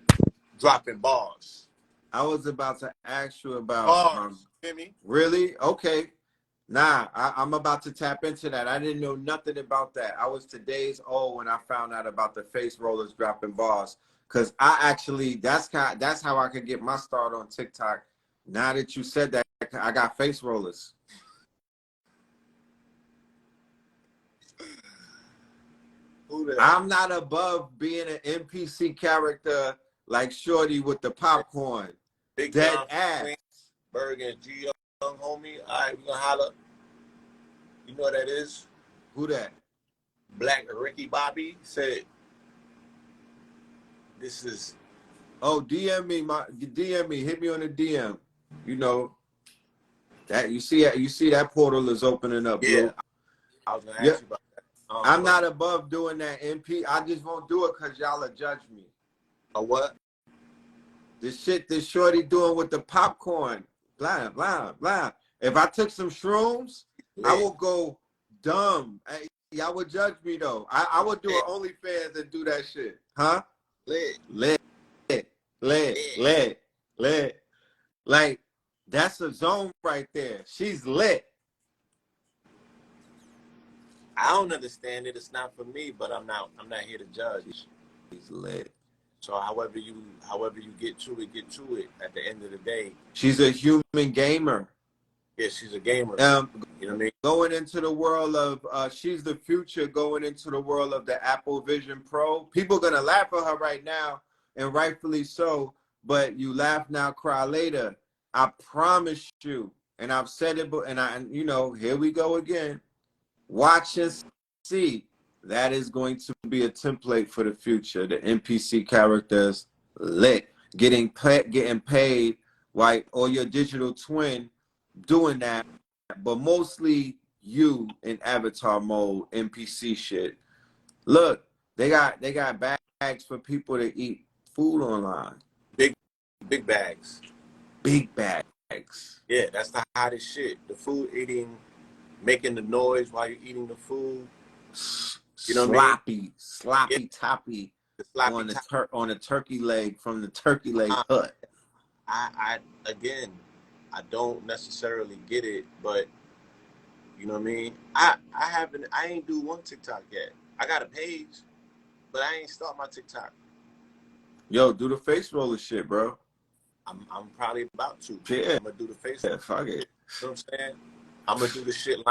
dropping bars. I was about to ask you about Bars, Timmy. really? Okay. Nah, I'm about to tap into that. I didn't know nothing about that. I was today's old when I found out about the face rollers dropping bars. Cause I actually that's how I could get my start on TikTok. Now that you said that, I got face rollers. Who that? I'm not above being an NPC character like Shorty with the popcorn. Big Dead John ass. Berg and G Young, homie. All right, we gonna holler. You know what that is? Who that? Black Ricky Bobby said, "This is." Oh, DM me, hit me on the DM. You know that you see that portal is opening up, Yeah, Blue. I was gonna Yeah, ask you about that. I'm not above doing that NP. I just won't do it because y'all will judge me. A what? The shit this Shorty doing with the popcorn, blah blah blah. If I took some shrooms, I Lit. will go dumb. Y'all would judge me though. I would do an OnlyFans and do that shit, huh? Lit. Lit, lit, lit, lit. Like that's a zone right there. She's lit. I don't understand it. It's not for me, but I'm not here to judge. She's lit. So however you get to it, get to it. At the end of the day, She's a human gamer. yeah, she's a gamer. You know what I mean? Going into the world of she's the future. Going into the world of the Apple Vision Pro. People gonna laugh at her right now, and rightfully so. But you laugh now, cry later. I promise you, and I've said it, but here we go again. Watch and see. That is going to be a template for the future. The NPC characters lit, getting paid, right? Or your digital twin doing that, but mostly you in avatar mode, NPC shit. Look, they got bags for people to eat food online. Big bags. Big bags. Yeah, that's the hottest shit. The food eating, making the noise while you're eating the food. You know what I mean? Sloppy toppy on the turkey leg from the turkey leg hut. I again, I don't necessarily get it, but you know what I mean? I ain't do one TikTok yet. I got a page, but I ain't start my TikTok. Yo, do the face roller shit, bro. I'm probably about to. Yeah. I'm gonna do the face roller. Fuck it. You know what I'm saying? I'm gonna do the shit, line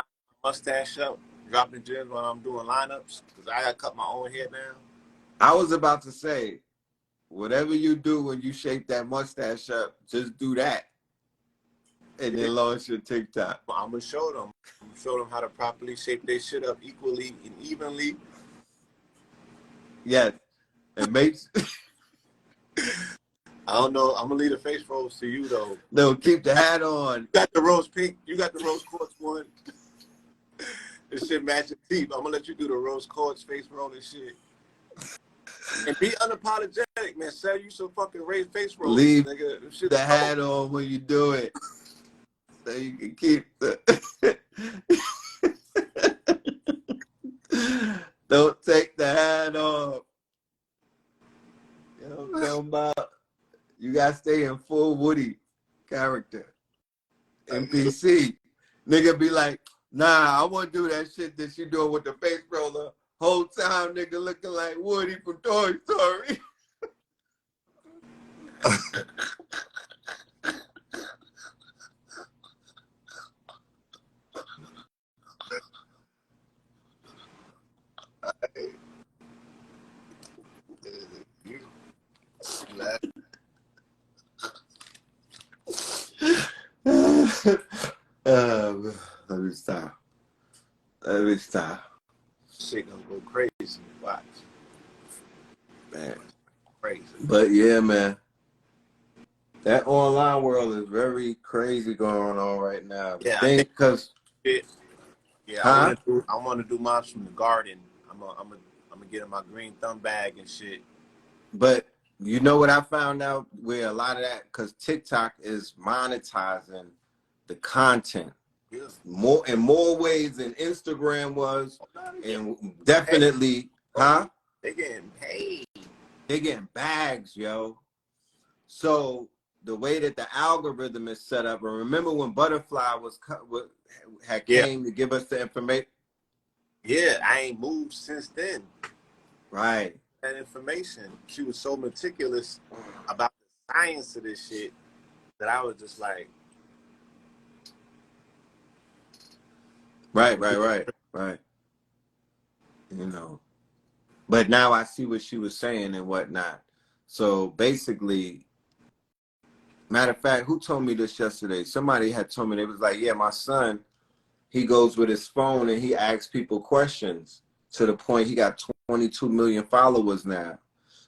my mustache up, dropping gems while I'm doing lineups, because I gotta cut my own hair down. I was about to say, whatever you do when you shape that mustache up, just do that. And then launch your TikTok. I'm gonna show them. I'm gonna show them how to properly shape their shit up equally and evenly. Yes. It makes I don't know. I'm gonna leave the face rolls to you though. No, keep the hat on. You got the rose pink. You got the rose quartz one. This shit matching deep. I'm gonna let you do the rose quartz face roll and shit. And be unapologetic, man. Sell you some fucking raised face rolls, Leave nigga. Them shit the cold. hat on when you do it, so you can keep the. Don't take the hat off. You know what I'm talking about? You gotta stay in full Woody character. NPC. Nigga be like, nah, I wanna do that shit that you doing with the face roller. Whole time nigga looking like Woody from Toy Story. Let me stop. Let me stop. Shit gonna go crazy. Watch. Man. Crazy. But yeah, man. That online world is very crazy going on right now. Yeah, I Think think because yeah, huh? I wanna do mine from the garden. I'm gonna get in my green thumb bag and shit. But you know what I found out where a lot of that, because TikTok is monetizing the content Yeah. more in more ways than Instagram was, Oh, no, and paid. definitely, huh? They getting paid. They're getting bags, yo. So the way that the algorithm is set up, and remember when Butterfly had Yeah. came to give us the information, Yeah, I ain't moved since then. right? That information. She was so meticulous about the science of this shit that I was just like, Right. You know, but now I see what she was saying and whatnot. So basically, matter of fact, who told me this yesterday? Somebody had told me. They was like, yeah, my son, he goes with his phone and he asks people questions to the point he got 22 million followers now.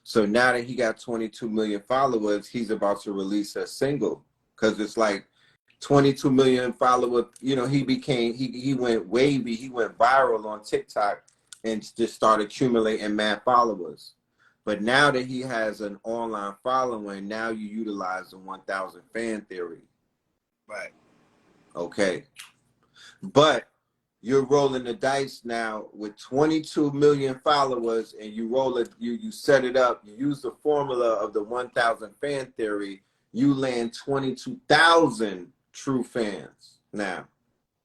So now that he got 22 million followers, he's about to release a single because it's like 22 million followers. You know, he went wavy, he went viral on TikTok and just started accumulating mad followers. But now that he has an online following, now you utilize the 1,000 fan theory. right. Okay. But you're rolling the dice now with 22 million followers, and you roll it, you set it up, you use the formula of the 1,000 fan theory, you land 22,000 true fans now.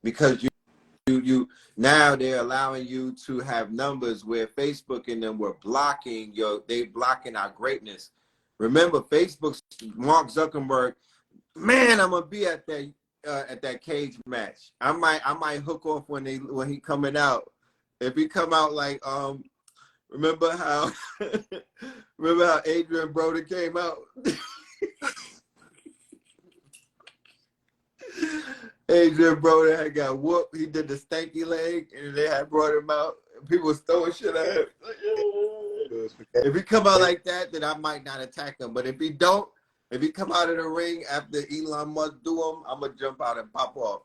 Because you now they're allowing you to have numbers where Facebook and them were blocking they blocking our greatness. Remember, Facebook's Mark Zuckerberg, man, I'm gonna be at that cage match. I might hook off when he coming out. If he come out like remember how remember how Adrian Broder came out? Adrian Broder had got whooped. He did the stanky leg, and they had brought him out. People was throwing shit at him. If he come out like that, then I might not attack him. But if he don't, if he come out of the ring after Elon Musk do him, I'm gonna jump out and pop off.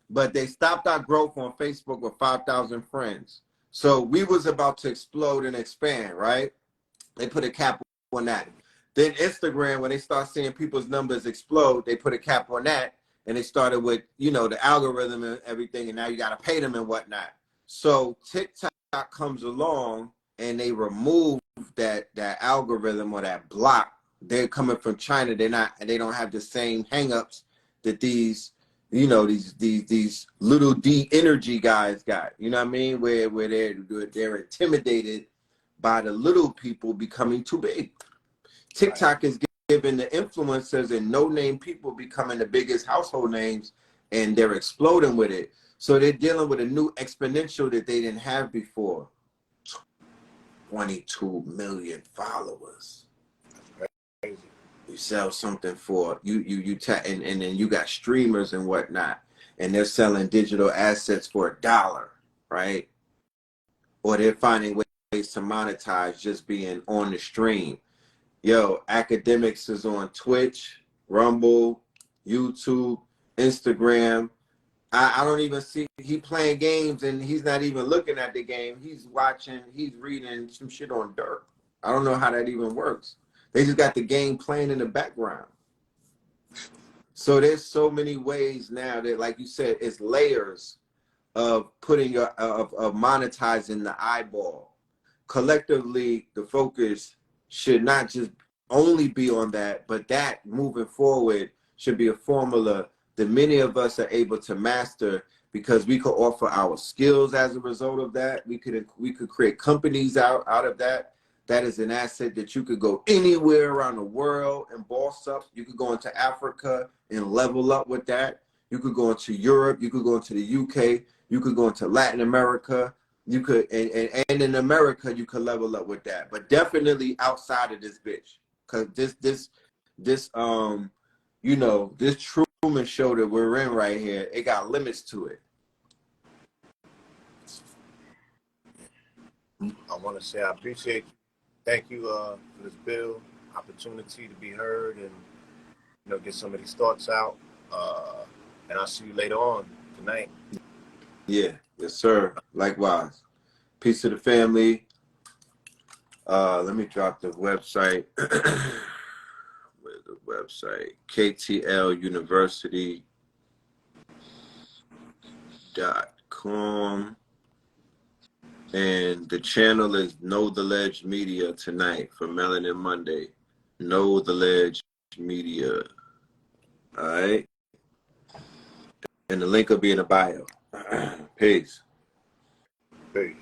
But they stopped our growth on Facebook with 5,000 friends. So we was about to explode and expand, right? They put a cap on that. Then Instagram, when they start seeing people's numbers explode, they put a cap on that. And they started with, the algorithm and everything. And now you got to pay them and whatnot. So TikTok comes along and they remove that algorithm or that block. They're coming from China. They don't have the same hangups that these little D energy guys got. You know what I mean? Where they're intimidated by the little people becoming too big. TikTok is giving the influencers and no-name people becoming the biggest household names, and they're exploding with it. So they're dealing with a new exponential that they didn't have before. 22 million followers. Crazy. You sell something for and then you got streamers and whatnot, and they're selling digital assets for $1, right? Or they're finding ways to monetize just being on the stream. Yo, Academics is on Twitch, Rumble, YouTube, Instagram. I don't even see he playing games and he's not even looking at the game. He's watching, he's reading some shit on dirt. I don't know how that even works. They just got the game playing in the background. So there's so many ways now that, like you said, it's layers of putting your of monetizing the eyeball. Collectively, the focus should not just only be on that, but that moving forward should be a formula that many of us are able to master, because we could offer our skills as a result of that. We could create companies out of that. That is an asset that you could go anywhere around the world and boss up. You could go into Africa and level up with that. You could go into Europe. You could go into the UK. You could go into Latin America. You could, and in America, you could level up with that. But definitely outside of this bitch, because this this Truman Show that we're in right here, it got limits to it. I want to say I appreciate you. Thank you for this bill, opportunity to be heard and get some of these thoughts out. And I'll see you later on tonight. Yeah, yes, sir. Likewise. Peace to the family. Let me drop the website. Where's the website? KTLUniversity.com. And the channel is Know the Ledge Media tonight for Melanin Monday. Know the Ledge Media. All right. And the link will be in the bio. Peace. Peace.